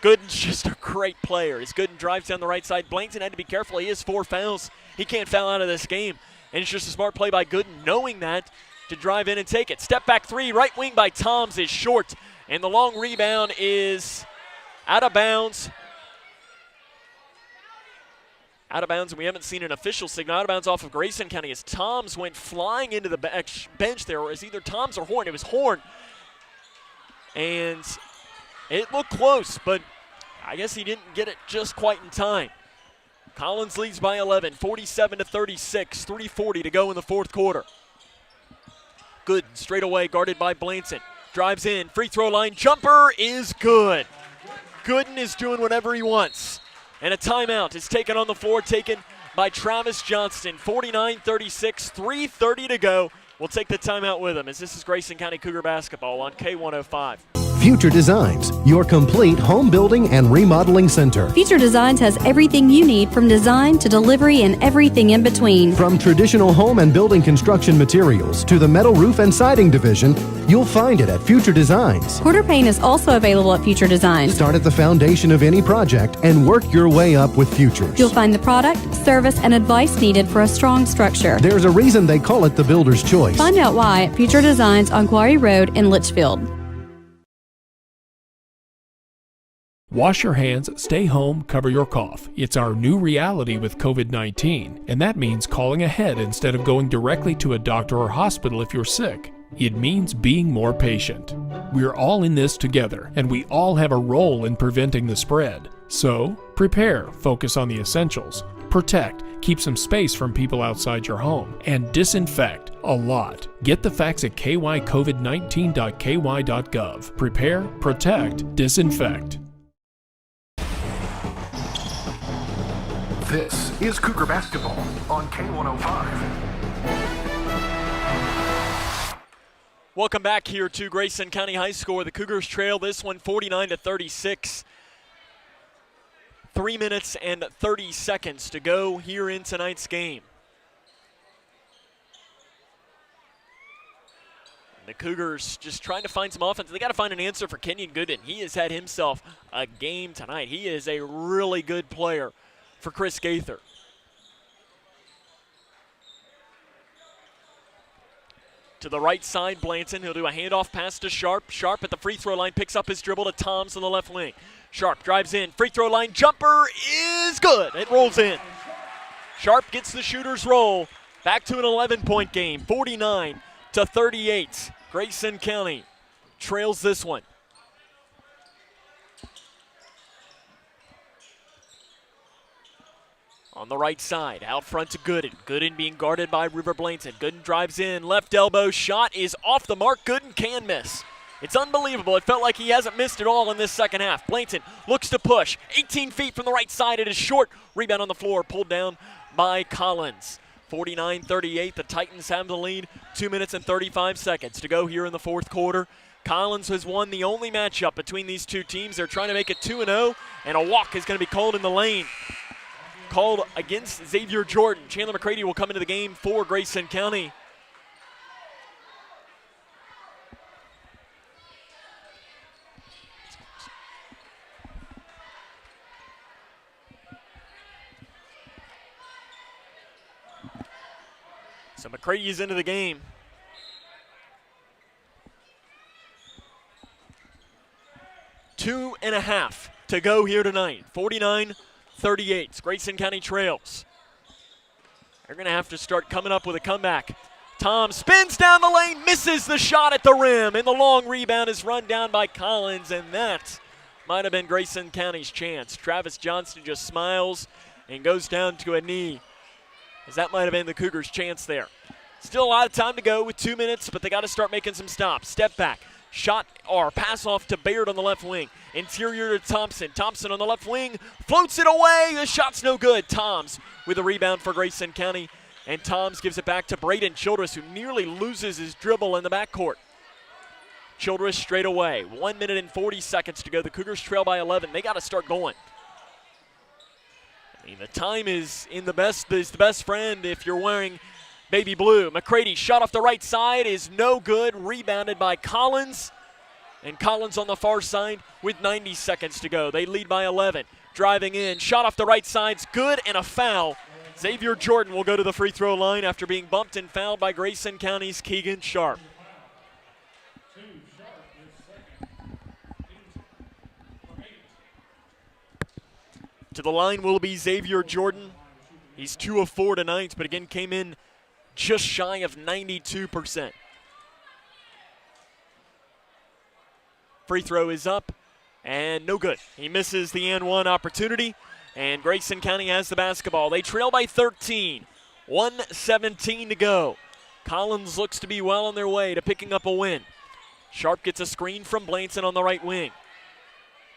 Gooden's just a great player. As Gooden drives down the right side, Blanton had to be careful. He has 4 fouls. He can't foul out of this game. And it's just a smart play by Gooden, knowing that, to drive in and take it. Step back 3, right wing by Toms is short. And the long rebound is out of bounds. Out of bounds, and we haven't seen an official signal. Out of bounds off of Grayson County as Toms went flying into the bench there, or is either Toms or Horn. It was Horn. And it looked close, but I guess he didn't get it just quite in time. Collins leads by 11, 47-36, 3:40 to go in the 4th quarter. Good, straight away, guarded by Blanton. Drives in, free throw line, jumper is good. Gooden is doing whatever he wants. And a timeout is taken on the floor, taken by Travis Johnston. 49-36, 3:30 to go. We'll take the timeout with him as this is Grayson County Cougar basketball on K105. Future Designs, your complete home building and remodeling center. Future Designs has everything you need from design to delivery and everything in between. From traditional home and building construction materials to the metal roof and siding division, you'll find it at Future Designs. Quarter paint is also available at Future Designs. Start at the foundation of any project and work your way up with Futures. You'll find the product, service, and advice needed for a strong structure. There's a reason they call it the builder's choice. Find out why at Future Designs on Quarry Road in Litchfield. Wash your hands, stay home, cover your cough. It's our new reality with COVID-19, and that means calling ahead instead of going directly to a doctor or hospital if you're sick. It means being more patient. We're all in this together, and we all have a role in preventing the spread. So, prepare, focus on the essentials, protect, keep some space from people outside your home, and disinfect a lot. Get the facts at kycovid19.ky.gov. Prepare, protect, disinfect. This is Cougar basketball on K105. Welcome back here to Grayson County High School. The Cougars trail this one 49-36. 3 minutes and 30 seconds to go here in tonight's game. And the Cougars just trying to find some offense. They got to find an answer for Kenyon Gooden. He has had himself a game tonight. He is a really good player for Chris Gaither. To the right side, Blanton. He'll do a handoff pass to Sharp. Sharp at the free throw line picks up his dribble to Toms on the left wing. Sharp drives in. Free throw line jumper is good. It rolls in. Sharp gets the shooter's roll. Back to an 11-point game, 49-38. Grayson County trails this one. On the right side, out front to Gooden. Gooden being guarded by River Blanton. Gooden drives in, left elbow, shot is off the mark. Gooden can miss. It's unbelievable. It felt like he hasn't missed at all in this second half. Blanton looks to push. 18 feet from the right side. It is short. Rebound on the floor, pulled down by Collins. 49-38. The Titans have the lead. 2 minutes and 35 seconds to go here in the fourth quarter. Collins has won the only matchup between these two teams. They're trying to make it 2-0, and a walk is going to be called in the lane. Called against Xavier Jordan. Chandler McCready will come into the game for Grayson County. So McCready is into the game. Two and a half to go here tonight. 49-38. Grayson County trails. They're going to have to start coming up with a comeback. Tom spins down the lane, misses the shot at the rim, and the long rebound is run down by Collins, and that might have been Grayson County's chance. Travis Johnston just smiles and goes down to a knee, as that might have been the Cougars' chance there. Still a lot of time to go with 2 minutes, but they got to start making some stops. Step back, shot or pass off to Baird on the left wing. Interior to Thompson. Thompson on the left wing, floats it away. The shot's no good. Toms with a rebound for Grayson County, and Toms gives it back to Braden Childress, who nearly loses his dribble in the backcourt. Childress straight away. 1 minute and 40 seconds to go. The Cougars trail by 11. They got to start going. I mean, the time is the best friend if you're wearing baby blue. McCready shot off the right side is no good. Rebounded by Collins. And Collins on the far side with 90 seconds to go. They lead by 11. Driving in, shot off the right side's good, and a foul. Xavier Jordan will go to the free throw line after being bumped and fouled by Grayson County's Keegan Sharp. To the line will be Xavier Jordan. He's 2 of 4 tonight, but again came in just shy of 92%. Free throw is up and no good. He misses the and one opportunity, and Grayson County has the basketball. They trail by 13. 1:17 to go. Collins looks to be well on their way to picking up a win. Sharp gets a screen from Blanton on the right wing.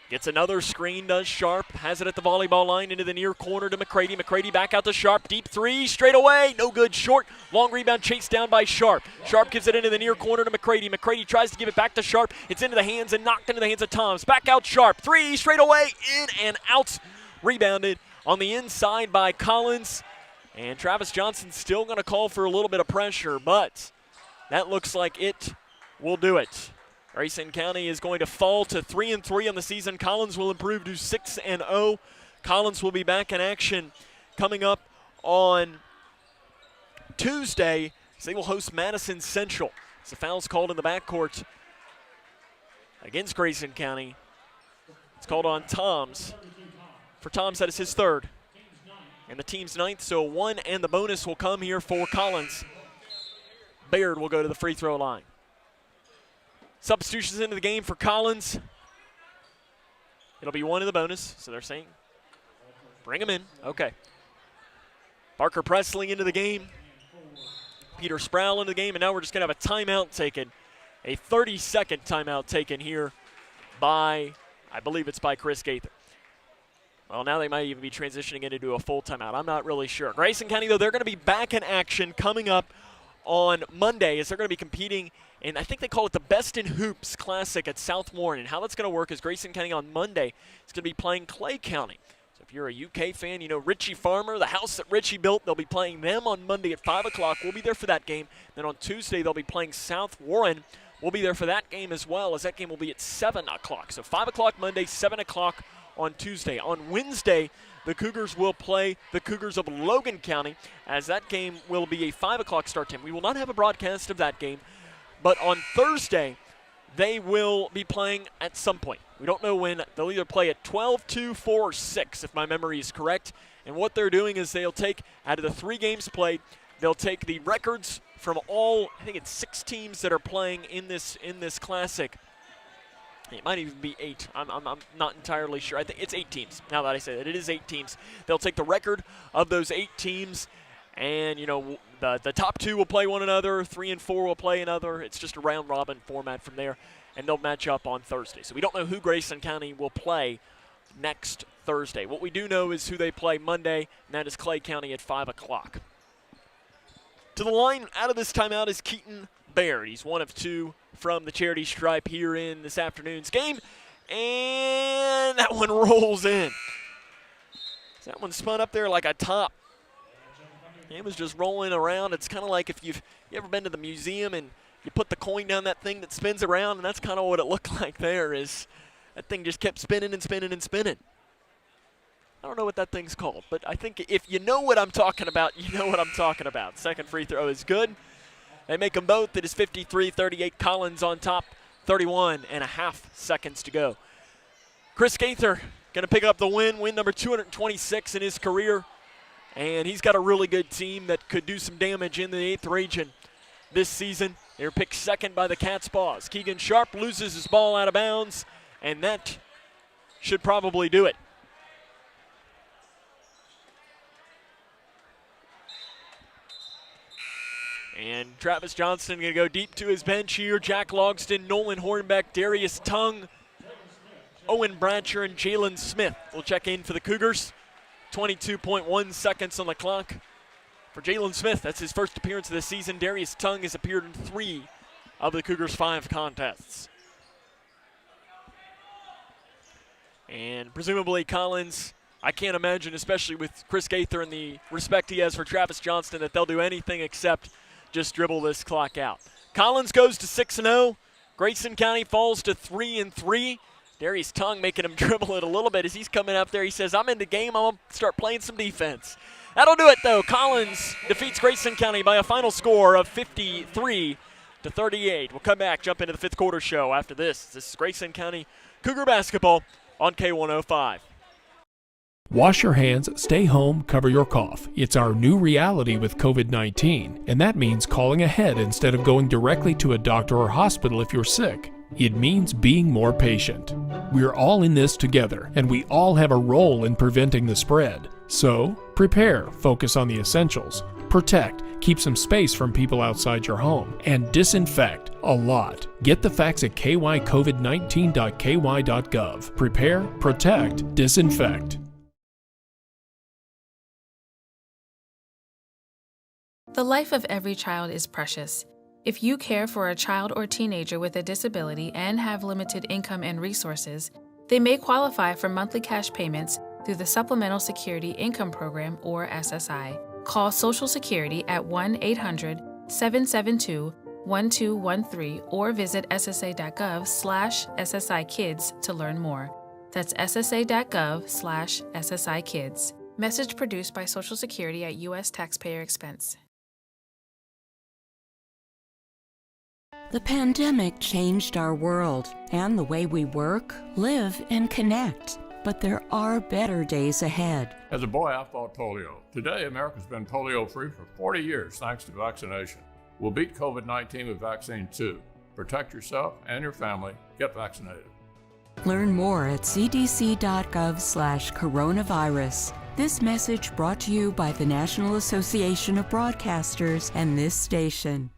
Gets another screen, does Sharp. Has it at the volleyball line into the near corner to McCready. McCready back out to Sharp. Deep three, straight away. No good, short. Long rebound chased down by Sharp. Sharp gives it into the near corner to McCready. McCready tries to give it back to Sharp. It's into the hands and knocked into the hands of Toms. Back out Sharp. Three, straight away, in and out. Rebounded on the inside by Collins. And Travis Johnston still going to call for a little bit of pressure, but that looks like it will do it. Grayson County is going to fall to 3-3 on the season. Collins will improve to 6-0. Collins will be back in action coming up on Tuesday, as they will host Madison Central. As the foul's called in the backcourt against Grayson County. It's called on Toms. For Toms, that is his third. And the team's ninth, so one and the bonus will come here for Collins. Baird will go to the free throw line. Substitutions into the game for Collins. It'll be one in the bonus, so they're saying bring him in. Okay. Parker Presley into the game. Peter Sproul into the game, and now we're just going to have a timeout taken. A 30-second timeout taken here by, I believe it's by Chris Gaither. Well, now they might even be transitioning into a full timeout. I'm not really sure. Grayson County, though, they're going to be back in action coming up on Monday, as they're going to be competing in, I think they call it the Best in Hoops Classic at South Warren. And how that's going to work is Grayson County on Monday is going to be playing Clay County. So If you're a UK fan, you know Richie Farmer, the house that Richie built. They'll be playing them on Monday at 5 o'clock. We'll be there for that game. Then on Tuesday, they'll be playing South Warren. We'll be there for that game as well, as that game will be at 7 o'clock. So 5 o'clock Monday, 7 o'clock on Tuesday. On Wednesday, the Cougars will play the Cougars of Logan County, as that game will be a 5 o'clock start time. We will not have a broadcast of that game, but on Thursday, they will be playing at some point. We don't know when. They'll either play at 12, 2, 4, or 6, if my memory is correct. And what they're doing is they'll take, out of the 3 games played, they'll take the records from all, I think it's 6 teams that are playing in this classic. It might even be 8. I'm not entirely sure. I think it's 8 teams. Now that I say that, it is 8 teams. They'll take the record of those 8 teams, and, you know, the top 2 will play one another. 3 and 4 will play another. It's just a round-robin format from there, and they'll match up on Thursday. So we don't know who Grayson County will play next Thursday. What we do know is who they play Monday, and that is Clay County at 5 o'clock. To the line out of this timeout is Keaton Baird. He's 1 of 2 from the charity stripe here in this afternoon's game, and that one rolls in. That one spun up there like a top. It was just rolling around. It's kind of like if you ever been to the museum and you put the coin down that thing that spins around, and that's kind of what it looked like there. Is that thing just kept spinning and spinning and spinning. I don't know what that thing's called, but I think if you know what I'm talking about, you know what I'm talking about. Second free throw is good. They make them both. It is 53-38. Collins on top, 31.5 seconds to go. Chris Gaither going to pick up the win number 226 in his career. And he's got a really good team that could do some damage in the 8th region this season. They're picked second by the Cats' Paws. Keegan Sharp loses his ball out of bounds, and that should probably do it. And Travis Johnston going to go deep to his bench here. Jack Logston, Nolan Hornbeck, Darius Tung, Owen Bratcher, and Jalen Smith will check in for the Cougars. 22.1 seconds on the clock for Jalen Smith. That's his first appearance of the season. Darius Tung has appeared in 3 of the Cougars' 5 contests. And presumably Collins, I can't imagine, especially with Chris Gaither and the respect he has for Travis Johnston, that they'll do anything except just dribble this clock out. Collins goes to 6-0. Grayson County falls to 3-3. Darius Tung making him dribble it a little bit as he's coming up there. He says, I'm in the game. I'm going to start playing some defense. That'll do it, though. Collins defeats Grayson County by a final score of 53-38. We'll come back, jump into the 5th quarter show after this. This is Grayson County Cougar basketball on K105. Wash your hands, stay home, cover your cough. It's our new reality with COVID-19, and that means calling ahead instead of going directly to a doctor or hospital if you're sick. It means being more patient. We're all in this together, and we all have a role in preventing the spread. So, prepare, focus on the essentials, protect, keep some space from people outside your home, and disinfect a lot. Get the facts at kycovid19.ky.gov. Prepare, protect, disinfect. The life of every child is precious. If you care for a child or teenager with a disability and have limited income and resources, they may qualify for monthly cash payments through the Supplemental Security Income Program, or SSI. Call Social Security at 1-800-772-1213 or visit ssa.gov/SSIkids to learn more. That's ssa.gov/SSIkids. Message produced by Social Security at U.S. taxpayer expense. The pandemic changed our world and the way we work, live, and connect. But there are better days ahead. As a boy, I fought polio. Today, America's been polio-free for 40 years thanks to vaccination. We'll beat COVID-19 with vaccine too. Protect yourself and your family. Get vaccinated. Learn more at cdc.gov/coronavirus. This message brought to you by the National Association of Broadcasters and this station.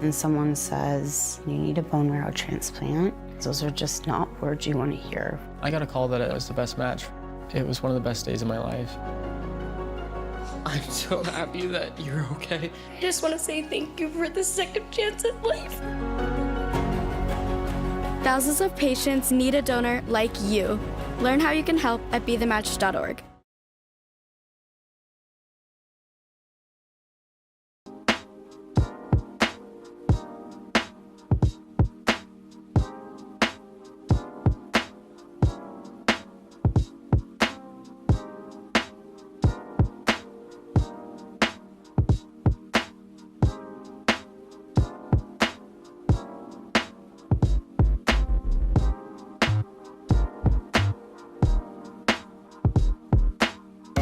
And someone says, you need a bone marrow transplant, those are just not words you want to hear. I got a call that it was the best match. It was one of the best days of my life. I'm so happy that you're okay. I just want to say thank you for the second chance at life. Thousands of patients need a donor like you. Learn how you can help at BeTheMatch.org.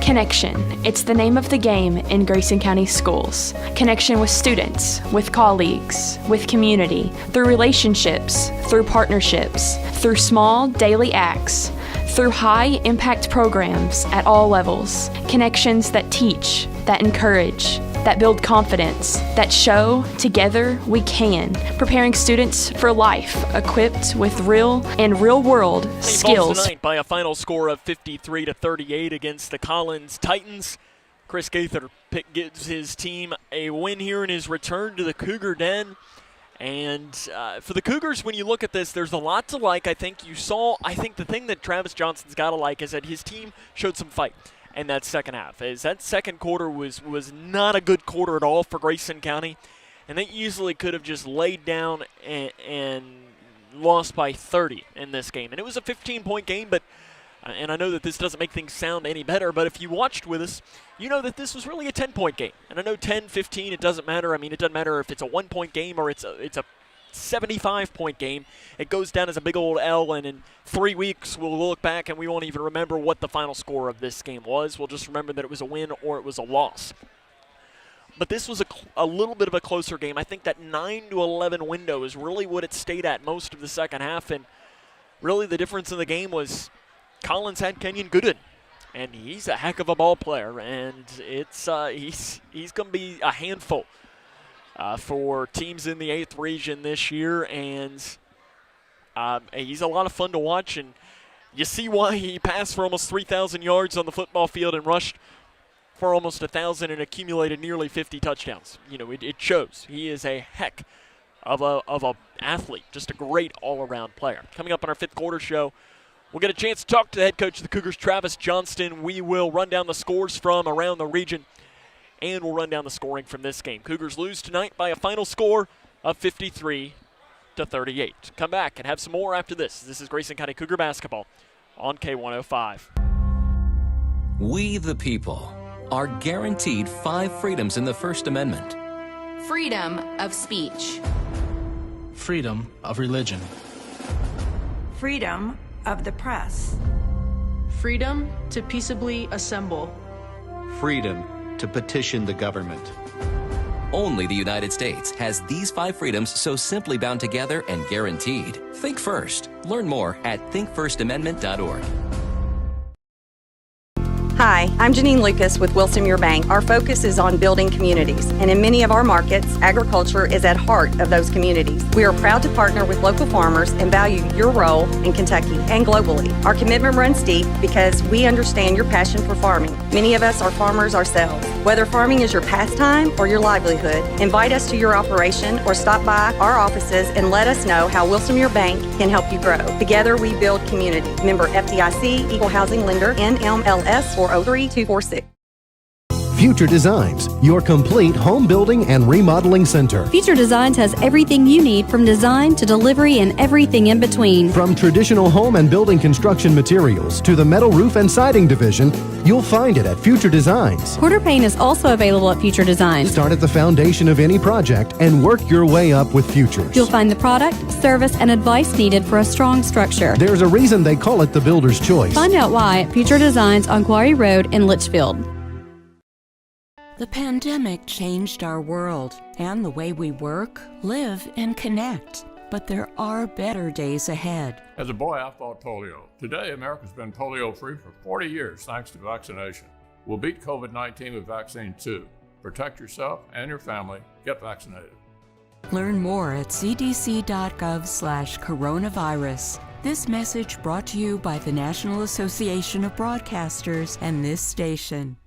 Connection. It's the name of the game in Grayson County Schools. Connection with students, with colleagues, with community, through relationships, through partnerships, through small daily acts, through high-impact programs at all levels. Connections that teach, that encourage, that build confidence, that show together we can, preparing students for life, equipped with real and real-world skills. Tonight by a final score of 53-38 against the Collins Titans. Chris Gaither gives his team a win here in his return to the Cougar Den. And for the Cougars, when you look at this, there's a lot to like. I think the thing that Travis Johnston's got to like is that his team showed some fight in that second half. As that second quarter was not a good quarter at all for Grayson County, and they easily could have just laid down and lost by 30 in this game. And it was a 15-point game, but and I know that this doesn't make things sound any better, but if you watched with us, you know that this was really a 10-point game. And I know 10, 15, it doesn't matter. I mean, it doesn't matter if it's a 1-point game or it's a 75-point game. It goes down as a big old L, and in 3 weeks we'll look back and we won't even remember what the final score of this game was. We'll just remember that it was a win or it was a loss. But this was a little bit of a closer game. I think that 9-11 window is really what it stayed at most of the second half, and really the difference in the game was Collins had Kenyon Gooden, and he's a heck of a ball player, and it's he's going to be a handful for teams in the 8th region this year, and he's a lot of fun to watch, and you see why he passed for almost 3,000 yards on the football field and rushed for almost 1,000 and accumulated nearly 50 touchdowns. You know, it shows. He is a heck of a athlete, just a great all-around player. Coming up on our 5th quarter show, we'll get a chance to talk to the head coach of the Cougars, Travis Johnston. We will run down the scores from around the region, and we'll run down the scoring from this game. Cougars lose tonight by a final score of 53-38. Come back and have some more after this. This is Grayson County Cougar basketball on K105. We the people are guaranteed 5 freedoms in the First Amendment. Freedom of speech. Freedom of religion. Freedom of the press. Freedom to peaceably assemble. Freedom to petition the government. Only the United States has these 5 freedoms so simply bound together and guaranteed. Think first. Learn more at thinkfirstamendment.org. Hi, I'm Janine Lucas with Wilson Muir Bank. Our focus is on building communities, and in many of our markets, agriculture is at heart of those communities. We are proud to partner with local farmers and value your role in Kentucky and globally. Our commitment runs deep because we understand your passion for farming. Many of us are farmers ourselves. Whether farming is your pastime or your livelihood, invite us to your operation or stop by our offices and let us know how Wilson Muir Bank can help you grow. Together we build community. Member FDIC, Equal Housing Lender, NMLS 403246. Future Designs, your complete home building and remodeling center. Future Designs has everything you need from design to delivery and everything in between. From traditional home and building construction materials to the metal roof and siding division, you'll find it at Future Designs. Quarter paint is also available at Future Designs. Start at the foundation of any project and work your way up with Futures. You'll find the product, service, and advice needed for a strong structure. There's a reason they call it the builder's choice. Find out why at Future Designs on Quarry Road in Litchfield. The pandemic changed our world and the way we work, live, and connect. But there are better days ahead. As a boy, I fought polio. Today, America's been polio-free for 40 years thanks to vaccination. We'll beat COVID-19 with vaccine 2. Protect yourself and your family. Get vaccinated. Learn more at cdc.gov/coronavirus. This message brought to you by the National Association of Broadcasters and this station.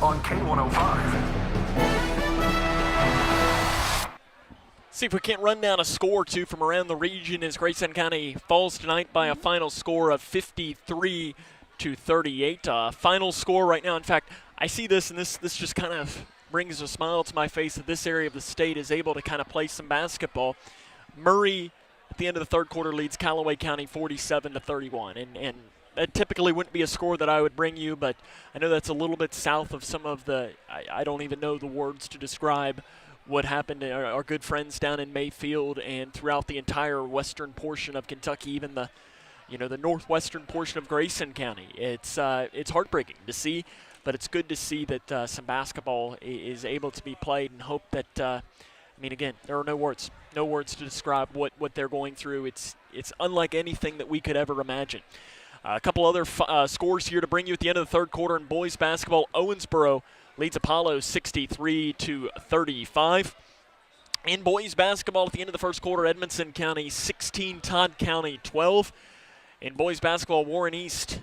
on K105. See if we can't run down a score or two from around the region as Grayson County falls tonight by a final score of 53-38. Final score right now. In fact, I see this, and this just kind of brings a smile to my face that this area of the state is able to kind of play some basketball. Murray, at the end of the third quarter, leads Callaway County 47-31, and that typically wouldn't be a score that I would bring you, but I know that's a little bit south of some of the, I don't even know the words to describe what happened to our good friends down in Mayfield and throughout the entire western portion of Kentucky, even the northwestern portion of Grayson County. It's heartbreaking to see, but it's good to see that some basketball is able to be played, and hope that, again, there are no words to describe what they're going through. It's unlike anything that we could ever imagine. A couple other scores here to bring you at the end of the third quarter in boys basketball. Owensboro leads Apollo 63-35. In boys basketball at the end of the first quarter, Edmonson County 16, Todd County 12. In boys basketball, Warren East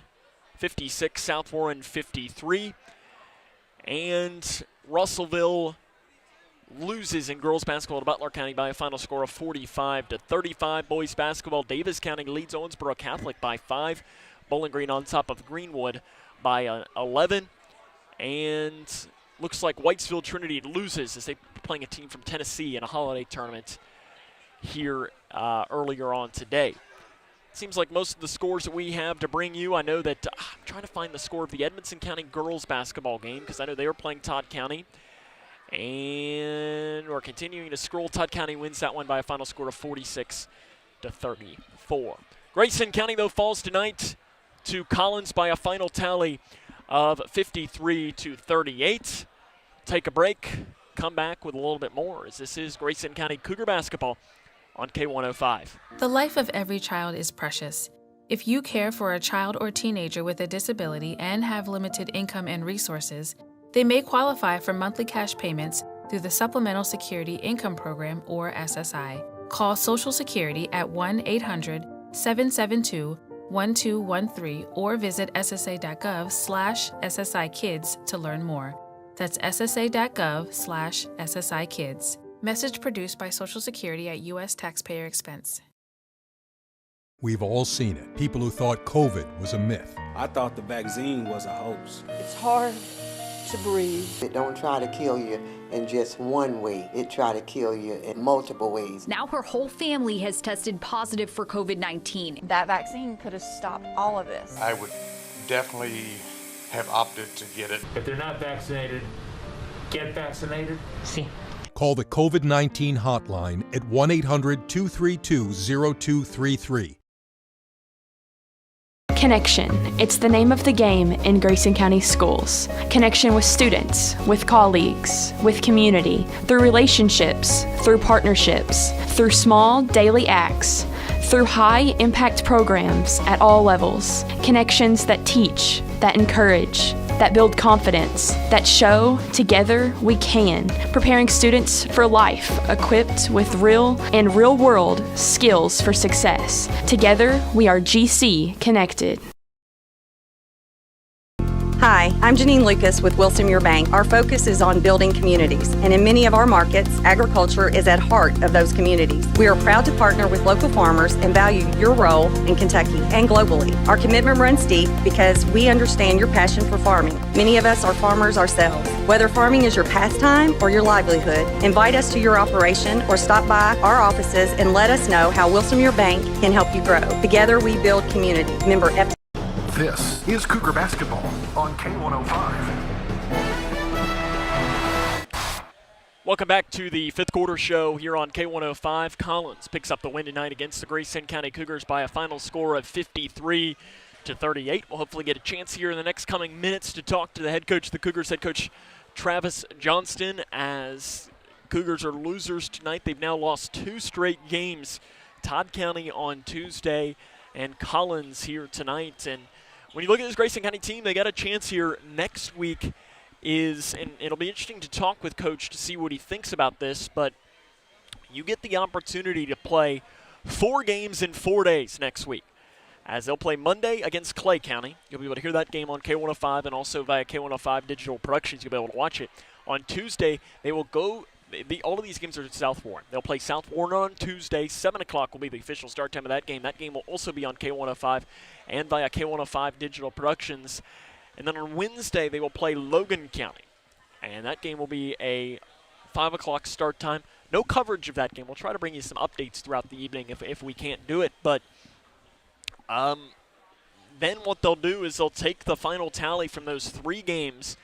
56, South Warren 53. And Russellville loses in girls basketball to Butler County by a final score of 45-35. Boys basketball, Davis County leads Owensboro Catholic by 5. Bowling Green on top of Greenwood by 11. And looks like Whitesville Trinity loses as they're playing a team from Tennessee in a holiday tournament here earlier on today. Seems like most of the scores that we have to bring you, I know that I'm trying to find the score of the Edmonson County girls basketball game because I know they were playing Todd County. And we're continuing to scroll. Todd County wins that one by a final score of 46-34. Grayson County, though, falls tonight to Collins by a final tally of 53-38. Take a break, come back with a little bit more, as this is Grayson County Cougar basketball on K105. The life of every child is precious. If you care for a child or teenager with a disability and have limited income and resources, they may qualify for monthly cash payments through the Supplemental Security Income Program, or SSI. Call Social Security at 1-800-772-1213 or visit ssa.gov/SSI-Kids to learn more. That's ssa.gov/SSI-Kids. Message produced by Social Security at U.S. taxpayer expense. We've all seen it. People who thought COVID was a myth. I thought the vaccine was a hoax. It's hard to breathe. It don't try to kill you in just one way. It try to kill you in multiple ways. Now her whole family has tested positive for COVID-19. That vaccine could have stopped all of this. I would definitely have opted to get it. If they're not vaccinated, get vaccinated. See. Call the COVID-19 hotline at 1-800-232-0233. Connection. It's the name of the game in Grayson County schools. Connection with students, with colleagues, with community, through relationships, through partnerships, through small daily acts, through high-impact programs at all levels. Connections that teach, that encourage, that build confidence, that show together we can, preparing students for life, equipped with real and real-world skills for success. Together, we are GC Connected. Hi, I'm Janine Lucas with Wilson Muir Bank. Our focus is on building communities, and in many of our markets, agriculture is at heart of those communities. We are proud to partner with local farmers and value your role in Kentucky and globally. Our commitment runs deep because we understand your passion for farming. Many of us are farmers ourselves. Whether farming is your pastime or your livelihood, invite us to your operation or stop by our offices and let us know how Wilson Muir Bank can help you grow. Together we build community. Member F. This is Cougar basketball on K105. Welcome back to the fifth quarter show here on K105. Collins picks up the win tonight against the Grayson County Cougars by a final score of 53-38. We'll hopefully get a chance here in the next coming minutes to talk to the head coach of the Cougars, head coach Travis Johnston, as Cougars are losers tonight. They've now lost 2 straight games. Todd County on Tuesday and Collins here tonight. And when you look at this Grayson County team, they got a chance here next week. And it'll be interesting to talk with Coach to see what he thinks about this, but you get the opportunity to play 4 games in 4 days next week as they'll play Monday against Clay County. You'll be able to hear that game on K105 and also via K105 Digital Productions. You'll be able to watch it. On Tuesday, they will go – all of these games are at South Warren. They'll play South Warren on Tuesday. 7 o'clock will be the official start time of that game. That game will also be on K105 and via K105 Digital Productions. And then on Wednesday, they will play Logan County. And that game will be a 5 o'clock start time. No coverage of that game. We'll try to bring you some updates throughout the evening if we can't do it. But then what they'll do is they'll take the final tally from those 3 games,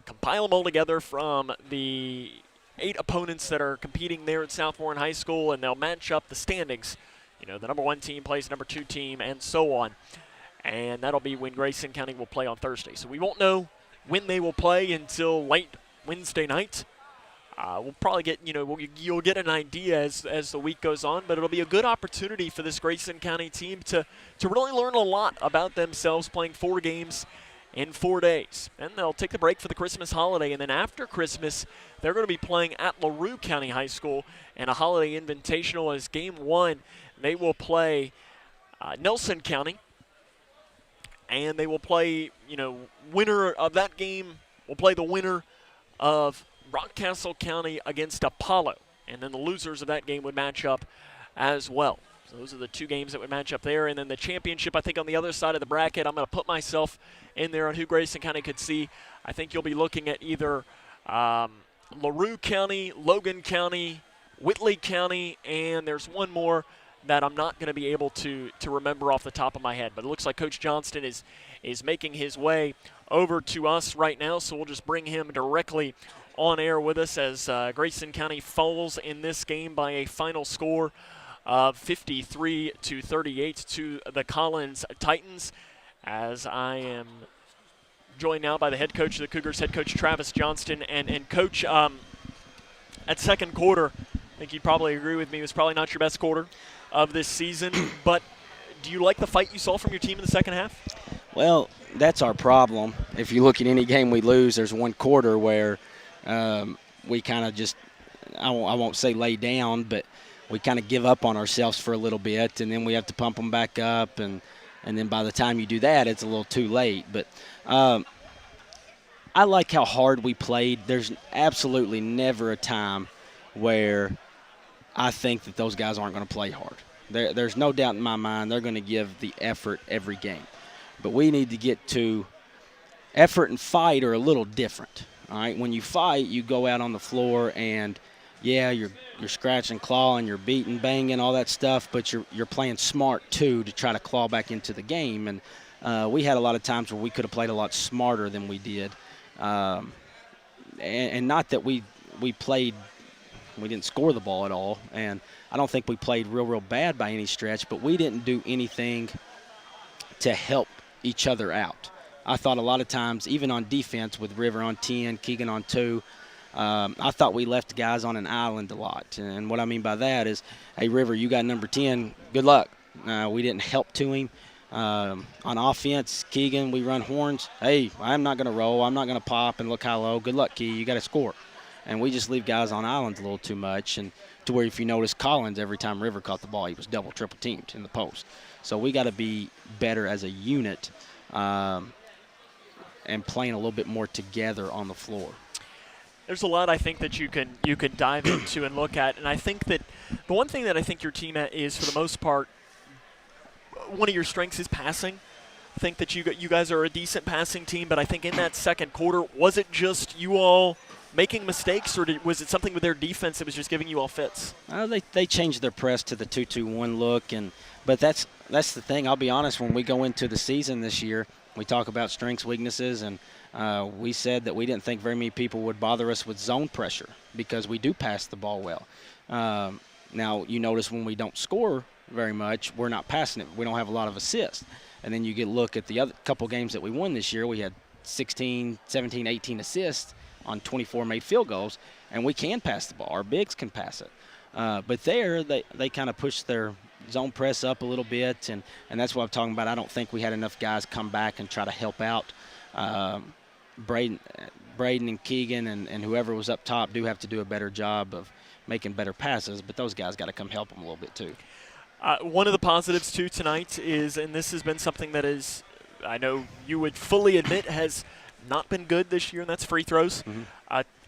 compile them all together from the 8 opponents that are competing there at South Warren High School, and they'll match up the standings. You know, the number 1 team plays the number 2 team, and so on. And that'll be when Grayson County will play on Thursday. So we won't know when they will play until late Wednesday night. We'll probably get, you'll get an idea as the week goes on, but it'll be a good opportunity for this Grayson County team to really learn a lot about themselves, playing 4 games in 4 days. And they'll take the break for the Christmas holiday, and then after Christmas, they're going to be playing at LaRue County High School in a holiday invitational. As game 1, they will play Nelson County, and they will play, winner of that game will play the winner of Rockcastle County against Apollo, and then the losers of that game would match up as well. So those are the 2 games that would match up there, and then the championship, I think, on the other side of the bracket, I'm going to put myself in there on who Grayson County could see. I think you'll be looking at either LaRue County, Logan County, Whitley County, and there's one more that I'm not going to be able to remember off the top of my head. But it looks like Coach Johnston is making his way over to us right now, so we'll just bring him directly on air with us as Grayson County falls in this game by a final score of 53-38 to the Collins Titans. As I am joined now by the head coach of the Cougars, head coach Travis Johnston. And Coach, at second quarter, I think you'd probably agree with me, it was probably not your best quarter of this season. But do you like the fight you saw from your team in the second half? Well, that's our problem. If you look at any game we lose, there's one quarter where we kind of just, I won't say lay down, but we kind of give up on ourselves for a little bit, and then we have to pump them back up, and then by the time you do that, it's a little too late. But I like how hard we played. There's absolutely never a time where I think that those guys aren't going to play hard. There's no doubt in my mind they're going to give the effort every game. But we need to get to effort and fight are a little different. All right, when you fight, you go out on the floor and, yeah, you're scratching, clawing, you're beating, banging, all that stuff, but you're playing smart too to try to claw back into the game. And we had a lot of times where we could have played a lot smarter than we did, and not that we didn't score the ball at all, and I don't think we played real bad by any stretch, but we didn't do anything to help each other out. I thought a lot of times, even on defense with River on 10, Keegan on 2, I thought we left guys on an island a lot. And what I mean by that is, hey, River, you got number 10, good luck. We didn't help to him. On offense, Keegan, we run horns. Hey, I'm not going to roll. I'm not going to pop and look how low. Good luck, Key. You got to score. And we just leave guys on islands a little too much. And to where if you notice Collins, every time River caught the ball, he was double, triple teamed in the post. So we got to be better as a unit and playing a little bit more together on the floor. There's a lot I think that you can dive into and look at, and I think that the one thing that I think your team is, for the most part, one of your strengths is passing. I think that you guys are a decent passing team, but I think in that second quarter, was it just you all making mistakes, or was it something with their defense that was just giving you all fits? They changed their press to the 2-2-1 look, but that's the thing. I'll be honest, when we go into the season this year, we talk about strengths, weaknesses, and we said that we didn't think very many people would bother us with zone pressure because we do pass the ball well. Now, you notice when we don't score very much, we're not passing it. We don't have a lot of assists. And then you look at the other couple games that we won this year. We had 16, 17, 18 assists on 24 made field goals, and we can pass the ball. Our bigs can pass it. But there, they kind of pushed their zone press up a little bit, and that's what I'm talking about. I don't think we had enough guys come back and try to help out. Braden and Keegan and whoever was up top do have to do a better job of making better passes, but those guys got to come help them a little bit too. One of the positives, too, tonight is, and this has been something that is, I know you would fully admit, has not been good this year, and that's free throws.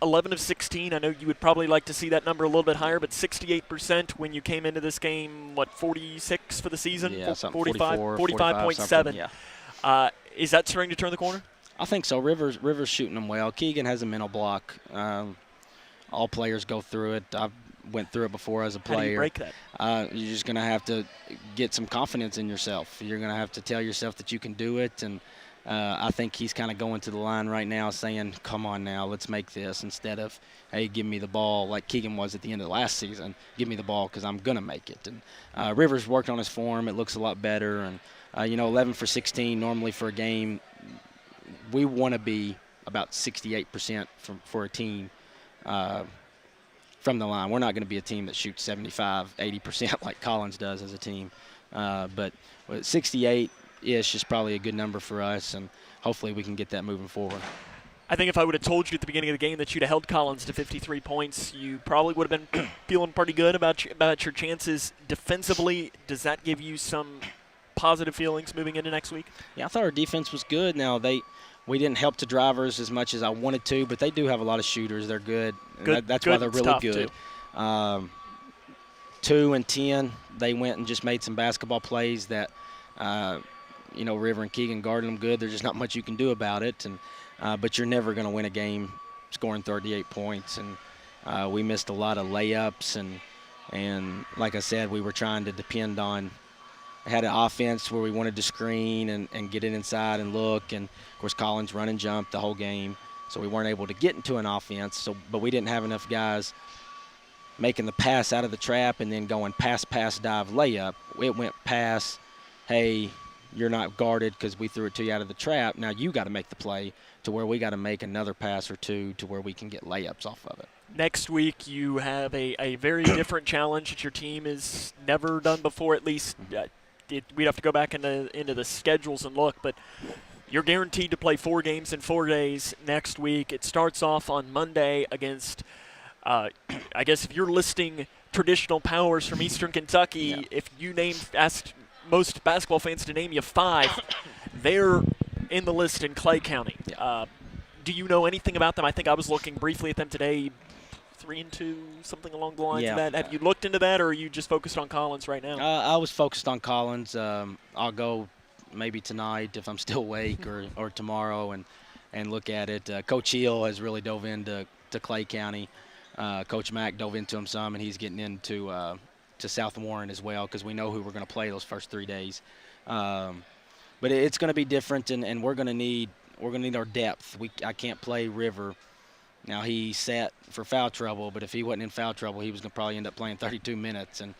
11 of 16. I know you would probably like to see that number a little bit higher, but 68% when you came into this game, 46 for the season? Yeah, 45.7. Yeah. Is that starting to turn the corner? I think so. Rivers shooting them well. Keegan has a mental block. All players go through it. I've went through it before as a player. How do you break that? You're just going to have to get some confidence in yourself. You're going to have to tell yourself that you can do it. And I think he's kind of going to the line right now saying, come on now, let's make this, instead of, hey, give me the ball like Keegan was at the end of the last season. Give me the ball because I'm going to make it. And Rivers worked on his form. It looks a lot better. And, 11 for 16 normally for a game, we want to be about 68% for a team from the line. We're not going to be a team that shoots 75, 80% like Collins does as a team. But 68-ish is probably a good number for us, and hopefully we can get that moving forward. I think if I would have told you at the beginning of the game that you'd have held Collins to 53 points, you probably would have been feeling pretty good about your chances defensively. Does that give you some positive feelings moving into next week? Yeah, I thought our defense was good. Now, we didn't help the drivers as much as I wanted to, but they do have a lot of shooters. They're good. That's why they're really good. 2 and 10, they went and just made some basketball plays that, River and Keegan guarded them good. There's just not much you can do about it. But you're never going to win a game scoring 38 points. And we missed a lot of layups. And like I said, we were trying to depend on – had an offense where we wanted to screen and get it inside and look. And, of course, Collins run and jump the whole game. So we weren't able to get into an offense. But we didn't have enough guys making the pass out of the trap and then going pass, dive, layup. It went pass, hey, you're not guarded because we threw it to you out of the trap. Now you got to make the play to where we got to make another pass or two to where we can get layups off of it. Next week you have a very different challenge that your team has never done before, at least. We'd have to go back into the schedules and look, but you're guaranteed to play 4 games in 4 days next week. It starts off on Monday against, I guess if you're listing traditional powers from Eastern Kentucky, if you asked most basketball fans to name you 5, they're in the list in Clay County. Do you know anything about them? I think I was looking briefly at them today. 3-2, something along the lines of that. Have you looked into that, or are you just focused on Collins right now? I was focused on Collins. I'll go maybe tonight if I'm still awake, or tomorrow and look at it. Coach Hill has really dove into Clay County. Coach Mack dove into him some, and he's getting into to South Warren as well, because we know who we're going to play those first 3 days. But it's going to be different, and we're going to need our depth. I can't play River. Now, he sat for foul trouble, but if he wasn't in foul trouble, he was going to probably end up playing 32 minutes. And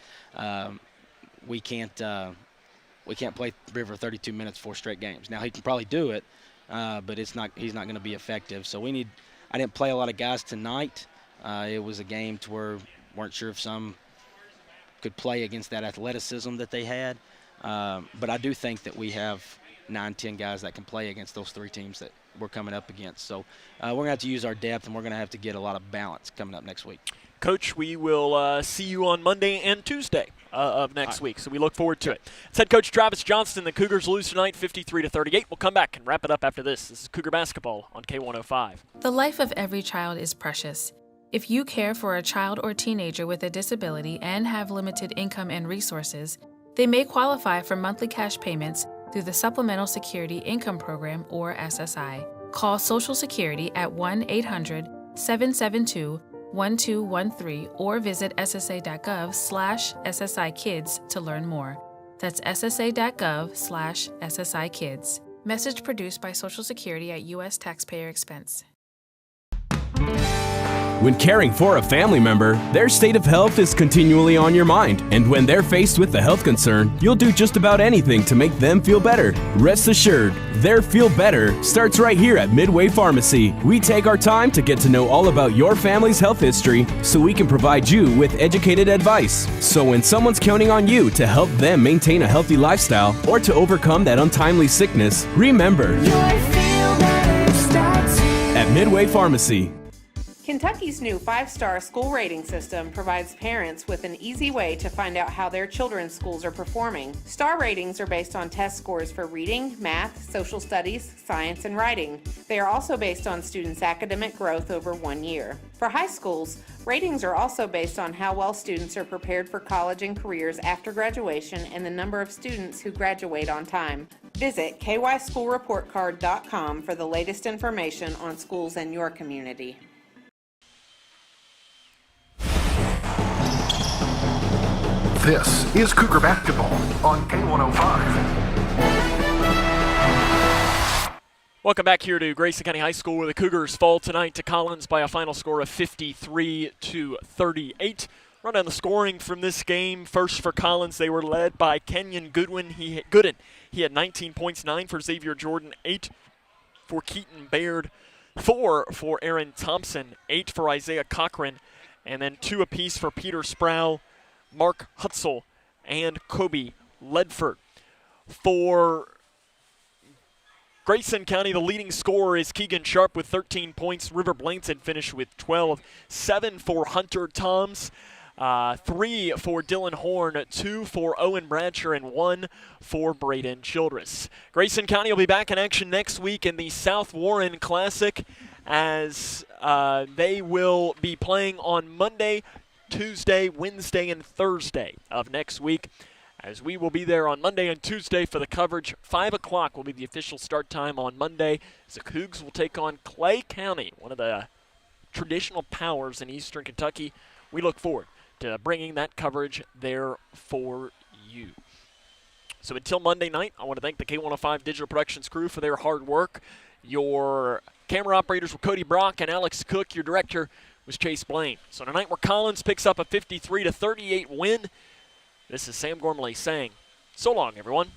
we can't play River 32 minutes 4 straight games. Now, he can probably do it, but he's not going to be effective. So I didn't play a lot of guys tonight. It was a game to where weren't sure if some could play against that athleticism that they had. But I do think that we have 9-10 guys that can play against those 3 teams that we're coming up against. So we're going to have to use our depth, and we're going to have to get a lot of balance coming up next week. Coach, we will see you on Monday and Tuesday of next week, so we look forward to it. It's head coach Travis Johnston. The Cougars lose tonight 53-38. We'll come back and wrap it up after this. This is Cougar Basketball on K105. The life of every child is precious. If you care for a child or teenager with a disability and have limited income and resources, they may qualify for monthly cash payments through the Supplemental Security Income Program, or SSI. Call Social Security at 1-800-772-1213 or visit ssa.gov/SSI-Kids to learn more. That's ssa.gov/SSI-Kids. Message produced by Social Security at U.S. taxpayer expense. When caring for a family member, their state of health is continually on your mind. And when they're faced with a health concern, you'll do just about anything to make them feel better. Rest assured, their feel better starts right here at Midway Pharmacy. We take our time to get to know all about your family's health history so we can provide you with educated advice. So when someone's counting on you to help them maintain a healthy lifestyle or to overcome that untimely sickness, remember, your feel better starts here at Midway Pharmacy. Kentucky's new 5-star school rating system provides parents with an easy way to find out how their children's schools are performing. Star ratings are based on test scores for reading, math, social studies, science, and writing. They are also based on students' academic growth over 1 year. For high schools, ratings are also based on how well students are prepared for college and careers after graduation and the number of students who graduate on time. Visit kyschoolreportcard.com for the latest information on schools in your community. This is Cougar Basketball on K105. Welcome back here to Grayson County High School, where the Cougars fall tonight to Collins by a final score of 53-38. Run down the scoring from this game. First for Collins, they were led by Kenyon Gooden. He had 19 points, 9 for Xavier Jordan, 8 for Keaton Baird, 4 for Aaron Thompson, 8 for Isaiah Cochran, and then 2 apiece for Peter Sproul, Mark Hutzel, and Kobe Ledford. For Grayson County, the leading scorer is Keegan Sharp with 13 points. River Blanton finished with 12. 7 for Hunter Toms, 3 for Dylan Horn, 2 for Owen Bradshaw, and 1 for Braden Childress. Grayson County will be back in action next week in the South Warren Classic, as they will be playing on Monday, Tuesday, Wednesday, and Thursday of next week, as we will be there on Monday and Tuesday for the coverage. 5 o'clock will be the official start time on Monday, as the Cougs will take on Clay County, one of the traditional powers in Eastern Kentucky. We look forward to bringing that coverage there for you. So until Monday night, I want to thank the K105 Digital Productions crew for their hard work. Your camera operators were Cody Brock and Alex Cook. Your director was Chase Blaine. So tonight, where Collins picks up a 53-38 win, this is Sam Gormley saying so long, everyone.